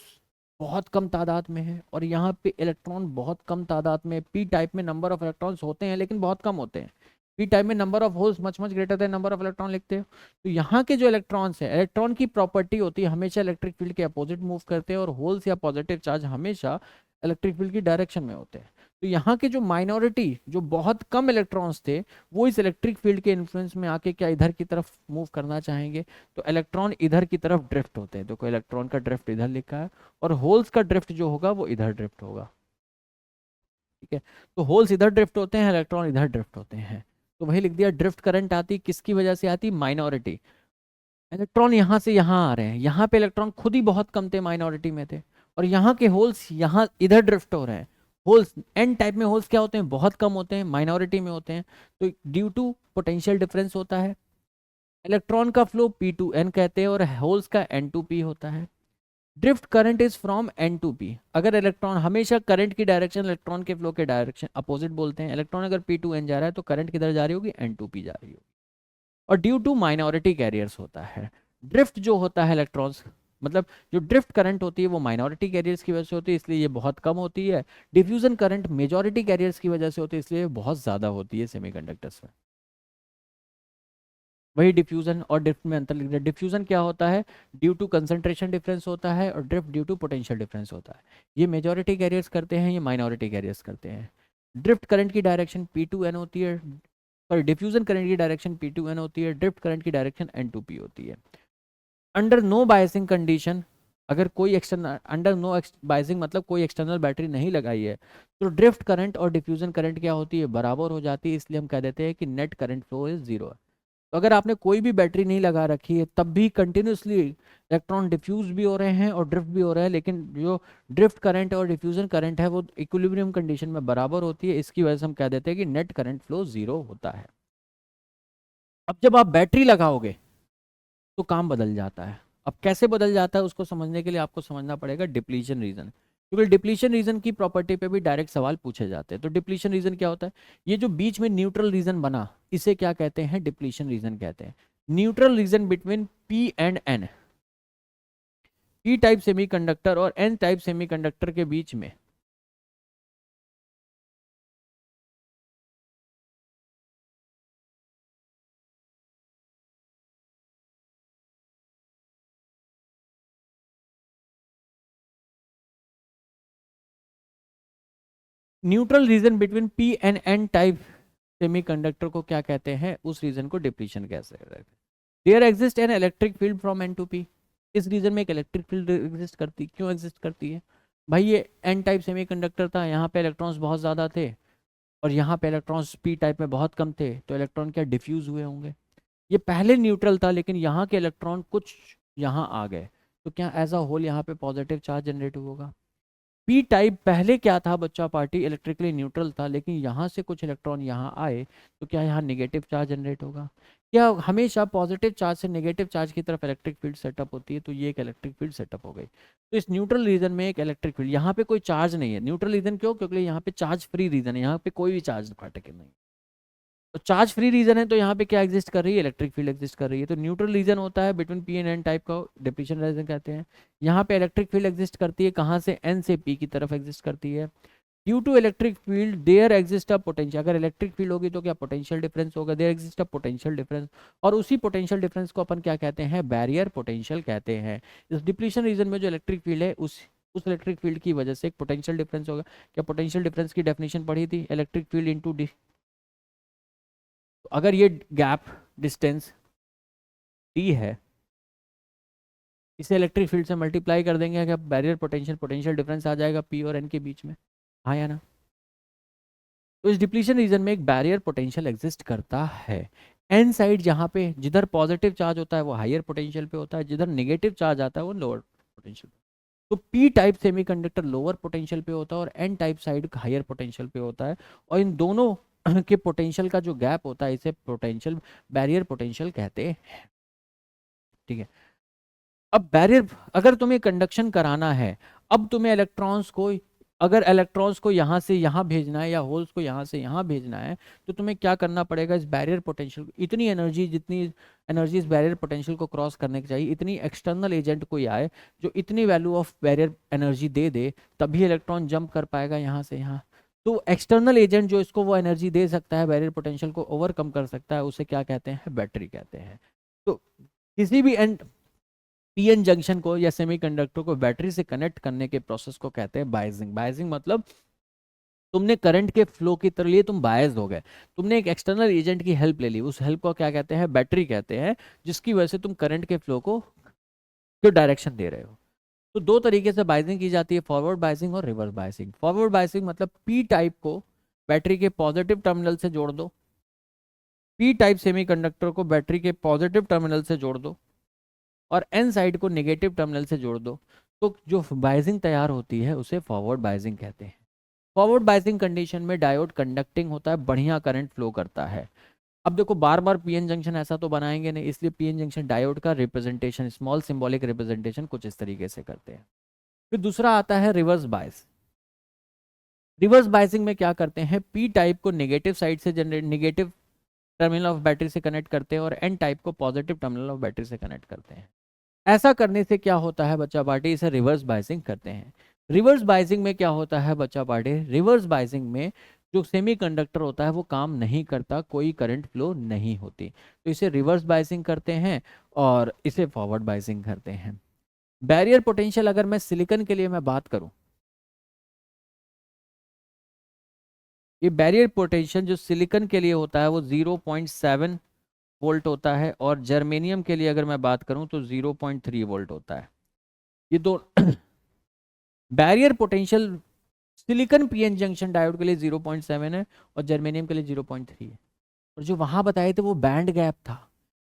बहुत कम तादाद में है और यहाँ पे इलेक्ट्रॉन बहुत कम तादाद में। पी टाइप में नंबर ऑफ इलेक्ट्रॉन्स होते हैं लेकिन बहुत कम होते हैं। पी टाइप में number of holes much much greater than number of electron लिखते हो। तो यहाँ के जो इलेक्ट्रॉन्स है, इलेक्ट्रॉन की प्रॉपर्टी होती है हमेशा इलेक्ट्रिक फील्ड के अपोजिट मूव करते हैं, और होल्स या पॉजिटिव चार्ज हमेशा इलेक्ट्रिक फील्ड की डायरेक्शन में होते हैं। तो यहाँ के जो माइनॉरिटी, जो बहुत कम इलेक्ट्रॉन्स थे, वो इस इलेक्ट्रिक फील्ड के इन्फ्लुएंस में आके क्या इधर की तरफ मूव करना चाहेंगे, तो इलेक्ट्रॉन इधर की तरफ ड्रिफ्ट होते हैं। तो कोई इलेक्ट्रॉन का ड्रिफ्ट इधर लिखा है, और होल्स का ड्रिफ्ट जो होगा वो इधर ड्रिफ्ट होगा। ठीक है, तो होल्स इधर ड्रिफ्ट होते हैं, इलेक्ट्रॉन इधर ड्रिफ्ट होते हैं। तो वही लिख दिया, ड्रिफ्ट करंट आती किसकी वजह से आती? माइनॉरिटी। इलेक्ट्रॉन यहाँ से यहाँ आ रहे हैं, यहाँ पे इलेक्ट्रॉन खुद ही बहुत कम थे, माइनॉरिटी में थे, और यहाँ के होल्स यहाँ इधर ड्रिफ्ट हो रहे हैं। होल्स एन टाइप में होल्स क्या होते हैं? बहुत कम होते हैं, माइनॉरिटी में होते हैं। तो ड्यू टू पोटेंशियल डिफरेंस होता है। इलेक्ट्रॉन का फ्लो P2N कहते हैं और होल्स का N2P होता है। Drift current is from N2P। अगर इलेक्ट्रॉन, हमेशा करंट की डायरेक्शन इलेक्ट्रॉन के फ्लो के डायरेक्शन अपोजिट बोलते हैं। इलेक्ट्रॉन अगर P2N जा रहा है तो करंट किधर जा रही होगी? N2P जा रही होगी। और ड्यू टू माइनॉरिटी कैरियर्स होता है। ड्रिफ्ट जो होता है इलेक्ट्रॉन्स, मतलब जो ड्रिफ्ट करंट होती है वो माइनॉरिटी कैरियर्स की वजह से होती है, इसलिए ये बहुत कम होती है। डिफ्यूजन करंट मेजॉरिटी कैरियर्स की वजह से होती है, इसलिए बहुत ज़्यादा होती है सेमीकंडक्टर्स में। वही डिफ्यूजन और ड्रिफ्ट में अंतर लिख दिया। डिफ्यूजन क्या होता है? ड्यू टू कंसंट्रेशन डिफरेंस होता है, और drift due to potential difference होता है। ये मेजॉरिटी कैरियर्स करते हैं, ये माइनॉरिटी कैरियर्स करते हैं। ड्रिफ्ट करंट की डायरेक्शन P2N होती है, सॉरी डिफ्यूजन करंट की डायरेक्शन P2N होती है, ड्रिफ्ट करंट की डायरेक्शन N2P होती है। अंडर नो बायसिंग कंडीशन, अगर कोई एक्सटर्नल, अंडर नो बायसिंग मतलब कोई एक्सटर्नल बैटरी नहीं लगाई है, तो ड्रिफ्ट करंट और डिफ्यूजन करंट क्या होती है? बराबर हो जाती है, इसलिए हम कह देते हैं कि net current flow is zero. तो अगर आपने कोई भी बैटरी नहीं लगा रखी है तब भी कंटिन्यूसली इलेक्ट्रॉन डिफ्यूज भी हो रहे हैं और ड्रिफ्ट भी हो रहे हैं, लेकिन जो ड्रिफ्ट करंट और डिफ्यूजन करंट है वो इक्विलिब्रियम कंडीशन में बराबर होती है, इसकी वजह से हम कह देते हैं कि नेट करंट फ्लो जीरो होता है। अब जब आप बैटरी लगाओगे तो काम बदल जाता है। अब कैसे बदल जाता है उसको समझने के लिए आपको समझना पड़ेगा डिप्लीशन रीजन, क्योंकि डिप्लीशन रीजन की प्रॉपर्टी पे भी डायरेक्ट सवाल पूछे जाते हैं। तो डिप्लीशन रीजन क्या होता है? ये जो बीच में न्यूट्रल रीजन बना, इसे क्या कहते हैं? डिप्लीशन रीजन कहते हैं। Neutral region between P and N, P type semiconductor और N टाइप सेमीकंडक्टर के बीच में neutral region between P and N type semiconductor को क्या कहते हैं, उस रीजन को डिप्लीशन कहते हैं। There exist an electric field from N to P, इस रीजन में एक इलेक्ट्रिक फील्ड एग्जिस्ट करती, क्यों एग्जिस्ट करती है भाई, ये एन टाइप सेमीकंडक्टर था, यहाँ पे इलेक्ट्रॉन्स बहुत ज़्यादा थे और यहाँ पे इलेक्ट्रॉन्स पी टाइप में बहुत कम थे, तो इलेक्ट्रॉन क्या डिफ्यूज हुए होंगे। ये पहले न्यूट्रल था लेकिन यहाँ के इलेक्ट्रॉन कुछ यहाँ आ गए, तो क्या एज अ होल यहाँ पे पॉजिटिव चार्ज जनरेट होगा। पी टाइप पहले क्या था बच्चा पार्टी, इलेक्ट्रिकली न्यूट्रल था, लेकिन यहाँ से कुछ इलेक्ट्रॉन यहाँ आए तो क्या यहाँ नेगेटिव चार्ज जनरेट होगा। क्या हमेशा पॉजिटिव चार्ज से नेगेटिव चार्ज की तरफ इलेक्ट्रिक फील्ड सेटअप होती है, तो ये एक इलेक्ट्रिक फील्ड सेटअप हो गई। तो इस न्यूट्रल रीजन में एक इलेक्ट्रिक फील्ड, यहाँ पे कोई चार्ज नहीं है, न्यूट्रल रीजन क्यों, क्योंकि यहाँ पे चार्ज फ्री रीजन है, यहाँ पे कोई भी चार्ज पार्टिकल नहीं, तो चार्ज फ्री रीजन है, तो यहाँ पे क्या एग्जिस्ट कर रही है, इलेक्ट्रिक फील्ड एग्जिस्ट कर रही है। तो न्यूट्रल रीजन होता है between P and N type का, डिप्लीशन रीजन कहते हैं। यहाँ पे इलेक्ट्रिक फील्ड एग्जिस्ट करती है, कहाँ से, एन से पी की तरफ एग्जिस्ट करती है। Due to electric field there exist a potential, अगर इलेक्ट्रिक फील्ड होगी तो क्या पोटेंशियल डिफरेंस होगा, there exist a potential difference, और उसी पोटेंशियल डिफरेंस को अपन क्या कहते हैं, बैरियर पोटेंशियल कहते हैं। इस डिप्लीशन रीजन में जो इलेक्ट्रिक फील्ड है उस इलेक्ट्रिक फील्ड की वजह से एक पोटेंशियल डिफरेंस होगा। क्या पोटेंशियल डिफरेंस की डेफिनेशन पढ़ी थी, इलेक्ट्रिक फील्ड इंटू, अगर ये गैप डिस्टेंस टी है, इसे इलेक्ट्रिक फील्ड से मल्टीप्लाई कर देंगे, क्या बैरियर पोटेंशियल पोटेंशियल डिफरेंस आ जाएगा पी और एन के बीच में, हाँ या ना। तो इस डिप्लीशन रीजन में एक बैरियर पोटेंशियल एग्जिस्ट करता है। एन साइड जहाँ पे जिधर पॉजिटिव चार्ज होता है वो हायर पोटेंशियल पे होता है, जिधर नेगेटिव चार्ज आता है वो लोअर पोटेंशियल। तो P type semiconductor lower potential पे होता है और N type side higher potential पे होता है, और इन दोनों के पोटेंशियल का जो गैप होता है इसे पोटेंशियल बैरियर पोटेंशियल कहते हैं। ठीक है, अब बैरियर, अगर तुम्हें कंडक्शन कराना है, अब तुम्हें इलेक्ट्रॉन्स को, अगर इलेक्ट्रॉन्स को यहाँ से यहाँ भेजना है या होल्स को यहाँ से यहाँ भेजना है, तो तुम्हें क्या करना पड़ेगा, इस बैरियर पोटेंशियल, इतनी एनर्जी, जितनी एनर्जी इस बैरियर पोटेंशियल को क्रॉस करने की चाहिए, इतनी एक्सटर्नल एजेंट कोई आए जो इतनी वैल्यू ऑफ बैरियर एनर्जी दे दे, तभी इलेक्ट्रॉन जंप कर पाएगा यहाँ से यहाँ। तो एक्सटर्नल एजेंट जो इसको वो एनर्जी दे सकता है, बैरियर पोटेंशियल को ओवरकम कर सकता है, उसे क्या कहते हैं, बैटरी कहते हैं। तो किसी भी एंड पीएन जंक्शन को या सेमीकंडक्टर को बैटरी से कनेक्ट करने के प्रोसेस को कहते हैं बायजिंग। बायजिंग मतलब तुमने करंट के फ्लो की तरह लिए तुम बायस्ड हो गए, तुमने एक एक्सटर्नल एजेंट की हेल्प ले ली, उस हेल्प को क्या कहते हैं, बैटरी कहते हैं, जिसकी वजह से तुम करंट के फ्लो को जो डायरेक्शन दे रहे हो। तो दो तरीके से बायजिंग की जाती है, फॉरवर्ड बायजिंग और रिवर्स बायजिंग। फॉरवर्ड बायजिंग मतलब पी टाइप को बैटरी के पॉजिटिव टर्मिनल से जोड़ दो, पी टाइप सेमीकंडक्टर को बैटरी के पॉजिटिव टर्मिनल से जोड़ दो और एन साइड को नेगेटिव टर्मिनल से जोड़ दो, तो जो बायजिंग तैयार होती है उसे फॉरवर्ड बायजिंग कहते हैं। फॉरवर्ड बायजिंग कंडीशन में डायोड कंडक्टिंग होता है, बढ़िया करंट फ्लो करता है। अब देखो बार बार पीएन जंक्शन ऐसा तो बनाएंगे नहीं, इसलिए पीएन जंक्शन डायोड का रिप्रेजेंटेशन, स्मॉल सिंबॉलिक रिप्रेजेंटेशन कुछ इस तरीके से करते हैं। फिर दूसरा आता है रिवर्स बायस। रिवर्स बायसिंग में क्या करते हैं, पी टाइप को नेगेटिव साइड से generate, negative terminal of battery से कनेक्ट करते हैं और एन टाइप को पॉजिटिव टर्मिनल ऑफ बैटरी से कनेक्ट करते हैं। ऐसा करने से क्या होता है बच्चा पार्टी, इसे रिवर्स बायसिंग करते हैं। रिवर्स बायसिंग में क्या होता है बच्चा पार्टी, रिवर्स बायसिंग में जो सेमीकंडक्टर होता है वो काम नहीं करता, कोई करंट फ्लो नहीं होती, तो इसे रिवर्स बायसिंग करते हैं और इसे फॉरवर्ड बायसिंग करते हैं। बैरियर पोटेंशियल अगर मैं सिलिकॉन के लिए मैं बात करूं, ये बैरियर पोटेंशियल जो सिलिकॉन के लिए होता है वो 0.7 वोल्ट होता है, और जर्मेनियम के लिए अगर मैं बात करूं तो 0.3 वोल्ट होता है। ये दो barrier potential silicon PN junction diode के लिए 0.7 है और जर्मेनियम के लिए 0.3 है, और जो वहां बताए थे वो बैंड गैप था।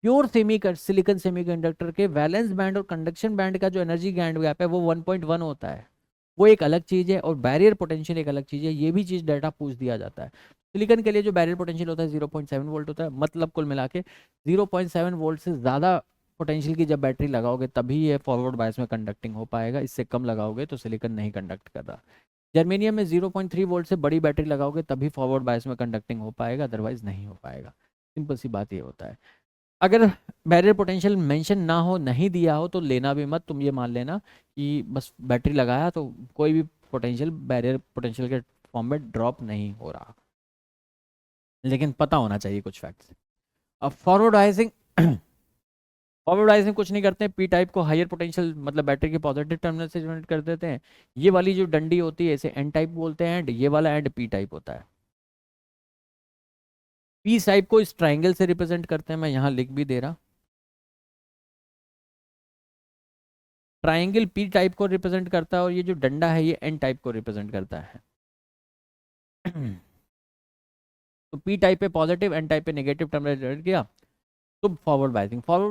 प्योर सिलिकॉन सेमीकंडक्टर के वैलेंस बैंड और कंडक्शन बैंड का जो एनर्जी बैंड गैप है वो 1.1 होता है, वो एक अलग चीज है, और बैरियर पोटेंशियल एक अलग चीज है, ये भी चीज डाटा पूछ दिया जाता है। सिलिकॉन के लिए जो बैरियर पोटेंशियल होता है 0.7 वोल्ट होता है, मतलब कुल मिला के 0.7 वोल्ट से ज़्यादा पोटेंशियल की जब बैटरी लगाओगे तभी ये फॉरवर्ड बायस में कंडक्टिंग हो पाएगा, इससे कम लगाओगे तो सिलिकॉन नहीं कंडक्ट कर रहा। जर्मेनियम में 0.3 वोल्ट से बड़ी बैटरी लगाओगे तभी फॉरवर्ड बायस में कंडक्टिंग हो पाएगा, अदरवाइज नहीं हो पाएगा। सिंपल सी बात ये होता है। अगर बैरियर पोटेंशियल मेंशन ना हो, नहीं दिया हो, तो लेना भी मत, तुम ये मान लेना कि बस बैटरी लगाया तो कोई भी पोटेंशियल बैरियर पोटेंशियल के फॉर्म में ड्रॉप नहीं हो रहा, लेकिन पता होना चाहिए कुछ फैक्ट्स। अब फॉरवर्ड बायसिंग फॉरवर्ड बायस में कुछ नहीं करते हैं, पी टाइप को हायर पोटेंशियल मतलब बैटरी के पॉजिटिव टर्मिनल से जनरेट कर देते हैं। ये वाली जो डंडी होती है इसे एन टाइप बोलते हैं, एंड ये वाला एंड पी टाइप होता है। पी टाइप को इस ट्राइंगल से रिप्रेजेंट करते हैं, मैं यहाँ लिख भी दे रहा। ट्राइंगल पी टाइप को रिप्रेजेंट करता है और ये जो डंडा है ये एन टाइप को रिप्रेजेंट करता है। तो पी टाइप पे पॉजिटिव, एन टाइप पे नेगेटिव टर्मिनल जनरेट किया। तो फॉरवर्ड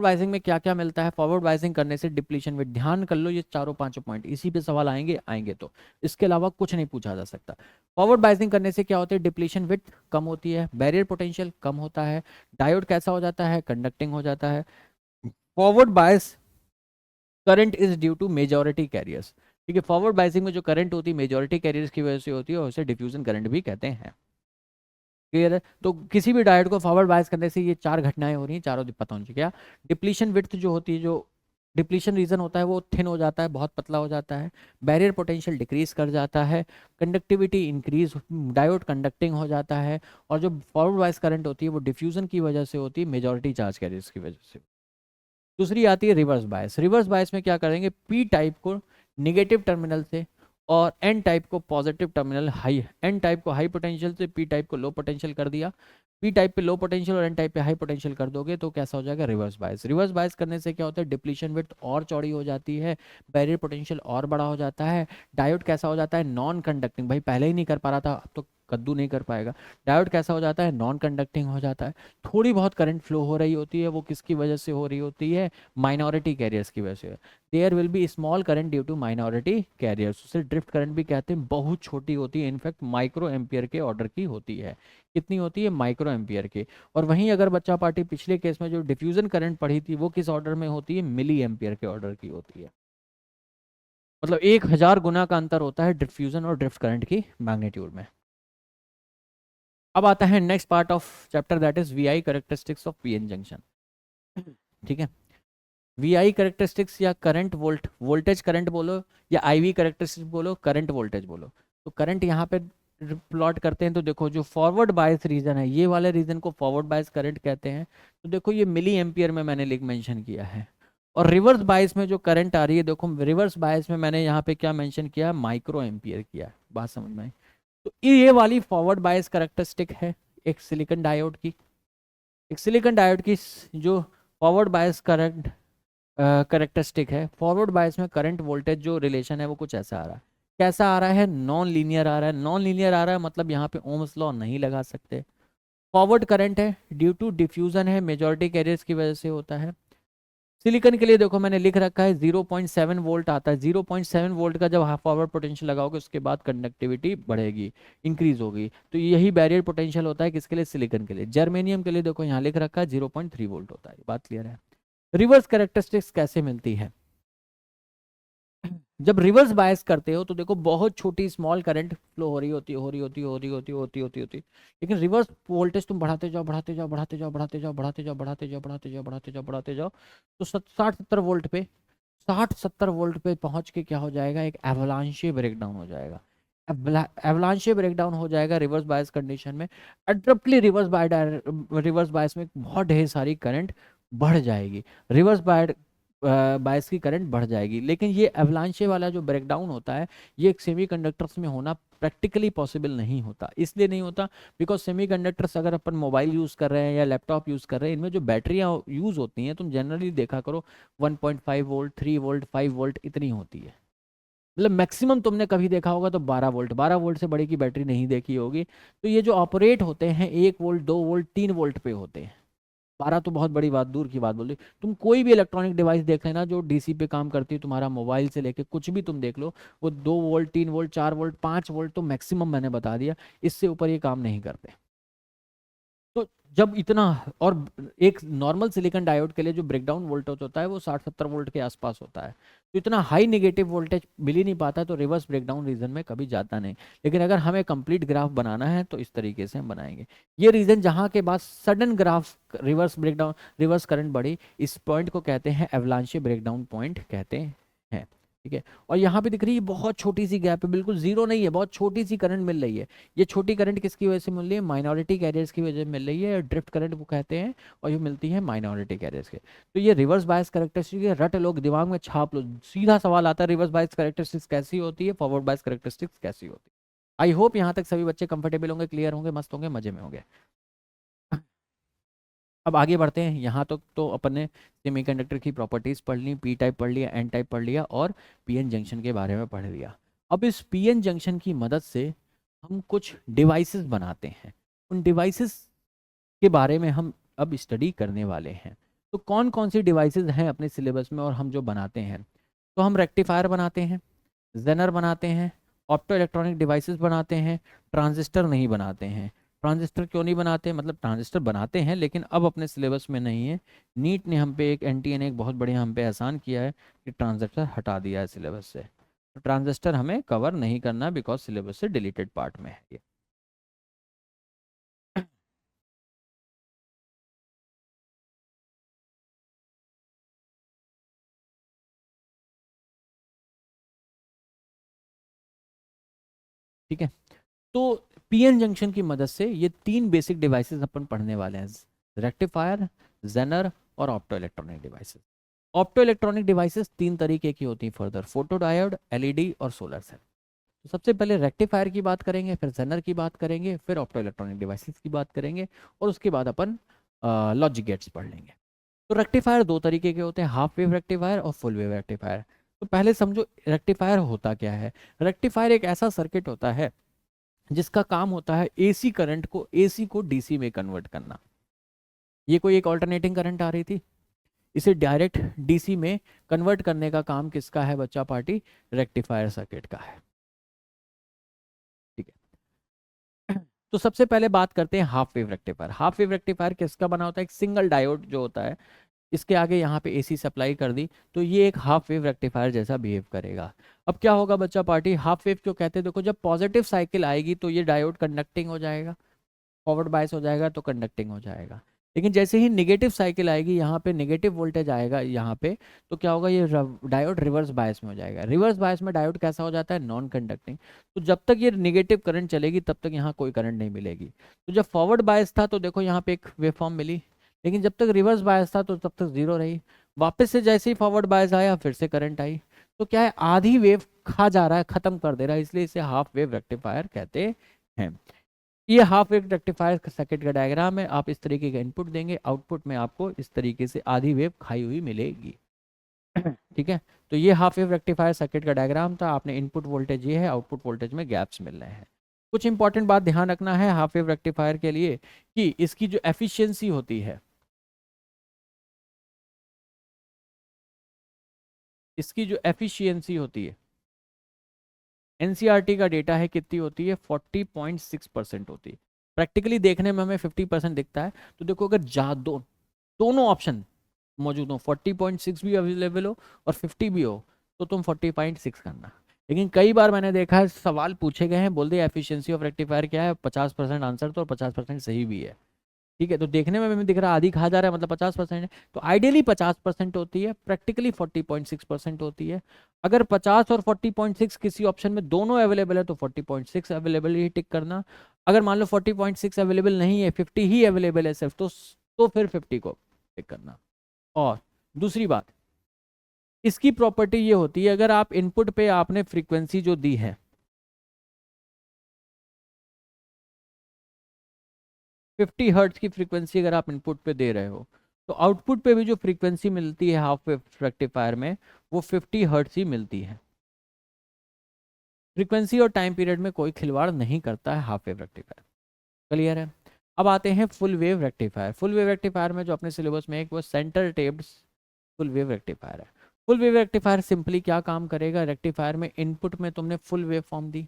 बायसिंग में क्या क्या मिलता है? फॉरवर्ड बायसिंग करने से डिप्लीशन विड्थ, ध्यान कर लो ये चारों पांचों पॉइंट, इसी पे सवाल आएंगे तो इसके अलावा कुछ नहीं पूछा जा सकता। फॉरवर्ड बायसिंग करने से क्या होता है? डिप्लीशन विड्थ कम होती है, बैरियर पोटेंशियल कम होता है, डायोड कैसा हो जाता है? कंडक्टिंग हो जाता है। Forward bias current is due to majority carriers. ठीक है, फॉरवर्ड बायसिंग में जो करंट होती है मेजॉरिटी कैरियर्स की वजह से होती है और उसे डिफ्यूजन करंट भी कहते हैं। क्लियर है? तो किसी भी डायोड को फॉरवर्ड बायस करने से ये चार घटनाएं हो रही हैं, चारों पता होनी चाहिए। क्या? डिप्लीशन विड्थ जो होती है, जो डिप्लीशन रीजन होता है वो थिन हो जाता है, बहुत पतला हो जाता है। बैरियर पोटेंशियल डिक्रीज कर जाता है, कंडक्टिविटी इंक्रीज, डायोड कंडक्टिंग हो जाता है। और जो फॉरवर्ड बायस करंट होती है वो डिफ्यूजन की वजह से होती है, मेजॉरिटी चार्ज कैरियर्स की वजह से। दूसरी आती है रिवर्स बायस। रिवर्स बायस में क्या करेंगे? पी टाइप को निगेटिव टर्मिनल से और एन टाइप को positive terminal, high N type को हाई पोटेंशियल से पी टाइप को लो पोटेंशियल कर दिया। पी टाइप पे लो पोटेंशियल और एन टाइप पे हाई पोटेंशियल कर दोगे तो कैसा हो जाएगा? Reverse bias. रिवर्स बायस करने से क्या होता है? डिप्लीशन विड्थ और चौड़ी हो जाती है, बैरियर पोटेंशियल और बड़ा हो जाता है, डायोड कैसा हो जाता है? Non conducting. भाई पहले ही नहीं कर पा रहा था, अब तो कद्दू नहीं कर पाएगा। डायोड कैसा हो जाता है? नॉन कंडक्टिंग हो जाता है। थोड़ी बहुत करंट फ्लो हो रही होती है, वो किसकी वजह से हो रही होती है? माइनॉरिटी कैरियर्स की वजह से। There will be small current due to minority carriers. उसे ड्रिफ्ट करंट भी कहते हैं, बहुत छोटी होती है, इनफैक्ट माइक्रो एम्पियर के ऑर्डर की होती है। कितनी होती है? माइक्रो एम्पियर के। और वहीं अगर बच्चा पार्टी पिछले केस में जो डिफ्यूजन करंट पढ़ी थी वो किस ऑर्डर में होती है? मिली एम्पियर के ऑर्डर की होती है। मतलब 1000 गुना का अंतर होता है डिफ्यूजन और ड्रिफ्ट करंट की मैग्नीट्यूड में। अब आता है next part of chapter, that is VI characteristics of PN junction. ठीक है, वीआई कैरेक्टरिस्टिक्स या करंट वोल्टेज करंट बोलो या आईवी कैरेक्टरिस्टिक्स बोलो, करंट वोल्टेज बोलो। तो करंट यहाँ पे प्लॉट करते हैं तो देखो जो फॉरवर्ड बायस रीजन है, ये वाले रीजन को फॉरवर्ड बायस करंट कहते हैं। तो देखो ये मिली एम्पियर में मैंने लिख मेंशन किया है। और रिवर्स बायस में जो करंट आ रही है, देखो रिवर्स बायस में मैंने यहाँ पे क्या मेंशन किया? माइक्रो एम्पियर किया। बात समझ में आई? तो ये वाली फॉरवर्ड बायस कैरेक्टरिस्टिक है एक सिलिकॉन डायोड की। एक सिलिकॉन डायोड की जो फॉरवर्ड बायस करंट करेक्टरिस्टिक है, फॉरवर्ड बायस में करंट वोल्टेज जो रिलेशन है वो कुछ ऐसा आ रहा है। कैसा आ रहा है? नॉन लीनियर आ रहा है। नॉन लीनियर आ रहा है मतलब यहाँ पे ओम्स लॉ नहीं लगा सकते। फॉरवर्ड करंट है, ड्यू टू डिफ्यूजन है, मेजॉरिटी कैरियर्स की वजह से होता है। सिलिकॉन के लिए देखो मैंने लिख रखा है 0.7 वोल्ट आता है। 0.7 वोल्ट का जब फॉरवर्ड पोटेंशियल लगाओगे उसके बाद कंडक्टिविटी बढ़ेगी, इंक्रीज होगी। तो यही बैरियर पोटेंशियल होता है किसके लिए? सिलिकॉन के लिए। जर्मेनियम के लिए देखो यहाँ लिख रखा है 0.3 वोल्ट होता है। बात क्लियर है? रिवर्स कैरेक्टरिस्टिक्स कैसे मिलती है? जब रिवर्स बायस करते हो तो देखो बहुत छोटी स्मॉल करंट फ्लो हो रही होती है, लेकिन रिवर्स वोल्टेज तुम बढ़ाते जाओ बढ़ाते जाओ बढ़ाते जाओ बढ़ाते जाओ बढ़ाते जाओ बढ़ाते जाओ बढ़ाते जाओ बढ़ाते जाओ बढ़ाते जाओ तो 60-70 वोल्ट पे 60-70 वोल्ट पे पहुंच के क्या हो जाएगा? एक एवलांशियल ब्रेकडाउन हो जाएगा। एवलांशियल ब्रेकडाउन हो जाएगा रिवर्स बायस कंडीशन में। अब्रप्टली रिवर्स बायस में बहुत ढेर सारी करंट बढ़ जाएगी, रिवर्स बायस की करंट बढ़ जाएगी। लेकिन ये एवलांशे वाला जो ब्रेकडाउन होता है ये एक सेमीकंडक्टर्स में होना प्रैक्टिकली पॉसिबल नहीं होता। इसलिए नहीं होता बिकॉज सेमीकंडक्टर्स अगर अपन मोबाइल यूज़ कर रहे हैं या लैपटॉप यूज़ कर रहे हैं, इनमें जो बैटरियाँ यूज़ होती हैं तुम जनरली देखा करो 1.5 वोल्ट, 3 वोल्ट, 5 वोल्ट इतनी होती है। मतलब मैक्सिमम तुमने कभी देखा होगा तो 12 वोल्ट, 12 वोल्ट से बड़ी की बैटरी नहीं देखी होगी। तो ये जो ऑपरेट होते हैं 1 वोल्ट, 2 वोल्ट, 3 वोल्ट पे होते हैं। 12 तो बहुत बड़ी बात, दूर की बात बोल दी। तुम कोई भी इलेक्ट्रॉनिक डिवाइस देख लेना जो डीसी पे काम करती है, तुम्हारा मोबाइल से लेके कुछ भी तुम देख लो, वो 2 वोल्ट, 3 वोल्ट, 4 वोल्ट, 5 वोल्ट तो मैक्सिमम मैंने बता दिया, इससे ऊपर ये काम नहीं करते। तो जब इतना, और एक नॉर्मल सिलिकॉन डायोड के लिए जो ब्रेकडाउन वोल्टेज होता है वो 60-70 वोल्ट के आसपास होता है। तो इतना हाई नेगेटिव वोल्टेज मिल ही नहीं पाता, तो रिवर्स ब्रेकडाउन रीजन में कभी जाता नहीं। लेकिन अगर हमें कंप्लीट ग्राफ बनाना है तो इस तरीके से हम बनाएंगे। ये रीजन जहाँ के बाद sudden graph reverse breakdown, reverse current बढ़ी, इस पॉइंट को कहते हैं एवलांशियल ब्रेकडाउन पॉइंट कहते हैं। ठीक है। और यहाँ पे दिख रही है बहुत छोटी सी गैप है, बिल्कुल जीरो नहीं है, बहुत छोटी सी करंट मिल रही है। ये छोटी करंट किसकी वजह से मिल रही है? माइनॉरिटी कैरियर्स की वजह से मिल रही है, ड्रिफ्ट करंट वो कहते हैं, और ये मिलती है माइनॉरिटी कैरियर्स के। तो ये रिवर्स बायस कैरेक्टरिस्टिक है, रट लो, दिमाग में छाप लो, सीधा सवाल आता है रिवर्स बायस कैरेक्टरिस्टिक्स कैसी होती है, फॉरवर्ड बायस कैरेक्टरिस्टिक्स कैसी होती है। आई होप यहाँ तक सभी बच्चे कंफर्टेबल होंगे, क्लियर होंगे, मस्त होंगे, मजे में होंगे। अब आगे बढ़ते हैं। यहाँ तक तो अपन ने सेमीकंडक्टर की प्रॉपर्टीज पढ़ ली, पी टाइप पढ़ लिया, एन टाइप पढ़ लिया, और पीएन जंक्शन के बारे में पढ़ लिया। अब इस पीएन जंक्शन की मदद से हम कुछ डिवाइसेस बनाते हैं, उन डिवाइसेस के बारे में हम अब स्टडी करने वाले हैं। तो कौन कौन सी डिवाइसेस हैं अपने सिलेबस में और हम जो बनाते हैं? तो हम रेक्टिफायर बनाते हैं, जेनर बनाते हैं, ऑप्टो इलेक्ट्रॉनिक डिवाइसेस बनाते हैं, ट्रांजिस्टर नहीं बनाते हैं। ट्रांजिस्टर क्यों नहीं बनाते? मतलब ट्रांजिस्टर बनाते हैं लेकिन अब अपने सिलेबस में नहीं है। नीट ने हम पे एक, एनटीए ने एक बहुत बढ़िया हम पे एहसान किया है कि ट्रांजिस्टर हटा दिया है सिलेबस से। तो ट्रांजिस्टर हमें कवर नहीं करना बिकॉज सिलेबस से डिलीटेड पार्ट में है ये। ठीक है। तो पीएन जंक्शन की मदद से ये तीन बेसिक डिवाइसेस अपन पढ़ने वाले हैं, रेक्टिफायर, जेनर और opto electronic devices. Opto electronic devices तीन तरीके की होती हैं फर्दर, फोटो डायोड, एलईडी और सोलर सेल। तो सबसे पहले रेक्टिफायर की बात करेंगे, फिर जेनर की बात करेंगे, फिर ऑप्टो इलेक्ट्रॉनिक डिवाइसेस की बात करेंगे, और उसके बाद अपन लॉजिक गेट्स पढ़ लेंगे। तो रेक्टिफायर दो तरीके के होते हैं, हाफ वेव रेक्टिफायर और फुल वेव रेक्टिफायर। तो पहले समझो रेक्टिफायर होता क्या है। रेक्टिफायर एक ऐसा सर्किट होता है जिसका काम होता है एसी करंट को, एसी को डीसी में कन्वर्ट करना। ये कोई एक ऑल्टरनेटिंग करंट आ रही थी, इसे डायरेक्ट डीसी में कन्वर्ट करने का काम किसका है बच्चा पार्टी? रेक्टिफायर सर्किट का है। ठीक है। तो सबसे पहले बात करते हैं half wave rectifier. Half wave rectifier किसका बना होता है? एक सिंगल डायोड जो होता है, इसके आगे यहाँ पे एसी सप्लाई कर दी तो ये एक हाफ वेव रेक्टिफायर जैसा बिहेव करेगा। अब क्या होगा बच्चा पार्टी? हाफ वेव क्यों कहते हैं? देखो, जब पॉजिटिव साइकिल आएगी तो ये डायोड कंडक्टिंग हो जाएगा, फॉरवर्ड बायस हो जाएगा तो कंडक्टिंग हो जाएगा। लेकिन जैसे ही नेगेटिव साइकिल आएगी, यहाँ पे नेगेटिव वोल्टेज आएगा यहाँ पे, तो क्या होगा? ये डायोड रिवर्स बायस में हो जाएगा। रिवर्स बायस में डायोड कैसा हो जाता है? Non conducting. तो जब तक ये नेगेटिव करंट चलेगी तब तक यहाँ कोई करंट नहीं मिलेगी। तो जब फॉरवर्ड बायस था तो देखो यहाँ पे एक वेव फॉर्म मिली, लेकिन जब तक रिवर्स बायस था तो तब तक जीरो रही। वापस से जैसे ही फॉरवर्ड बायस आया फिर से करंट आई। तो क्या है? आधी वेव खा जा रहा है, खत्म कर दे रहा है, इसलिए इसे हाफ वेव रेक्टिफायर कहते हैं। ये हाफ वेव रेक्टिफायर सर्किट का डायग्राम है। आप इस तरीके का इनपुट देंगे, आउटपुट में आपको इस तरीके से आधी वेव खाई हुई मिलेगी। ठीक है। तो ये हाफ वेव रेक्टिफायर सर्किट का डायग्राम था। आपने इनपुट वोल्टेज ये है, आउटपुट वोल्टेज में गैप्स मिल रहे हैं। कुछ इंपॉर्टेंट बात ध्यान रखना है हाफ वेव रेक्टिफायर के लिए कि इसकी जो एफिशिएंसी होती है, इसकी जो एफिशिएंसी होती है, एनसीईआरटी का डेटा है कितनी होती है? 40.6% होती है। प्रैक्टिकली देखने में हमें 50% दिखता है। तो देखो, अगर दोनों ऑप्शन मौजूद हो, 40.6 भी अवेलेबल हो और 50 भी हो, तो तुम 40.6 करना। लेकिन कई बार मैंने देखा है सवाल पूछे गए हैं, बोल दिया एफिशिएंसी ऑफ रेक्टिफायर क्या है, 50% आंसर तो, और 50% सही भी है। ठीक है। तो देखने में हमें दिख रहा है आधी खा जा रहा है, मतलब 50% है। तो आइडियली 50% होती है, प्रैक्टिकली 40.6% होती है। अगर 50 और 40.6 किसी ऑप्शन में दोनों अवेलेबल है तो 40.6 अवेलेबल ही टिक करना। अगर मान लो 40.6 अवेलेबल नहीं है, 50 ही अवेलेबल है सिर्फ, तो फिर 50 को टिक करना। और दूसरी बात, इसकी प्रॉपर्टी ये होती है, अगर आप इनपुट पे आपने फ्रीक्वेंसी जो दी है 50 हर्ट्ज की फ्रीक्वेंसी, अगर आप इनपुट पे दे रहे हो, तो आउटपुट पे भी जो फ्रीक्वेंसी मिलती है हाफ वेव रेक्टिफायर में, वो 50 हर्ट्ज ही मिलती है। फ्रीक्वेंसी और टाइम पीरियड में कोई खिलवाड़ नहीं करता है हाफ वेव रेक्टिफायर। क्लियर है? अब आते हैं full wave rectifier. Full wave rectifier में जो अपने सिलेबस में एक वो centre taped full wave rectifier है। फुल वेव रेक्टिफायर सिंपली क्या काम करेगा? रेक्टिफायर में इनपुट में तुमने फुल वेव फॉर्म दी,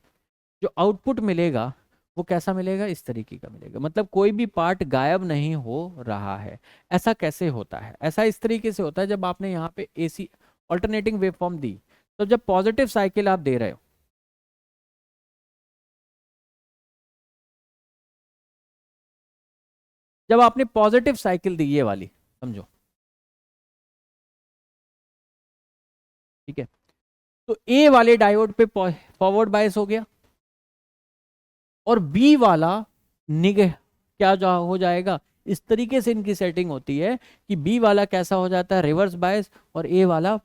जो आउटपुट मिलेगा वो कैसा मिलेगा? इस तरीके का मिलेगा। मतलब कोई भी पार्ट गायब नहीं हो रहा है। ऐसा कैसे होता है? ऐसा इस तरीके से होता है, जब आपने यहाँ पे एसी ऑल्टरनेटिंग वेव फॉर्म दी, तो जब पॉजिटिव साइकिल आप दे रहे हो, जब आपने पॉजिटिव साइकिल दी ये वाली, समझो, ठीक है, तो ए वाले डायोड पे फॉरवर्ड बायस हो गया, और बी वाला हो जाएगा, इस तरीके से इनकी सेटिंग होती है कि बी वाला कैसा हो जाता है, रिवर्स बायस, और ए वाला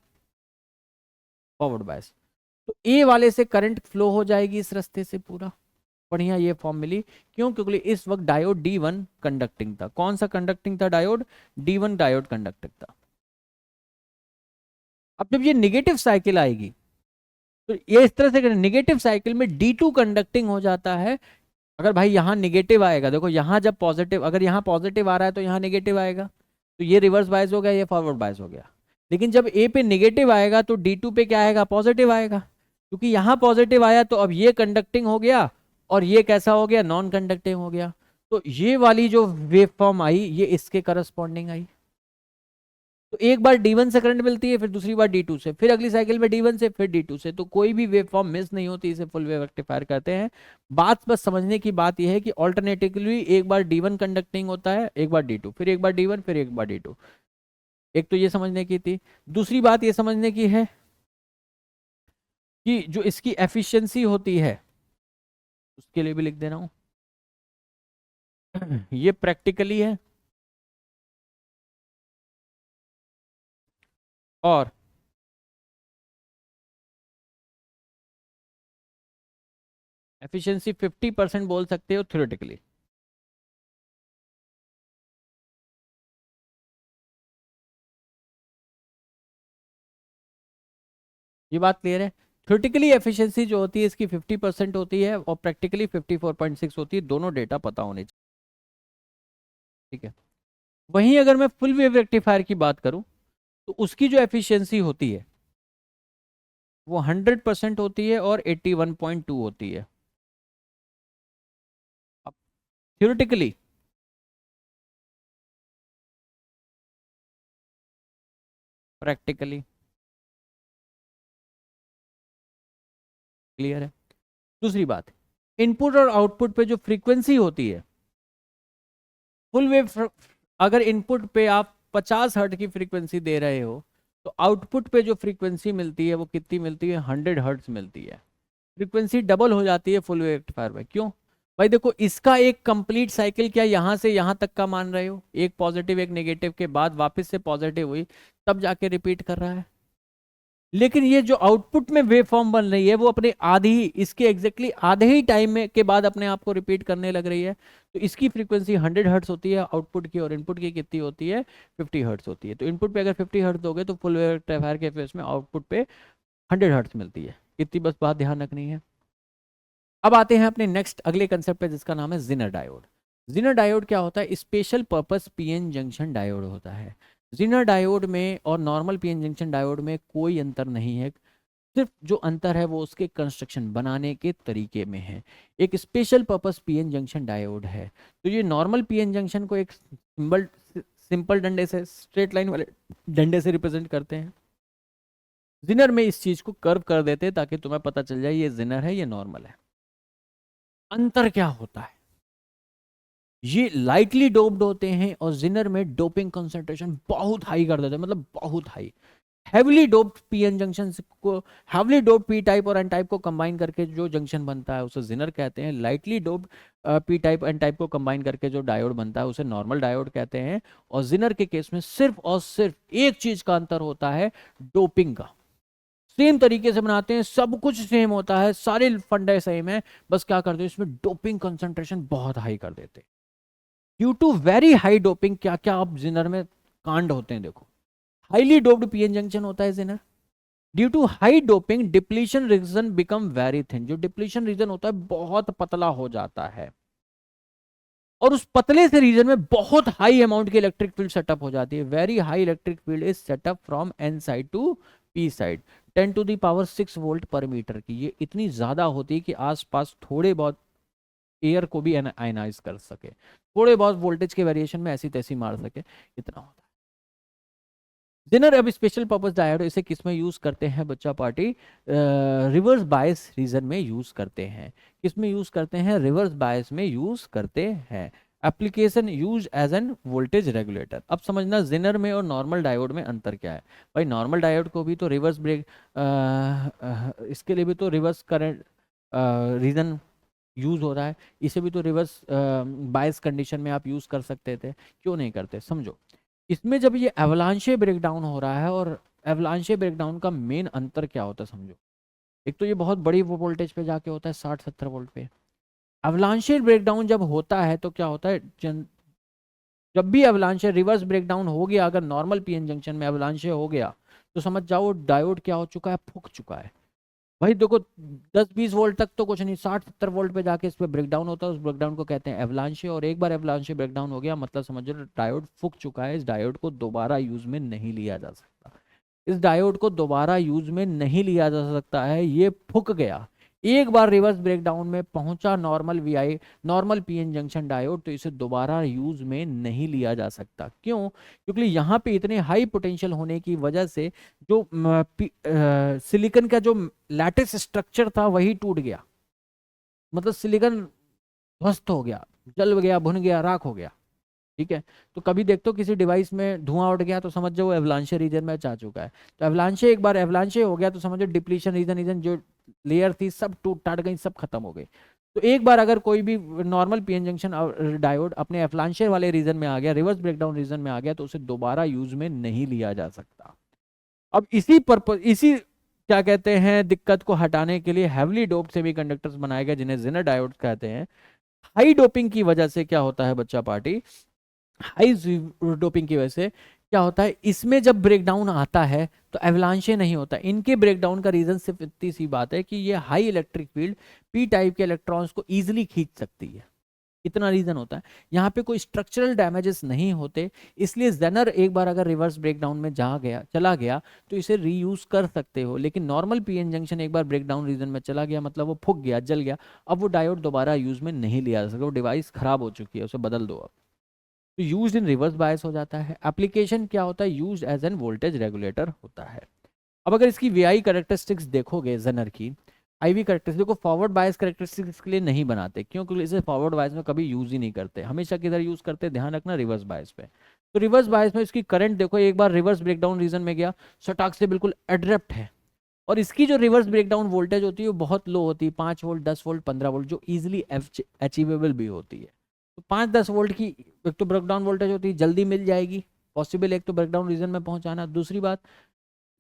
फॉरवर्ड बायस। तो ए वाले से करंट फ्लो हो जाएगी इस रास्ते से पूरा, बढ़िया ये फॉर्म मिली। क्यों? क्योंकि इस वक्त डायोड D1 कंडक्टिंग था। कौन सा कंडक्टिंग था डायोड? D1 डायोड कंडक्टिंग था। अब जब ये नेगेटिव साइकिल आएगी तो ये इस तरह से नेगेटिव साइकिल में D2 कंडक्टिंग हो जाता है। अगर भाई यहाँ नेगेटिव आएगा, देखो यहाँ जब पॉजिटिव, अगर यहाँ पॉजिटिव आ रहा है तो यहाँ नेगेटिव आएगा, तो ये रिवर्स बायस हो गया, ये फॉरवर्ड बायस हो गया। लेकिन जब ए पे नेगेटिव आएगा तो D2 पे क्या आएगा? पॉजिटिव आएगा। क्योंकि यहाँ पॉजिटिव आया तो अब ये कंडक्टिंग हो गया और ये कैसा हो गया? नॉन कंडक्टिंग हो गया। तो ये वाली जो वेव फॉर्म आई ये इसके करस्पॉन्डिंग आई। तो एक बार D1 से करंट मिलती है, फिर दूसरी बार D2 से, फिर अगली साइकिल में D1 से, फिर D2 से। तो कोई भी वेव फॉर्म मिस नहीं होती, इसे फुल वेव रेक्टिफायर कहते हैं। बात बस समझने की बात यह है कि ऑल्टरनेटिवली एक बार D1 कंडक्टिंग होता है, एक बार D2, फिर एक बार D1, फिर एक बार D2। एक तो ये समझने की थी। दूसरी बात ये समझने की है कि जो इसकी एफिशिएंसी होती है, उसके लिए भी लिख दे रहा हूं, ये प्रैक्टिकली है और एफिशिएंसी 50% बोल सकते हो थ्योरेटिकली। ये बात क्लियर है? थ्योरेटिकली एफिशिएंसी जो होती है इसकी 50% होती है और प्रैक्टिकली 54.6 होती है। दोनों डेटा पता होने चाहिए, ठीक है। वहीं अगर मैं फुल वेव रेक्टिफायर की बात करूं तो उसकी जो एफिशिएंसी होती है वो 100% होती है और 81.2 होती है। अब थ्योरेटिकली, प्रैक्टिकली, क्लियर है? दूसरी बात, इनपुट और आउटपुट पे जो फ्रीक्वेंसी होती है, फुल वेव अगर इनपुट पे आप 50 हर्ट की फ्रीक्वेंसी दे रहे हो तो आउटपुट पे जो फ्रीक्वेंसी मिलती है वो कितनी मिलती है? 100 हर्ट्ज मिलती है। फ्रीक्वेंसी डबल हो जाती है फुल वेव रेक्टिफायर में। क्यों भाई? देखो इसका एक कंप्लीट साइकिल क्या यहाँ से यहाँ तक का मान रहे हो, एक पॉजिटिव एक नेगेटिव के बाद वापस से पॉजिटिव हुई तब जाके रिपीट कर रहा है। लेकिन ये जो आउटपुट में वेव फॉर्म बन रही है वो अपने आधे ही, इसके एग्जैक्टली आधे ही टाइम में के बाद अपने आप को रिपीट करने लग रही है। तो इसकी फ्रीक्वेंसी 100 हर्ट्ज होती है आउटपुट की, और इनपुट की कितनी होती है? 50 हर्ट्ज होती है। तो इनपुट पे अगर 50 हर्ट्ज दोगे तो फुल वेव रेक्टिफायर के केस में आउटपुट पे 100 हर्ट्ज मिलती है। इतनी बस बात ध्यान रखनी है। अब आते हैं अपने नेक्स्ट अगले कंसेप्ट पे जिसका नाम है जिनर डायोड। जिनर डायोड क्या होता है? Special purpose PN junction diode होता है। जिनर डायोड में और नॉर्मल पीएन जंक्शन डायोड में कोई अंतर नहीं है, सिर्फ जो अंतर है वो उसके कंस्ट्रक्शन बनाने के तरीके में है। एक special purpose PN junction diode है तो ये नॉर्मल पीएन जंक्शन को एक सिंपल डंडे से, स्ट्रेट लाइन वाले डंडे से रिप्रेजेंट करते हैं। जिनर में इस चीज को कर्व कर देते हैं ताकि तुम्हें पता चल जाए ये जिनर है ये नॉर्मल है। अंतर क्या होता है? ये लाइटली डोप्ड होते हैं और जिनर में डोपिंग कंसंट्रेशन बहुत हाई कर देते हैं, मतलब बहुत high. Heavily doped PN junction को, हेवली डोप्ड पी टाइप और एन टाइप को कंबाइन करके जो जंक्शन बनता है उसे जिनर कहते हैं। Lightly doped P type N type को कंबाइन करके जो डायोड बनता है उसे नॉर्मल डायोड कहते हैं। और जिनर के केस में सिर्फ और सिर्फ एक चीज का अंतर होता है, डोपिंग का। सेम तरीके से बनाते हैं, सब कुछ सेम होता है, सारे फंडे सेम है, बस क्या करते हैं इसमें डोपिंग कंसंट्रेशन बहुत हाई कर देते हैं। Due to very high doping क्या क्या अब जिनर में कांड होते हैं देखो। हाईली डोप्ड पीएन जंक्शन होता है zener. Due to high doping depletion region become very thin, जो डिप्लीशन रीजन होता है बहुत पतला हो जाता है और उस पतले से रीजन में बहुत हाई अमाउंट की इलेक्ट्रिक फील्ड सेटअप हो जाती है। Very high electric field is setup from N side to P side, 10⁻⁶ volt per metre की। ये इतनी ज्यादा होती है कि आसपास थोड़े बहुत एयर को भी आयनाइज कर सके, थोड़े बहुत वोल्टेज के वेरिएशन में ऐसी तैसी मार सके, इतना होता है। जिनर अब स्पेशल पर्पस डायोड इसे किस में यूज करते हैं बच्चा पार्टी? रिवर्स बायस रीजन में यूज करते हैं। किस में यूज करते हैं? रिवर्स बायस में यूज करते हैं। Application use as an voltage regulator. अब समझना जेनर में और नॉर्मल डायोड में अंतर क्या है। भाई नॉर्मल डायोड को भी तो रिवर्स ब्रेक, इसके लिए भी तो रिवर्स करंट रीजन यूज हो रहा है, इसे भी तो रिवर्स बायस कंडीशन में आप यूज कर सकते थे, क्यों नहीं करते। समझो इसमें जब ये एवलांचे ब्रेकडाउन हो रहा है, और एवलांचे ब्रेकडाउन का मेन अंतर क्या होता है समझो। एक तो ये बहुत बड़ी वो वोल्टेज पे जाके होता है 60-70 वोल्ट पे। एवलांचे ब्रेकडाउन जब होता है तो क्या होता है, जब भी एवलांचे रिवर्स ब्रेकडाउन हो गया, अगर नॉर्मल पीएन जंक्शन में एवलांचे हो गया तो समझ जाओ डायोड क्या हो चुका है, फूक चुका है। भाई देखो 10-20 वोल्ट तक तो कुछ नहीं, 60-70 वोल्ट पे जाके इस पे ब्रेकडाउन होता है, उस ब्रेकडाउन को कहते हैं एवलांचे। और एक बार एवलांचे ब्रेकडाउन हो गया मतलब समझ लो डायोड फूक चुका है, इस डायोड को दोबारा यूज में नहीं लिया जा सकता। इस डायोड को दोबारा यूज में नहीं लिया जा सकता है, ये फूक गया। एक बार रिवर्स ब्रेकडाउन में पहुंचा normal VI, normal PN junction diode, तो इसे दोबारा यूज में नहीं लिया जा सकता। क्यों? क्योंकि यहाँ पे इतने हाई पोटेंशियल होने की वजह से जो सिलिकॉन का जो लैटिस स्ट्रक्चर था वही टूट गया, मतलब सिलिकॉन ध्वस्त हो गया, जल गया, भुन गया, राख हो गया। ठीक है, तो कभी देखते हो किसी डिवाइस में धुआं उठ गया तो समझ जाओ एवलांचे रीजन में जा चुका है। तो एवलांचे, एक बार एवलांचे हो गया तो समझो डिप्लीशन रीजन, रीजन जो लेयर थी सब टूट टाट गई, सब खत्म हो गई। तो एक बार अगर कोई भी नॉर्मल पीएन जंक्शन डायोड अपने एवलांचे वाले रीजन में आ गया, रिवर्स ब्रेकडाउन रीजन में आ गया, तो उसे दोबारा यूज में नहीं लिया जा सकता। अब इसी पर्पज, इसी क्या कहते हैं दिक्कत को हटाने के लिए हेवली डोप्ड सेमीकंडक्टर्स बनाए गए जिन्हें जेनर डायोड कहते हैं। हाई डोपिंग की वजह से क्या होता है बच्चा पार्टी, हाई डोपिंग की वजह से क्या होता है, इसमें जब ब्रेकडाउन आता है तो एवलांचे नहीं होता। इनके ब्रेकडाउन का रीजन सिर्फ इतनी सी बात है कि ये high electric field P type के इलेक्ट्रॉन्स को इजीली खींच सकती है, इतना रीजन होता है। यहाँ पे कोई स्ट्रक्चरल डैमेजेस नहीं होते, इसलिए जेनर एक बार अगर रिवर्स ब्रेकडाउन में जा गया, चला गया, तो इसे रीयूज कर सकते हो। लेकिन नॉर्मल पीएन जंक्शन एक बार ब्रेकडाउन रीजन में चला गया मतलब वो फूक गया, जल गया, अब वो डायोड दोबारा यूज में नहीं लिया जा सकता, वो डिवाइस खराब हो चुकी है, उसे बदल दो अब। तो यूज इन रिवर्स बायस हो जाता है। एप्लीकेशन क्या होता है, use as an voltage regulator होता है। अब अगर इसकी वीआई करेक्टरिस्टिक्स देखोगे जेनर की, आईवी करेक्टरिस्टिक्स देखो, फॉरवर्ड बायस करेक्टरिस्टिक्स के लिए नहीं बनाते, क्यों? क्योंकि इसे फॉरवर्ड बायस में कभी यूज ही नहीं करते, हमेशा किधर यूज करते, ध्यान रखना, रिवर्स बायस पे। तो रिवर्स बायस में इसकी करंट देखो, एक बार रिवर्स ब्रेकडाउन रीजन में गया, सटाक से बिल्कुल एड्रप्ट है। और इसकी जो रिवर्स ब्रेकडाउन वोल्टेज होती है वो बहुत लो होती है, 5 वोल्ट, 10 वोल्ट, 15 वोल्ट, जो इजिली अचीवेबल भी होती है। तो 5-10 वोल्ट की एक तो ब्रेकडाउन वोल्टेज होती है, जल्दी मिल जाएगी, पॉसिबल एक तो ब्रेकडाउन रीजन में पहुंचाना। दूसरी बात,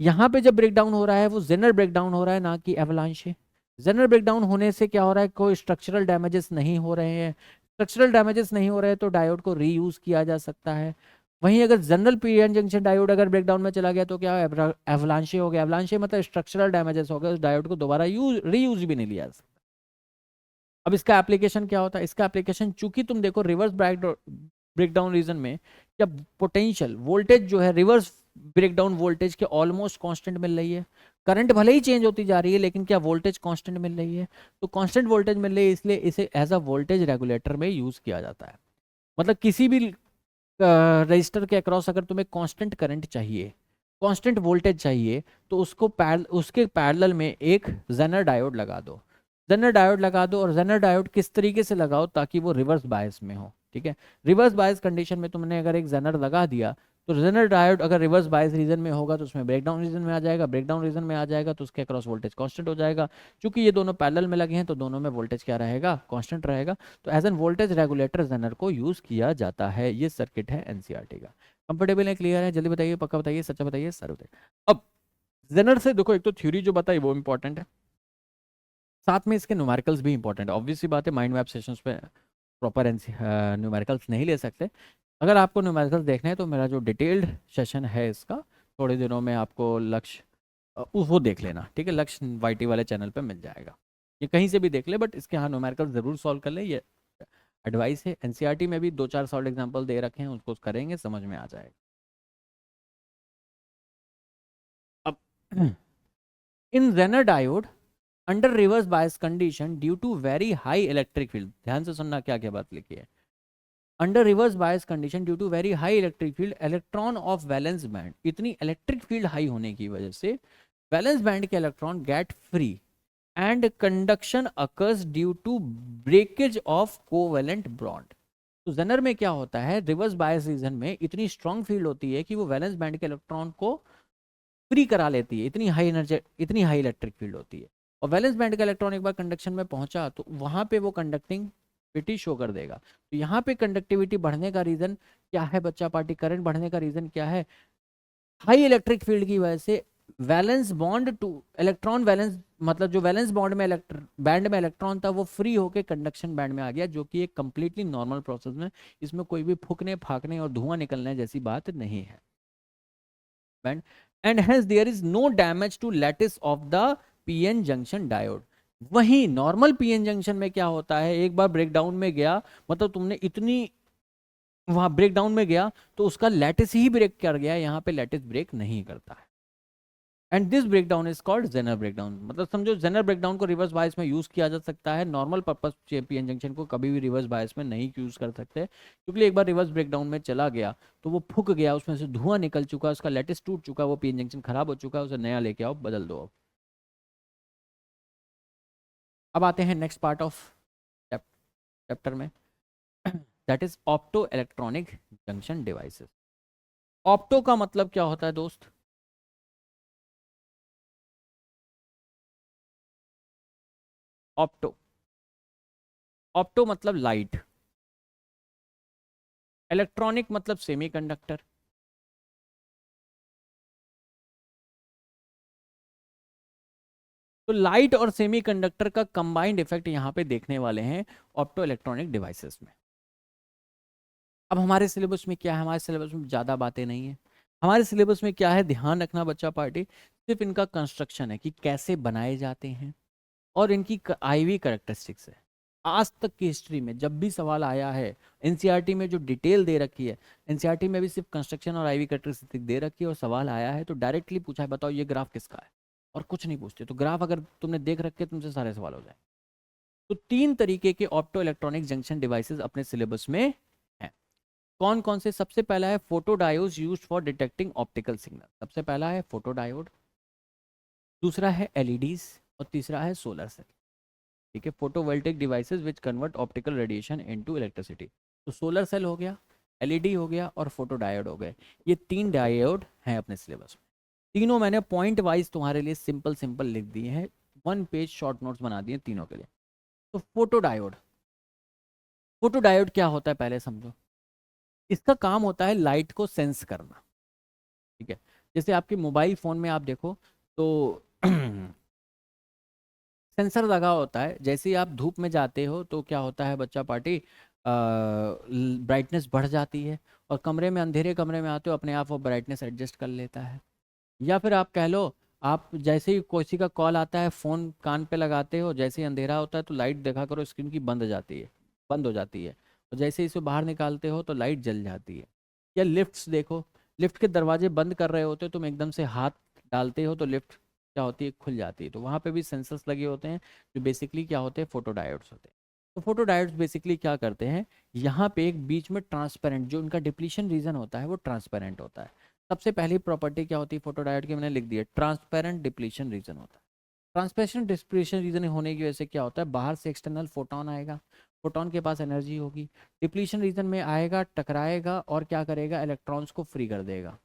यहाँ पे जब ब्रेकडाउन हो रहा है वो जेनर ब्रेकडाउन हो रहा है, ना कि एवलांचे। जेनर ब्रेकडाउन होने से क्या हो रहा है, कोई स्ट्रक्चरल डैमेजेस नहीं हो रहे हैं। स्ट्रक्चरल डैमेजेस नहीं हो रहे हैं तो डायोड को रीयूज किया जा सकता है। वहीं अगर जनरल पीएन जंक्शन डायोड अगर ब्रेकडाउन में चला गया तो क्या एवलांचे हो गया, एवलांचे मतलब स्ट्रक्चरल डैमेजेस हो गए, उस डायोड को दोबारा रीयूज भी नहीं लिया जा सकता। अब इसका एप्लीकेशन क्या होता है, इसका एप्लीकेशन चूंकि तुम देखो रिवर्स ब्रेकडाउन रीजन में जब पोटेंशियल वोल्टेज जो है रिवर्स ब्रेकडाउन वोल्टेज के ऑलमोस्ट कांस्टेंट मिल रही है, करंट भले ही चेंज होती जा रही है लेकिन क्या वोल्टेज कांस्टेंट मिल रही है, तो कांस्टेंट वोल्टेज मिल रही है, इसलिए इसे एज अ वोल्टेज रेगुलेटर में यूज किया जाता है। मतलब किसी भी रजिस्टर के अक्रॉस अगर तुम्हें कांस्टेंट करंट चाहिए, कांस्टेंट वोल्टेज चाहिए, तो उसके पैरेलल में एक जेनर डायोड लगा दो। जेनर डायोड लगा दो, और जेनर डायोड किस तरीके से लगाओ ताकि वो रिवर्स बायस में हो। ठीक है, रिवर्स बायस कंडीशन में तुमने अगर एक जेनर लगा दिया तो जेनर डायोड अगर रिवर्स बायस रीजन में होगा तो उसमें ब्रेकडाउन रीजन में आ जाएगा, ब्रेकडाउन रीजन में आ जाएगा तो उसके अक्रॉस वोल्टेज कांस्टेंट हो जाएगा। क्योंकि ये दोनों पैरेलल में लगे हैं तो दोनों में वोल्टेज क्या रहेगा, कांस्टेंट रहेगा। तो as an voltage regulator zener को यूज किया जाता है। ये सर्किट है एनसीईआरटी का। कंफर्टेबल है, क्लियर है? जल्दी बताइए, पक्का बताइए, सच्चा बताइए, सर बताइए। अब जेनर से देखो, एक तो थ्योरी जो बताई वो इंपॉर्टेंट है, साथ में इसके न्यूमेरिकल्स भी इंपॉर्टेंट है। ऑब्वियसली बात है, माइंड मैप सेशंस पे प्रॉपर न्यूमेरिकल्स नहीं ले सकते। अगर आपको न्यूमेरिकल्स देखने हैं तो मेरा जो डिटेल्ड सेशन है इसका थोड़े दिनों में आपको लक्ष्य वो देख लेना, ठीक है? लक्ष्य वाईटी वाले चैनल पे मिल जाएगा, ये कहीं से भी देख ले, बट इसके हाँ न्यूमेरिकल्स ज़रूर सॉल्व कर ले, ये एडवाइस है। एनसीईआरटी में भी 2-4 सॉल्व एग्जाम्पल दे रखे हैं, उसको करेंगे, समझ में आ जाएगा। अब in Zener diode under reverse bias condition due to very high electric field, ध्यान से सुनना क्या क्या बात लिखी है। Under reverse bias condition due to very high electric field, electron of valence band, इतनी इलेक्ट्रिक फील्ड हाई होने की वजह से वैलेंस बैंड के electron get free and conduction occurs due to breakage of covalent bond. तो Zener में क्या होता है, रिवर्स बायस रीजन में इतनी स्ट्रांग फील्ड होती है कि वो वैलेंस बैंड के इलेक्ट्रॉन को फ्री करा लेती है, इतनी हाई एनर्जी, इतनी हाई इलेक्ट्रिक फील्ड होती है। और वैलेंस बैंड का इलेक्ट्रॉन एक बार कंडक्शन में पहुंचा तो वहां पे वो कंडक्टिविटी शो कर देगा। तो यहाँ पे कंडक्टिविटी बढ़ने का रीजन क्या है बच्चा पार्टी, करंट बढ़ने का रीजन क्या है, हाई इलेक्ट्रिक फील्ड की वजह से valence bond two electron valence, मतलब जो वैलेंस बॉन्ड में बैंड में इलेक्ट्रॉन था वो फ्री होके कंडक्शन बैंड में आ गया, जो कि एक कंप्लीटली नॉर्मल प्रोसेस में, इसमें कोई भी फूकने फाकने और धुआं निकलने जैसी बात नहीं है। Band and hence there is no damage to lattice of the PN junction diode. वही नॉर्मल पीएन जंक्शन में क्या होता है, एक बार ब्रेकडाउन में गया, मतलब तुमने इतनी वहां ब्रेकडाउन में गया तो उसका लैटिस ही ब्रेक कर गया, यहाँ पे लैटिस ब्रेक नहीं करता है। And this breakdown is called Zener breakdown. मतलब समझो जेनर ब्रेकडाउन को रिवर्स बायस में यूज किया जा सकता है, नॉर्मल पर्पस पीएन जंक्शन को कभी भी रिवर्स बायस में नहीं यूज कर सकते, क्योंकि एक बार रिवर्स ब्रेकडाउन में चला गया तो वो फूक गया, उसमें से धुआं निकल चुका, उसका लैटिस टूट चुका, वो पीएन जंक्शन खराब हो चुका, उसे नया लेके आओ, बदल दो। अब आते हैं नेक्स्ट पार्ट ऑफ चैप्टर में, that is opto electronic junction devices. Opto का मतलब क्या होता है दोस्त, ऑप्टो, ऑप्टो मतलब लाइट, इलेक्ट्रॉनिक मतलब सेमीकंडक्टर। तो लाइट और सेमीकंडक्टर का कंबाइंड इफेक्ट यहाँ पे देखने वाले हैं ऑप्टो इलेक्ट्रॉनिक डिवाइसेस में। अब हमारे सिलेबस में क्या है, हमारे सिलेबस में ज़्यादा बातें नहीं है। हमारे सिलेबस में क्या है, ध्यान रखना बच्चा पार्टी, सिर्फ इनका कंस्ट्रक्शन है कि कैसे बनाए जाते हैं और इनकी आईवी करेक्टरिस्टिक्स है। आज तक की हिस्ट्री में जब भी सवाल आया है, एनसीईआरटी में जो डिटेल दे रखी है, एनसीईआरटी में भी सिर्फ कंस्ट्रक्शन और आईवी करेक्टरिस्टिक्स दे रखी है, और सवाल आया है तो डायरेक्टली पूछा है बताओ ये ग्राफ किसका है, और कुछ नहीं पूछते। तो ग्राफ अगर तुमने देख रखे तुमसे सारे सवाल हो जाए। तो तीन तरीके के ऑप्टो इलेक्ट्रॉनिक जंक्शन डिवाइसेस अपने सिलेबस में हैं। कौन कौन से, सबसे पहला है photo diode used for detecting optical signal, सबसे पहला है फोटो डायोड, दूसरा है एलईडीज, और तीसरा है सोलर सेल। ठीक है, photovoltaic devices which convert optical radiation into electricity. तो सोलर सेल हो गया, एलईडी हो गया, और फोटो डायोड हो गए। ये तीन डायोड हैं अपने सिलेबस में। तीनों मैंने पॉइंट वाइज तुम्हारे लिए सिंपल सिंपल लिख दिए हैं, 1 पेज शॉर्ट नोट्स बना दिए तीनों के लिए। तो फोटो डायोड, फोटो डायोड क्या होता है पहले समझो। इसका काम होता है लाइट को सेंस करना। ठीक है, जैसे आपके मोबाइल फोन में आप देखो तो सेंसर लगा होता है, जैसे ही आप धूप में जाते हो तो क्या होता है बच्चा पार्टी, ब्राइटनेस बढ़ जाती है, और कमरे में, अंधेरे कमरे में आते हो अपने आप वो ब्राइटनेस एडजस्ट कर लेता है। या फिर आप कह लो, आप जैसे ही किसी का कॉल आता है फ़ोन कान पे लगाते हो, जैसे ही अंधेरा होता है तो लाइट देखा करो स्क्रीन की बंद हो जाती है, बंद हो जाती है, और जैसे ही इसे बाहर निकालते हो तो लाइट जल जाती है। या लिफ्ट्स देखो, लिफ्ट के दरवाजे बंद कर रहे होते हो, तुम एकदम से हाथ डालते हो तो लिफ्ट क्या होती है, खुल जाती है। तो वहाँ पे भी सेंसर्स लगे होते हैं जो बेसिकली क्या होते हैं, फोटो डायोड्स होते हैं। तो फोटो डायोड्स बेसिकली क्या करते हैं, यहाँ पे एक बीच में ट्रांसपेरेंट, जो इनका डिप्लीशन रीजन होता है वो ट्रांसपेरेंट होता है। सबसे पहली प्रॉपर्टी क्या होती है फोटो डायोड की, मैंने लिख दी है, ट्रांसपेरेंट डिप्लीशन रीजन होता है। ट्रांसपेरेंट डिप्लीशन रीजन होने की वजह से क्या होता है, बाहर से एक्सटर्नल फोटोन आएगा, फोटोन के पास एनर्जी होगी, डिप्लीशन रीजन में आएगा, टकराएगा, और क्या करेगा, इलेक्ट्रॉन्स को फ्री कर देगा।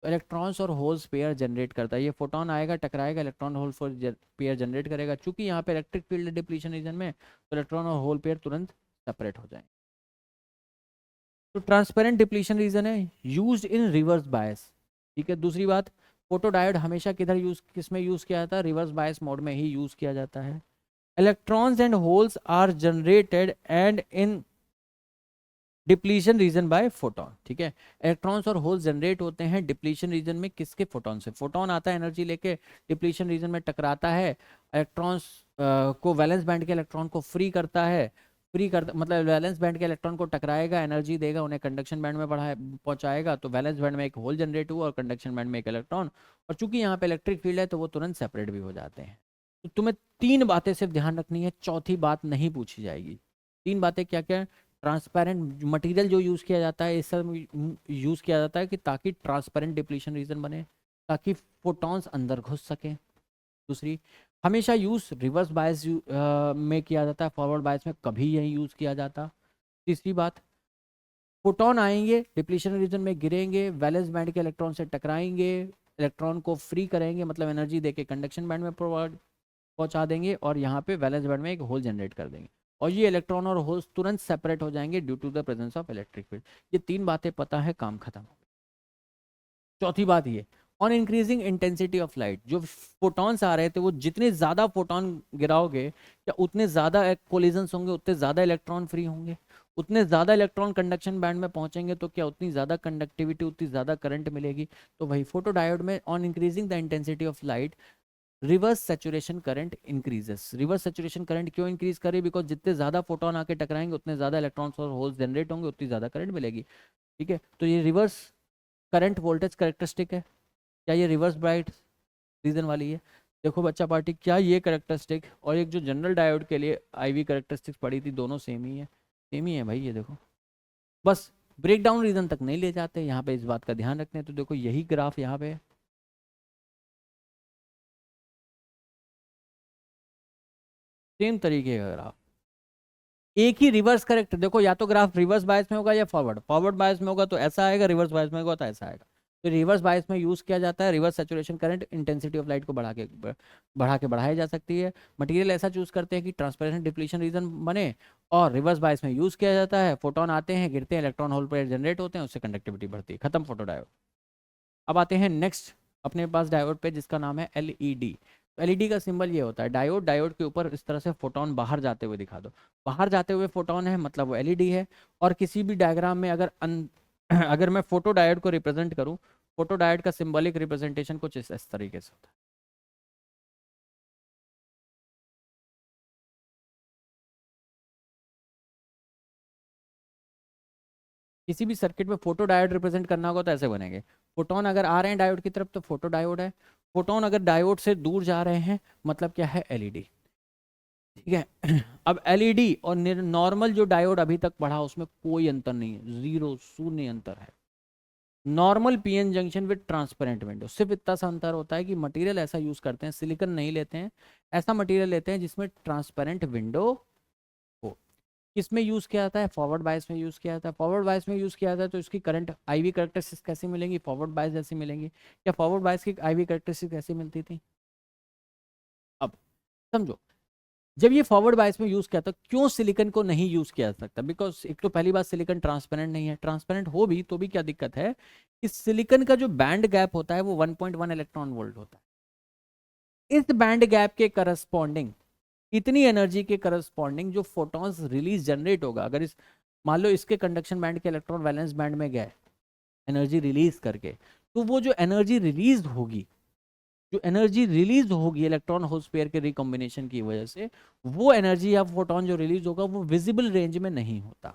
तो इलेक्ट्रॉन्स और होल्स पेयर जनरेट करता है, ये फोटोन आएगा, टकराएगा, इलेक्ट्रॉन होल पेयर जनरेट करेगा। चूंकि यहाँ पे इलेक्ट्रिक फील्ड डिप्लीशन रीजन में, तो इलेक्ट्रॉन और होल पेयर तुरंत सेपरेट हो जाएंगे। तो ट्रांसपेरेंट डिप्लीशन रीजन है, यूज्ड इन रिवर्स बायस। ठीक है, दूसरी बात, फोटो डायोड हमेशा किधर यूज, किस में यूज किया जाता है, रिवर्स बायस मोड में ही यूज किया जाता है। Electrons and holes are generated and in depletion region by photon. ठीक है, इलेक्ट्रॉन्स और होल्स जनरेट होते हैं डिप्लीशन रीजन में, किसके, फोटोन से। फोटोन आता है एनर्जी लेके, डिप्लीशन रीजन में टकराता है, इलेक्ट्रॉन्स को, वैलेंस बैंड के इलेक्ट्रॉन को फ्री करता है, फ्री करता मतलब वैलेंस बैंड के इलेक्ट्रॉन को टकराएगा, एनर्जी देगा, उन्हें कंडक्शन बैंड में बढ़ाए पहुंचाएगा, तो वैलेंस बैंड में एक होल जनरेट हुआ और कंडक्शन बैंड में एक इलेक्ट्रॉन, और चूंकि यहाँ पे इलेक्ट्रिक फील्ड है तो वो तुरंत सेपरेट भी हो जाते हैं। तो तुम्हें तीन बातें सिर्फ ध्यान रखनी है, चौथी बात नहीं पूछी जाएगी। तीन बातें क्या क्या, ट्रांसपेरेंट मटेरियल जो यूज़ किया जाता है, इस सब यूज़ किया जाता है कि ताकि ट्रांसपेरेंट डिप्लीशन रीजन बने, ताकि फोटॉन्स अंदर घुस सकें। दूसरी, हमेशा यूज़ रिवर्स बायस में किया जाता है, फॉरवर्ड बायस में कभी यही यूज़ किया जाता। तीसरी बात, फोटोन आएंगे, डिप्लीशन रीजन में गिरेंगे, वैलेंस बैंड के इलेक्ट्रॉन से टकराएंगे, इलेक्ट्रॉन को फ्री करेंगे, मतलब एनर्जी देके कंडक्शन बैंड में प्रोवाइड पहुंचा देंगे, और यहाँ पे वैलेंस बैंड में एक होल जनरेट कर देंगे, और ये इलेक्ट्रॉन और होल्स तुरंत सेपरेट हो जाएंगे due to the presence of electric field. ये 3 बातें पता है, काम खत्म। चौथी बात ये, on increasing intensity of light, जो फोटॉन्स आ रहे थे वो जितने ज्यादा फोटॉन गिराओगे या उतने ज्यादा कोलिजन्स होंगे, उतने ज्यादा इलेक्ट्रॉन फ्री होंगे, उतने ज्यादा इलेक्ट्रॉन कंडक्शन बैंड में पहुंचेंगे, तो क्या उतनी ज्यादा कंडक्टिविटी, उतनी ज्यादा करंट मिलेगी। तो वही फोटो डायोड में on increasing the intensity of light reverse saturation current increases. Reverse saturation current क्यों इंक्रीज करे, बिकॉज जितने ज्यादा फोटोन आके टकराएंगे उतने ज्यादा इलेक्ट्रॉन्स और होल्स जनरेट होंगे, उतनी ज्यादा करंट मिलेगी। ठीक है, तो ये रिवर्स करंट वोल्टेज कैरेक्टरिस्टिक है। क्या ये रिवर्स ब्राइट रीजन वाली है? देखो बच्चा पार्टी, क्या ये कैरेक्टरिस्टिक और एक जो जनरल डायोड के लिए आईवी कैरेक्टरिस्टिक्स पड़ी थी, दोनों सेम ही है? सेम ही है भाई, ये देखो। बस ब्रेक डाउन रीजन तक नहीं ले जाते यहाँ पे, इस बात का ध्यान रखते हैं। तो देखो यही ग्राफ यहाँ पे सेम तरीके का ग्राफ, एक ही रिवर्स करेक्ट। देखो या तो ग्राफ रिवर्स बायस में होगा या फॉरवर्ड, फॉरवर्ड बायस में होगा तो ऐसा आएगा, रिवर्स बायस में होगा तो ऐसा आएगा। तो रिवर्स बायस में यूज किया जाता है, reverse saturation current intensity of light को बढ़ाई जा सकती है। मटेरियल ऐसा चूज करते हैं कि ट्रांसपेरेंट डिप्लीशन रीजन बने, और रिवर्स बायस में यूज किया जाता है। फोटोन आते हैं, गिरते हैं, इलेक्ट्रॉन होल पेयर जनरेट होते हैं, उससे कंडक्टिविटी बढ़ती है, खत्म फोटो डायोड। अब आते हैं नेक्स्ट अपने पास डायोड पे, जिसका नाम है एलईडी। तो एलईडी का सिंबल ये होता है डायोड, डायोड के ऊपर इस तरह से फोटोन बाहर जाते हुए दिखा दो, बाहर जाते हुए फोटोन है मतलब वो एलईडी है। और किसी भी डायग्राम में अगर अगर मैं फोटो डायोड को रिप्रेजेंट करूं, फोटो डायोड का सिंबॉलिक रिप्रेजेंटेशन कुछ इस तरीके से होता है। किसी भी सर्किट में फोटो डायोड रिप्रेजेंट करना होगा तो ऐसे बनेंगे। फोटोन अगर आ रहे हैं डायोड की तरफ तो फोटो डायोड है, फोटोन अगर डायोड से दूर जा रहे हैं मतलब क्या है, एलईडी। ठीक है। अब एलईडी और नॉर्मल जो डायोड अभी तक पढ़ा उसमें कोई अंतर नहीं है, जीरो शून्य अंतर है। Normal PN junction with transparent window, सिर्फ इतना सा अंतर होता है कि मटेरियल ऐसा यूज करते हैं, सिलिकॉन नहीं लेते हैं, ऐसा मटेरियल लेते हैं जिसमें ट्रांसपेरेंट विंडो हो। किसमें यूज किया जाता है, फॉरवर्ड बायस में यूज किया जाता है। फॉरवर्ड बायस में यूज किया जाता है तो इसकी करंट आईवी कैरेक्टरिस्टिक्स कैसी मिलेंगी, फॉरवर्ड बायस जैसी मिलेंगी। क्या फॉरवर्ड बायस की आईवी कैरेक्टरिस्टिक्स कैसी मिलती थी? अब समझो, जब ये फॉरवर्ड बायस में यूज किया था, क्यों सिलिकॉन को नहीं यूज किया जा सकता? बिकॉज एक तो पहली बात, सिलिकॉन ट्रांसपेरेंट नहीं है। ट्रांसपेरेंट हो भी तो भी क्या दिक्कत है कि सिलिकॉन का जो बैंड गैप होता है वो 1.1 इलेक्ट्रॉन वोल्ट होता है। इस बैंड गैप के करस्पॉन्डिंग, इतनी एनर्जी के करस्पॉन्डिंग जो फोटॉन्स रिलीज जनरेट होगा, अगर इस मान लो इसके कंडक्शन बैंड के इलेक्ट्रॉन वैलेंस बैंड में गए एनर्जी रिलीज करके, तो वो जो एनर्जी रिलीज होगी, जो एनर्जी रिलीज होगी इलेक्ट्रॉन होल पेयर के रिकॉम्बिनेशन की वजह से, वो एनर्जी या फोटोन जो रिलीज होगा वो विजिबल रेंज में नहीं होता।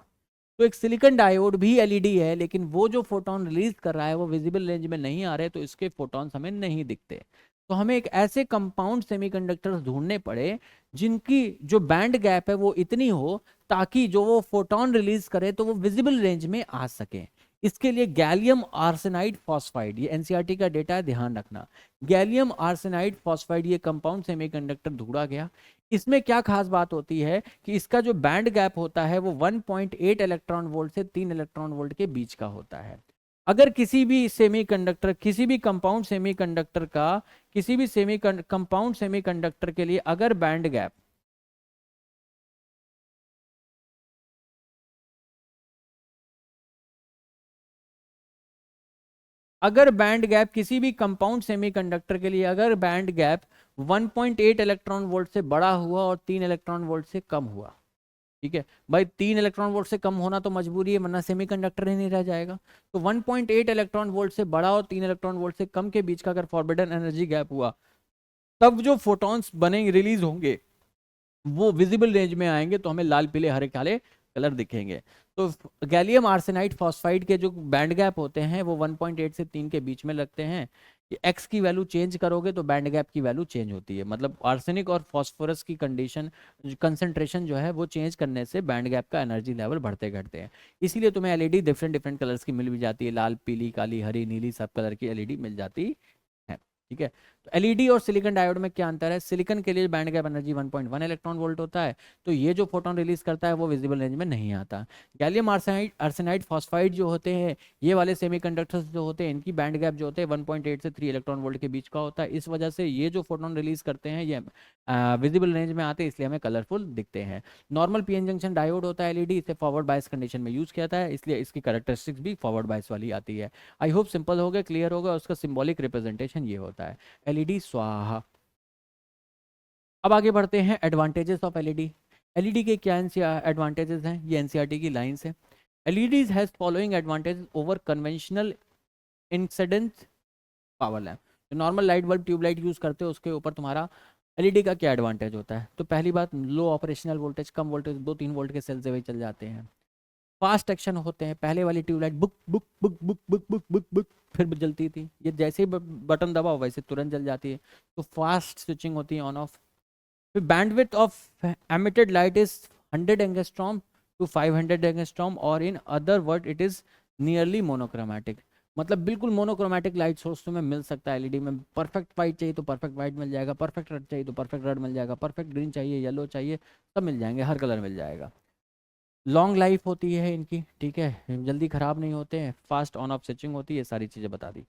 तो एक सिलिकॉन डायोड भी एलईडी है, लेकिन वो जो फोटोन रिलीज कर रहा है वो विजिबल रेंज में नहीं आ रहे, तो इसके फोटॉन्स हमें नहीं दिखते। तो हमें एक ऐसे कंपाउंड सेमीकंडक्टर्स ढूंढने पड़े जिनकी जो बैंड गैप है वो इतनी हो ताकि जो वो फोटोन रिलीज करे तो वो विजिबल रेंज में आ सके। इसके लिए गैलियम आर्सेनाइड फॉस्फाइड, ये एनसीईआरटी का डेटा है, ध्यान रखना। गैलियम आर्सेनाइड फॉस्फाइड ये कंपाउंड सेमीकंडक्टर ढूंढा गया। इसमें क्या खास बात होती है कि इसका जो बैंड गैप होता है वो 1.8 इलेक्ट्रॉन वोल्ट से 3 इलेक्ट्रॉन वोल्ट के बीच का होता है। अगर किसी भी सेमीकंडक्टर, किसी भी कंपाउंड सेमीकंडक्टर का, किसी भी कंपाउंड सेमीकंडक्टर के लिए अगर बैंड गैप, अगर बैंड गैप किसी भी कंपाउंड सेमीकंडक्टर के लिए अगर बैंड गैप 1.8 इलेक्ट्रॉन वोल्ट से बड़ा हुआ और 3 इलेक्ट्रॉन वोल्ट से कम हुआ, ठीक है भाई, 3 इलेक्ट्रॉन वोल्ट से कम होना तो मजबूरी है, वरना सेमीकंडक्टर ही नहीं रह जाएगा। तो 1.8 इलेक्ट्रॉन वोल्ट से बड़ा और 3 इलेक्ट्रॉन वोल्ट से कम के बीच का अगर फॉरबिडन एनर्जी गैप हुआ, तब जो फोटॉन्स बनेंगे, रिलीज होंगे, वो विजिबल रेंज में आएंगे, तो हमें लाल पीले हरे काले कलर दिखेंगे। तो गैलियम आर्सेनाइड फॉस्फाइड के जो बैंड गैप होते हैं वो 1.8 से 3 के बीच में लगते हैं। एक्स की वैल्यू चेंज करोगे तो बैंड गैप की वैल्यू चेंज होती है, मतलब आर्सेनिक और फॉस्फोरस की कंडीशन, कंसंट्रेशन जो है वो चेंज करने से बैंड गैप का एनर्जी लेवल बढ़ते घटते हैं। इसीलिए तुम्हें एलईडी डिफरेंट डिफरेंट कलर्स की मिल भी जाती है, लाल पीली काली हरी नीली सब कलर की एलईडी मिल जाती है। ठीक है, तो एलईडी और सिलिकॉन डायोड में क्या अंतर है? सिलिकॉन के लिए band gap energy 1.1 electron volt होता है, तो ये जो फोटोन रिलीज करता है वो विजिबल रेंज में नहीं आता। गैलियम आर्सेनाइड आर्सेनाइड फॉस्फाइड जो होते हैं, ये वाले सेमीकंडक्टर्स जो होते हैं, इनकी बैंड गैप जो होते हैं 1.8 से 3 इलेक्ट्रॉन वोल्ट के बीच का होता है। इस वजह से ये जो फोटोन रिलीज करते हैं ये विजिबल रेंज में आते हैं, इसलिए हमें कलरफुल दिखते हैं। नॉर्मल पीएन जंक्शन डायोड होता है एलईडी, इसे फॉरवर्ड बायस कंडीशन में यूज किया जाता है, इसलिए इसकी कैरेक्टरिस्टिक्स भी फॉरवर्ड बायस वाली आती है। आई होप सिंपल हो गया, क्लियर होगा। उसका सिंबॉलिक रिप्रेजेंटेशन ये होता है, एलईडी स्वाहा। अब आगे बढ़ते हैं एडवांटेजेस ऑफ एलईडी। एलईडी के क्या एडवांटेजेस हैं, ये एनसीईआरटी की लाइंस है। LEDs has following advantages over conventional incident power lamp. जो normal light bulb tube light use करते हो उसके ऊपर तुम्हारा एलईडी का क्या एडवांटेज होता है? तो पहली बात, लो ऑपरेशनल वोल्टेज, कम वोल्टेज 2-3 वोल्ट के सेल से वही चल जाते हैं। फास्ट एक्शन होते हैं, पहले वाली ट्यूबलाइट बुक बुक बुक बुक बुक बुक बुक बुक फिर जलती थी, ये जैसे ही बटन दबाओ वैसे तुरंत जल जाती है, तो फास्ट स्विचिंग होती है ऑन ऑफ। फिर bandwidth of emitted light is 100 angstrom to 500 angstrom, और in other word it is nearly monochromatic. मतलब बिल्कुल मोनोक्रोमैटिक लाइट सोर्स तुम्हें मिल सकता है एलईडी में। परफेक्ट वाइट चाहिए तो परफेक्ट वाइट मिल जाएगा, परफेक्ट रेड चाहिए तो परफेक्ट रेड मिल जाएगा, परफेक्ट ग्रीन चाहिए, येलो चाहिए, सब मिल जाएंगे, हर कलर मिल जाएगा। लॉन्ग लाइफ होती है इनकी, ठीक है, जल्दी ख़राब नहीं होते हैं, फास्ट ऑन ऑफ स्विचिंग होती है, सारी चीज़ें बता दी।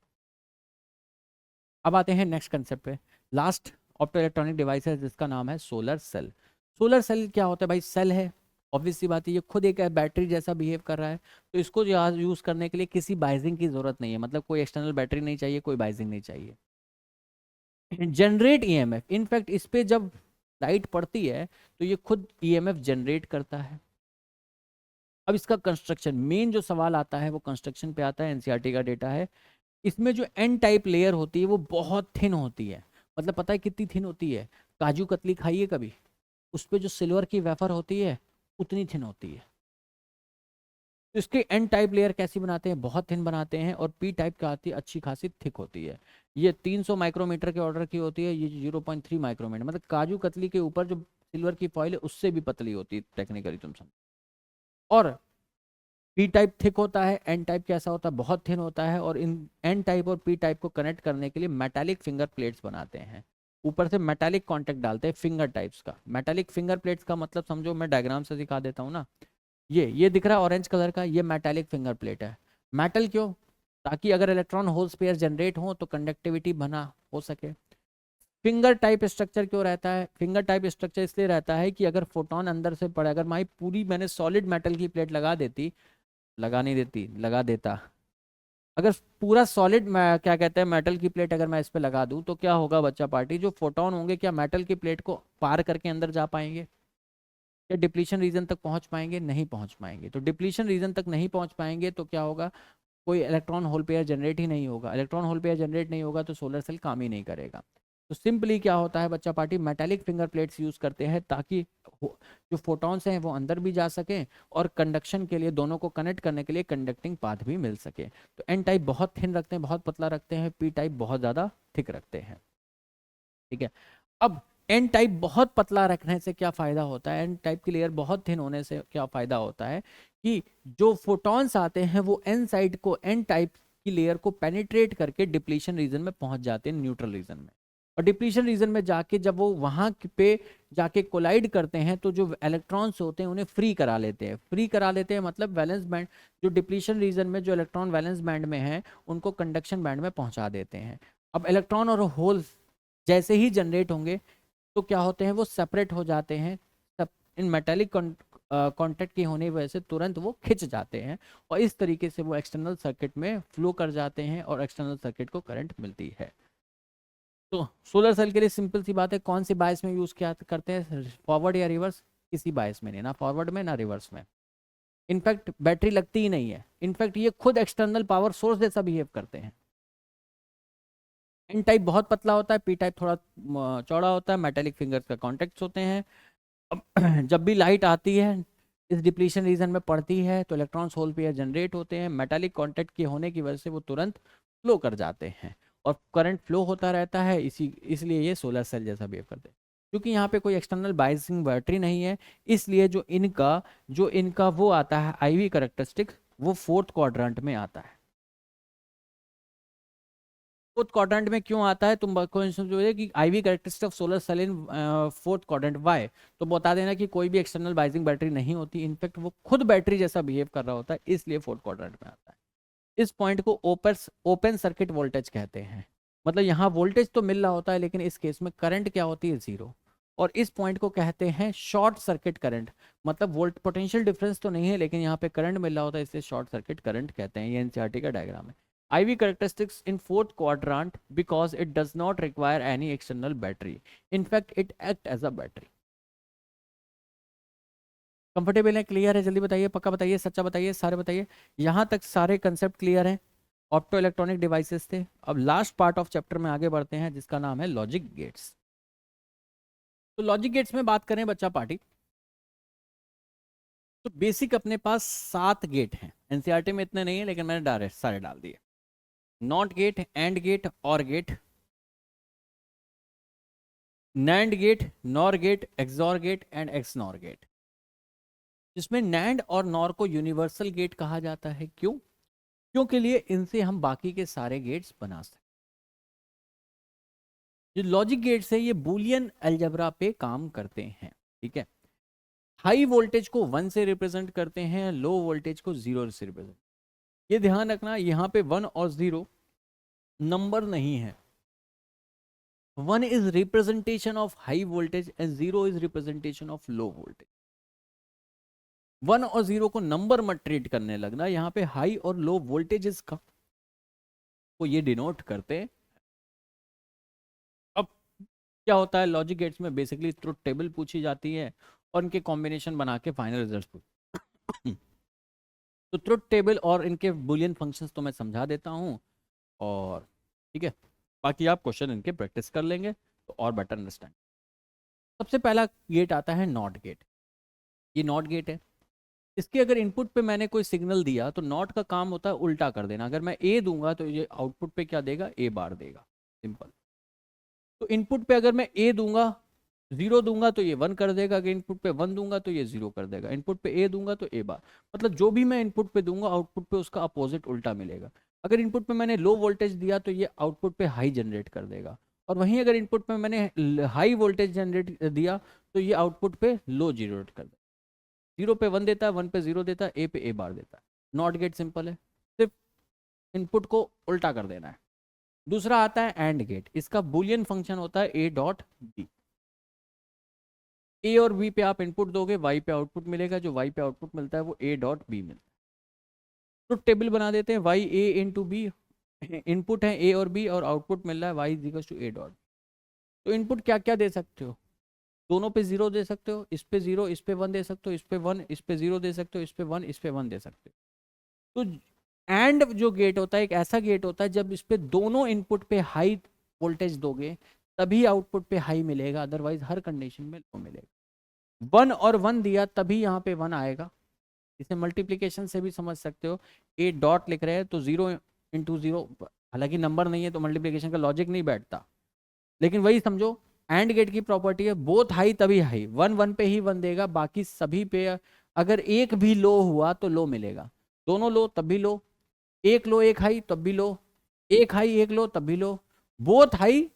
अब आते हैं नेक्स्ट कंसेप्ट पे, लास्ट ऑप्टो इलेक्ट्रॉनिक डिवाइस है जिसका नाम है सोलर सेल। सोलर सेल क्या होता है भाई? सेल है, ऑब्वियस सी बात है, ये खुद एक बैटरी जैसा बिहेव कर रहा है, तो इसको यूज़ करने के लिए किसी बाइजिंग की ज़रूरत नहीं है, मतलब कोई एक्सटर्नल बैटरी नहीं चाहिए, कोई बाइजिंग नहीं चाहिए। जनरेट ईएमएफ, इनफैक्ट इस पर जब लाइट पड़ती है तो ये खुद ईएमएफ जनरेट करता है। अब इसका कंस्ट्रक्शन, मेन जो सवाल आता है वो कंस्ट्रक्शन पे आता है, एनसीईआरटी का डेटा है। इसमें जो एन टाइप लेयर होती है वो बहुत थिन होती है, मतलब पता है कितनी थिन होती है? काजू कतली खाइए कभी, उस पर जो सिल्वर की वेफर होती है उतनी थिन होती है। तो इसके एन टाइप लेयर कैसी बनाते हैं? बहुत थिन बनाते हैं। और पी टाइप का आती है, अच्छी खासी थिक होती है। ये 300 माइक्रोमीटर के ऑर्डर की होती है, ये 0.3 माइक्रोमीटर, मतलब काजू कतली के ऊपर जो सिल्वर की फॉइल है उससे भी पतली होती है टेक्निकली, तुम समझो। और पी टाइप थिक होता है, एन टाइप कैसा होता है? बहुत थिन होता है। और इन एन टाइप और पी टाइप को कनेक्ट करने के लिए मेटालिक फिंगर प्लेट्स बनाते हैं, ऊपर से मेटालिक कॉन्टेक्ट डालते हैं फिंगर टाइप्स का। मेटालिक फिंगर प्लेट्स का मतलब समझो, मैं डायग्राम से दिखा देता हूँ ना। ये दिख रहा है ऑरेंज कलर का, ये मेटालिक फिंगर प्लेट है। मेटल क्यों? ताकि अगर इलेक्ट्रॉन होल्स पेयर जनरेट हो तो कंडक्टिविटी बना हो सके। फिंगर टाइप स्ट्रक्चर क्यों रहता है? फिंगर टाइप स्ट्रक्चर इसलिए रहता है कि अगर फोटोन अंदर से पड़े, अगर माई पूरी मैंने सॉलिड मेटल की प्लेट लगा देती, लगा नहीं देती, लगा देता, अगर पूरा सॉलिड क्या कहते हैं मेटल की प्लेट अगर मैं इस पे लगा दूं तो क्या होगा बच्चा पार्टी? जो फोटोन होंगे क्या मेटल की प्लेट को पार करके अंदर जा पाएंगे? क्या डिप्लीशन रीजन तक पहुंच पाएंगे? नहीं पहुंच पाएंगे। तो डिप्लीशन रीजन तक नहीं पहुंच पाएंगे तो क्या होगा? कोई इलेक्ट्रॉन होल पेयर जनरेट ही नहीं होगा। इलेक्ट्रॉन होल पेयर जनरेट नहीं होगा तो सोलर सेल काम ही नहीं करेगा। तो सिंपली क्या होता है बच्चा party, metallic finger plates use करते हैं ताकि जो फोटॉन्स हैं वो अंदर भी जा सकें और कंडक्शन के लिए, दोनों को कनेक्ट करने के लिए कंडक्टिंग पाथ भी मिल सके। तो एन टाइप बहुत थिन रखते हैं, बहुत पतला रखते हैं, पी टाइप बहुत ज़्यादा थिक रखते हैं, ठीक है। अब एन टाइप बहुत पतला रखने से क्या फ़ायदा होता है? एन टाइप की लेयर बहुत थिन होने से क्या फ़ायदा होता है कि जो फोटॉन्स आते हैं वो एन साइड को, एन टाइप की लेयर को पेनिट्रेट करके डिप्लीशन रीजन में पहुंच जाते हैं, न्यूट्रल रीजन में। और डिप्लीशन रीजन में जाके जब वो वहां पे जाके कोलाइड करते हैं तो जो इलेक्ट्रॉन्स होते हैं उन्हें फ्री करा लेते हैं। फ्री करा लेते हैं मतलब वैलेंस बैंड, जो डिप्लीशन रीजन में जो इलेक्ट्रॉन वैलेंस बैंड में है उनको कंडक्शन बैंड में पहुंचा देते हैं। अब इलेक्ट्रॉन और होल्स जैसे ही जनरेट होंगे तो क्या होते हैं? वो सेपरेट हो जाते हैं, इन मेटालिक कांटेक्ट की होने की वजह से तुरंत वो खिंच जाते हैं और इस तरीके से वो एक्सटर्नल सर्किट में फ्लो कर जाते हैं और एक्सटर्नल सर्किट को करंट मिलती है। तो सोलर सेल के लिए सिंपल सी बात है, कौन सी बायस में यूज किया करते हैं? फॉरवर्ड या रिवर्स? किसी बायस में नहीं, ना फॉरवर्ड में ना रिवर्स में। इनफैक्ट बैटरी लगती ही नहीं है, इनफैक्ट ये खुद एक्सटर्नल पावर सोर्स जैसा बिहेव करते हैं। एन टाइप बहुत पतला होता है, पी टाइप थोड़ा चौड़ा होता है, मेटालिक फिंगर्स का कॉन्टेक्ट होते हैं। अब जब भी लाइट आती है इस डिप्लीशन रीजन में पड़ती है तो इलेक्ट्रॉन्स होल पेयर जनरेट होते हैं, मेटालिक कांटेक्ट के होने की वजह से वो तुरंत फ्लो कर जाते हैं और करंट फ्लो होता रहता है, इसलिए ये सोलर सेल जैसा बिहेव करते हैं। क्योंकि यहाँ पे कोई एक्सटर्नल बायसिंग बैटरी नहीं है, इसलिए जो इनका वो आता है IV करेक्टरिस्टिक, वो फोर्थ क्वाड्रेंट में आता है। फोर्थ क्वाड्रेंट में क्यों आता है, तुम क्वेश्चन जो है कि IV characteristic of solar cell in fourth quadrant why, तो बता देना कि कोई भी एक्सटर्नल बाइजिंग बैटरी नहीं होती, इनफैक्ट वो खुद बैटरी जैसा बिहेव कर रहा होता है, इसलिए फोर्थ क्वाड्रेंट में आता है। इस पॉइंट को ओपन सर्किट वोल्टेज कहते हैं, मतलब यहाँ वोल्टेज तो मिल रहा होता है लेकिन इस केस में करंट क्या होती है, जीरो। और इस पॉइंट को कहते हैं शॉर्ट सर्किट करंट, मतलब वोल्ट पोटेंशियल डिफरेंस तो नहीं है लेकिन यहाँ पे करंट मिल रहा होता है, इसलिए शॉर्ट सर्किट करंट कहते हैं। ये एनसीईआरटी का डायग्राम है। IV characteristics in fourth quadrant because it does not require any external battery. In fact, it act as a battery. Comfortable है, क्लियर है? जल्दी बताइए, पक्का बताइए, सच्चा बताइए, सारे बताइए। यहां तक सारे कंसेप्ट क्लियर हैं? ऑप्टो इलेक्ट्रॉनिक डिवाइसेस थे। अब लास्ट पार्ट ऑफ चैप्टर में आगे बढ़ते हैं जिसका नाम है लॉजिक गेट्स। तो लॉजिक गेट्स में बात करें बच्चा पार्टी, तो बेसिक अपने पास 7 गेट हैं। एनसीईआरटी में इतने नहीं है लेकिन मैंने डायरेक्ट सारे डाल दिए। Not gate, and gate, or gate, NAND gate, NOR gate, XOR gate and XNOR gate. जिसमें नैंड और नॉर को यूनिवर्सल गेट कहा जाता है। क्यों? क्योंकि लिए इनसे हम बाकी के सारे गेट्स बना सकते। जो लॉजिक गेट्स है ये बूलियन अलजेब्रा पे काम करते हैं, ठीक है। हाई वोल्टेज को 1 से रिप्रेजेंट करते हैं, लो वोल्टेज को 0 से रिप्रेजेंट। ये ध्यान रखना, यहाँ पे 1 और 0 नंबर नहीं है। 1 is representation of high voltage and 0 is representation of low voltage. 1 और 0 को नंबर मत ट्रीट करने लगना, यहाँ पे हाई और लो वोल्टेजेस का को ये डिनोट करते हैं। अब क्या होता है लॉजिक गेट्स में, बेसिकली ट्रुथ टेबल पूछी जाती है और इनके कॉम्बिनेशन बना के फाइनल रिजल्ट तो ट्रुथ टेबल और इनके बुलियन फंक्शंस तो मैं समझा देता हूँ, और ठीक है, बाकी आप क्वेश्चन इनके प्रैक्टिस कर लेंगे तो और बेटर अंडरस्टैंड। सबसे पहला गेट आता है नॉट गेट। ये नॉट गेट है। इसके अगर इनपुट पे मैंने कोई सिग्नल दिया तो नॉट का काम होता है उल्टा कर देना। अगर मैं ए दूंगा तो ये आउटपुट पे क्या देगा, ए बार देगा, सिंपल। तो इनपुट पे अगर मैं ए दूंगा, 0 दूंगा तो ये 1 कर देगा, अगर इनपुट पे 1 दूंगा तो ये 0 कर देगा, इनपुट पे ए दूंगा तो ए बार। मतलब जो भी मैं इनपुट पे दूंगा आउटपुट पे उसका अपोजिट उल्टा मिलेगा। अगर इनपुट पे मैंने लो वोल्टेज दिया तो ये आउटपुट पे हाई जनरेट कर देगा, और वहीं अगर इनपुट पे मैंने हाई वोल्टेज जनरेट दिया तो ये आउटपुट पे लो जनरेट कर देगा। 0 पे 1 देता है, 1 पे 0 देता है, ए पे ए बार देता है। नॉट गेट सिंपल है, सिर्फ इनपुट को उल्टा कर देना है। दूसरा आता है एंड गेट। इसका बुलियन फंक्शन होता है ए डॉट बी। ए और बी पे आप इनपुट दोगे, वाई पे आउटपुट मिलेगा, जो वाई पे आउटपुट मिलता है वो ए डॉट बी मिलता है। तो टेबल बना देते हैं, Y A into B, input है ए और बी और आउटपुट मिल रहा है Y is equal to A dot. तो इनपुट क्या क्या दे सकते हो, दोनों पे 0 दे सकते हो, इस पे 0, इस पे 1 दे सकते हो, इस पे 1, इस पे 0 दे सकते हो, इस पे 1, इस पे 1 दे सकते हो। तो एंड जो गेट होता है एक ऐसा गेट होता है जब इस पे दोनों इनपुट पे हाई वोल्टेज दोगे तभी आउटपुट पे हाई मिलेगा, अदरवाइज हर कंडीशन में लो मिलेगा। 1 और 1 दिया तभी यहाँ पे 1 आएगा। इसे मल्टीप्लीकेशन से भी समझ सकते हो, ए डॉट लिख रहे हैं तो 0 इंटू 0, हालांकि नंबर नहीं है तो मल्टीप्लीकेशन का लॉजिक नहीं बैठता, लेकिन वही समझो एंड गेट की प्रॉपर्टी है, बोथ हाई तभी हाई। 1 1 पे ही 1 देगा, बाकी सभी पे अगर एक भी लो हुआ तो लो मिलेगा, दोनों लो तब भी लो, एक लो एक हाई तब भी लो, एक हाई एक लो तब भी लो, बोथ हाई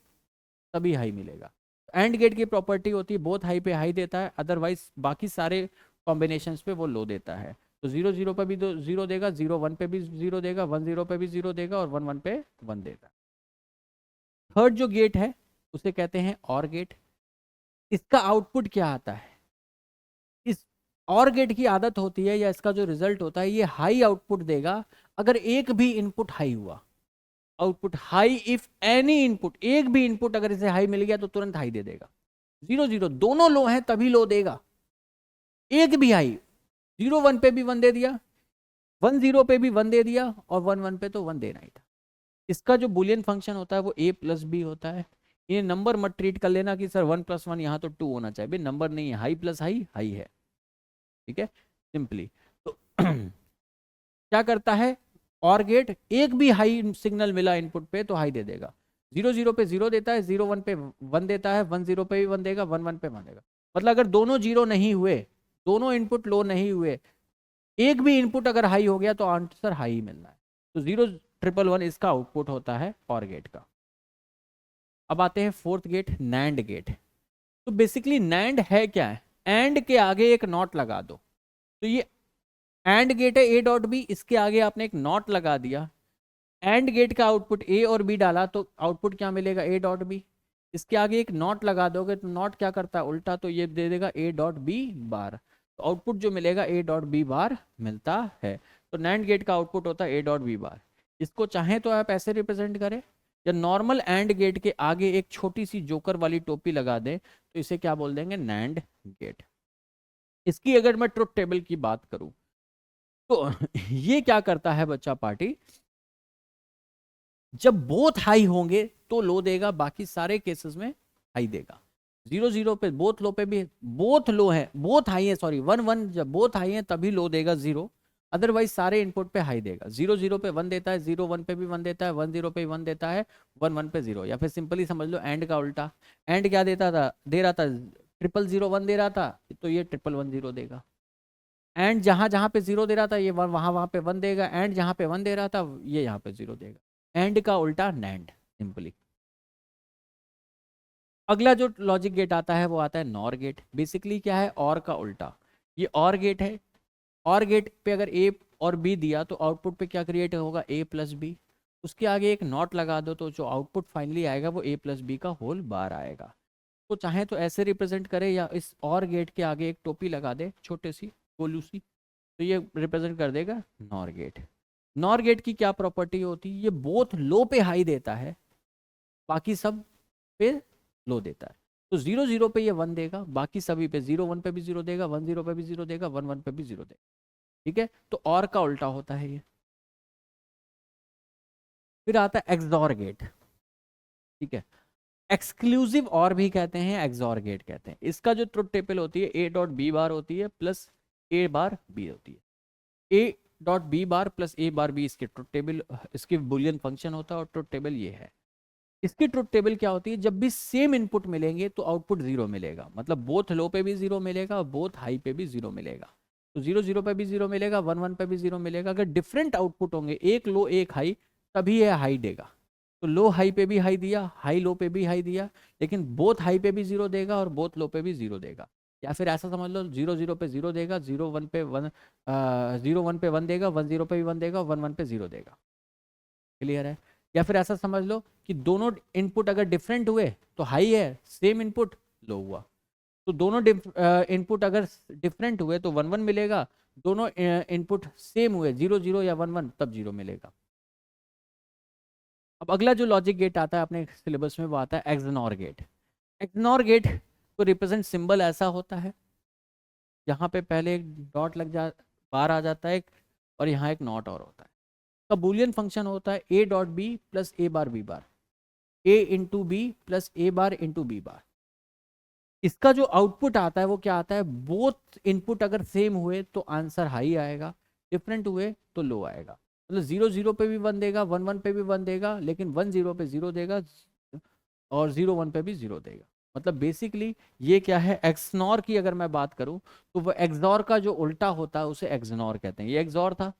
तभी हाई मिलेगा। एंड गेट की प्रॉपर्टी होती है बोथ हाई पे हाई देता है, अदरवाइज बाकी सारे कॉम्बिनेशन पे वो लो देता है। तो 0 0 पे भी 0 देगा, 0 1 पे भी 0 देगा, 1 0 पे भी 0 देगा और 1 1 पे 1 देगा। थर्ड जो गेट है उसे कहते हैं और गेट। इसका आउटपुट क्या आता है, इस और गेट की आदत होती है या इसका जो रिजल्ट होता है ये हाई आउटपुट देगा अगर एक भी इनपुट हाई हुआ। Output high if any input, एक भी इनपुट अगर इसे हाई मिल गया तो तुरंत हाई दे देगा। 0 0 दोनों लो हैं तभी लो देगा, एक भी हाई, 0 1 पे भी 1 दे दिया, 1 0 पे भी 1 दे दिया और 1 1 पे तो 1 देना ही था। इसका जो बुलियन फंक्शन होता है वो a प्लस बी होता है। ये नंबर मत ट्रीट कर लेना कि सर 1 + 1 यहाँ तो 2 होना चाहिए, भाई नंबर नहीं है, हाई प्लस हाई हाई है, ठीक है, सिंपली। तो क्या करता है और गेट, एक भी हाई सिग्नल मिला इनपुट पे तो हाई दे देगा। 0 0 पे 0 देता है, 0 1 पे 1 देता है, 1 0 पे भी 1 देगा, 1 1 पे 1 देगा। मतलब अगर दोनों 0 नहीं हुए, दोनों इनपुट लो नहीं हुए, एक भी इनपुट अगर हाई हो गया तो आंसर हाई मिलना है। तो 0 ट्रिपल वन इसका आउटपुट होता है और गेट का। अब आते हैं फोर्थ गेट, नैंड गेट। तो बेसिकली नैंड है क्या है, एंड के आगे एक नॉट लगा दो। तो ये एंड गेट है ए डॉट बी, इसके आगे आपने एक नॉट लगा दिया। एंड गेट का आउटपुट ए और बी डाला तो आउटपुट क्या मिलेगा, ए डॉट बी। इसके आगे एक नॉट लगा दोगे तो नॉट क्या करता है उल्टा, तो ये दे देगा ए डॉट बी बार। तो आउटपुट जो मिलेगा ए डॉट बी बार मिलता है। तो नैंड गेट का आउटपुट होता है ए डॉट बी बार। इसको चाहे तो आप ऐसे रिप्रेजेंट करें, या नॉर्मल एंड गेट के आगे एक छोटी सी जोकर वाली टोपी लगा दें तो इसे क्या बोल देंगे, नैंड गेट। इसकी अगर मैं ट्रुथ टेबल की बात करूं तो ये क्या करता है बच्चा पार्टी, जब बोथ हाई होंगे तो लो देगा, बाकी सारे केसेस में हाई देगा। 0 0 पे बोथ लो पे भी, बोथ लो है, बोथ हाई है, सॉरी 1 1, जब बोथ हाई है तभी लो देगा 0, अदरवाइज सारे इनपुट पे हाई देगा। 0 0 पे 1 देता है, 0 1 पे भी 1 देता है, 1 0 पे 1 देता है, 1 1 पे 0। या फिर सिंपली समझ लो एंड का उल्टा, एंड क्या देता था, दे रहा था 0 0 0 1 दे रहा था, तो ये 1 1 1 0 देगा। एंड जहां जहां पे 0 दे रहा था ये वहां वहां पे 1 देगा, एंड जहां पे 1 दे रहा था ये यहाँ पे 0 देगा। एंड का उल्टा नैंड, सिंपली। अगला जो लॉजिक गेट आता है वो आता है नॉर गेट। बेसिकली क्या है, और का उल्टा। ये और गेट है, और गेट पे अगर ए और बी दिया तो आउटपुट पे क्या क्रिएट होगा, ए प्लस बी। उसके आगे एक नॉट लगा दो तो जो आउटपुट फाइनली आएगा वो ए प्लस बी का होल बार आएगा। तो चाहे तो ऐसे रिप्रेजेंट करे या इस और गेट के आगे एक टोपी लगा दे छोटी सी गोलू सी, तो ये रिप्रेजेंट कर देगा नॉर गेट। नॉर गेट की क्या प्रॉपर्टी होती है, ये बोथ लो पे हाई देता है, बाकी सब पे लो देता है। तो 0 0 पे ये 1 देगा, बाकी सभी पे 0 1 पे भी 0 देगा, 1 0 पे भी 0 देगा, 1 1 पे भी 0 देगा। ठीक है, तो और का उल्टा होता है ये। फिर आता है एक्सॉर गेट। ठीक है, एक्सक्लूसिव और भी कहते हैं, एक्सॉर गेट कहते हैं। इसका जो ट्रुथ टेबल होती है, ए डॉट बी बार होती है प्लस ए बार बी होती है। A dot B bar plus A bar B इसके ट्रुथ टेबल, इसके बुलियन फंक्शन होता है, और ट्रुथ टेबल ये है। इसकी ट्रुथ टेबल क्या होती है, जब भी सेम इनपुट मिलेंगे तो आउटपुट 0 मिलेगा, मतलब बोथ लो पे भी 0 मिलेगा और बोथ हाई पे भी 0 मिलेगा। तो 0 0 पे भी 0 मिलेगा, 1 1 पे भी 0 मिलेगा। अगर डिफरेंट आउटपुट होंगे, एक लो एक हाई, तभी यह हाई देगा। तो लो हाई पे भी हाई दिया, हाई लो पे भी हाई दिया, लेकिन बोथ हाई पे भी 0 देगा और बोथ लो पे भी 0 देगा। या फिर ऐसा समझ लो 0 0 पे 0 देगा, 0 1 पे 1, 0 1 पे 1 देगा, 1 0 पे भी 1 देगा, 1 1 पे 0 देगा। क्लियर है। या फिर ऐसा समझ लो कि दोनों इनपुट अगर डिफरेंट हुए तो हाई है, सेम इनपुट लो हुआ। तो दोनों इनपुट अगर डिफरेंट हुए तो 1 1 मिलेगा, दोनों इनपुट सेम हुए 0 0 या 1 1 तब 0 मिलेगा। अब अगला जो लॉजिक गेट आता है अपने सिलेबस में वो आता है एक्सनॉर गेट। एक्सनॉर गेट को रिप्रेजेंट सिंबल ऐसा होता है, यहाँ पे पहले एक डॉट लग जा, बार आ जाता है और यहाँ एक नॉट और होता है। का बुलियन फंक्शन होता है A dot B plus A bar B bar, A into B plus A bar into B bar. इसका जो आउटपुट आता है वो क्या आता है, बोथ इनपुट अगर सेम हुए तो आंसर हाई आएगा, डिफरेंट हुए तो लो आएगा। मतलब 0 0 पे भी 1 देगा, 1 1 पे भी 1 देगा, लेकिन 1 0 पे 0 देगा और 0 1 पे भी 0 देगा। मतलब बेसिकली ये क्या है, एक्सनॉर की अगर मैं बात करूं तो वो एक्सॉर का जो उल्टा होता है उसे एक्सनॉर कहते हैं। ये एक्सॉर था,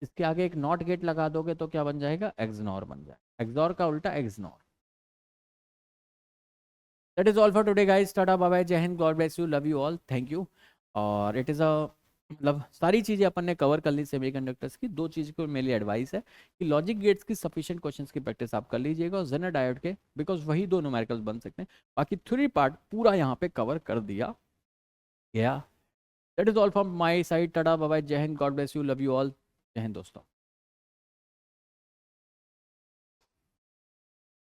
इसके आगे एक नॉट गेट लगा दोगे तो क्या बन जाएगा, एक्सनॉर बन जाएगा। एक्सॉर का उल्टा XNOR. That is all for today guys, tata bye bye, जय हिंद, God bless you, love you all, thank you. और इट इज़ अ, मतलब सारी चीज़ें अपन ने कवर कर ली सेमीकंडक्टर्स की। दो चीज़ को मेरी एडवाइस है कि लॉजिक गेट्स की सफिशिएंट क्वेश्चंस की प्रैक्टिस आप कर लीजिएगा, और जेनर डायोड के, बिकॉज वही दो न्यूमेरिकल्स बन सकते हैं। बाकी थ्योरी पार्ट पूरा यहाँ पे कवर कर दिया गया। That is all from my side, tata bye bye, जय हिंद, God bless you, love you all, जय हिंद दोस्तों।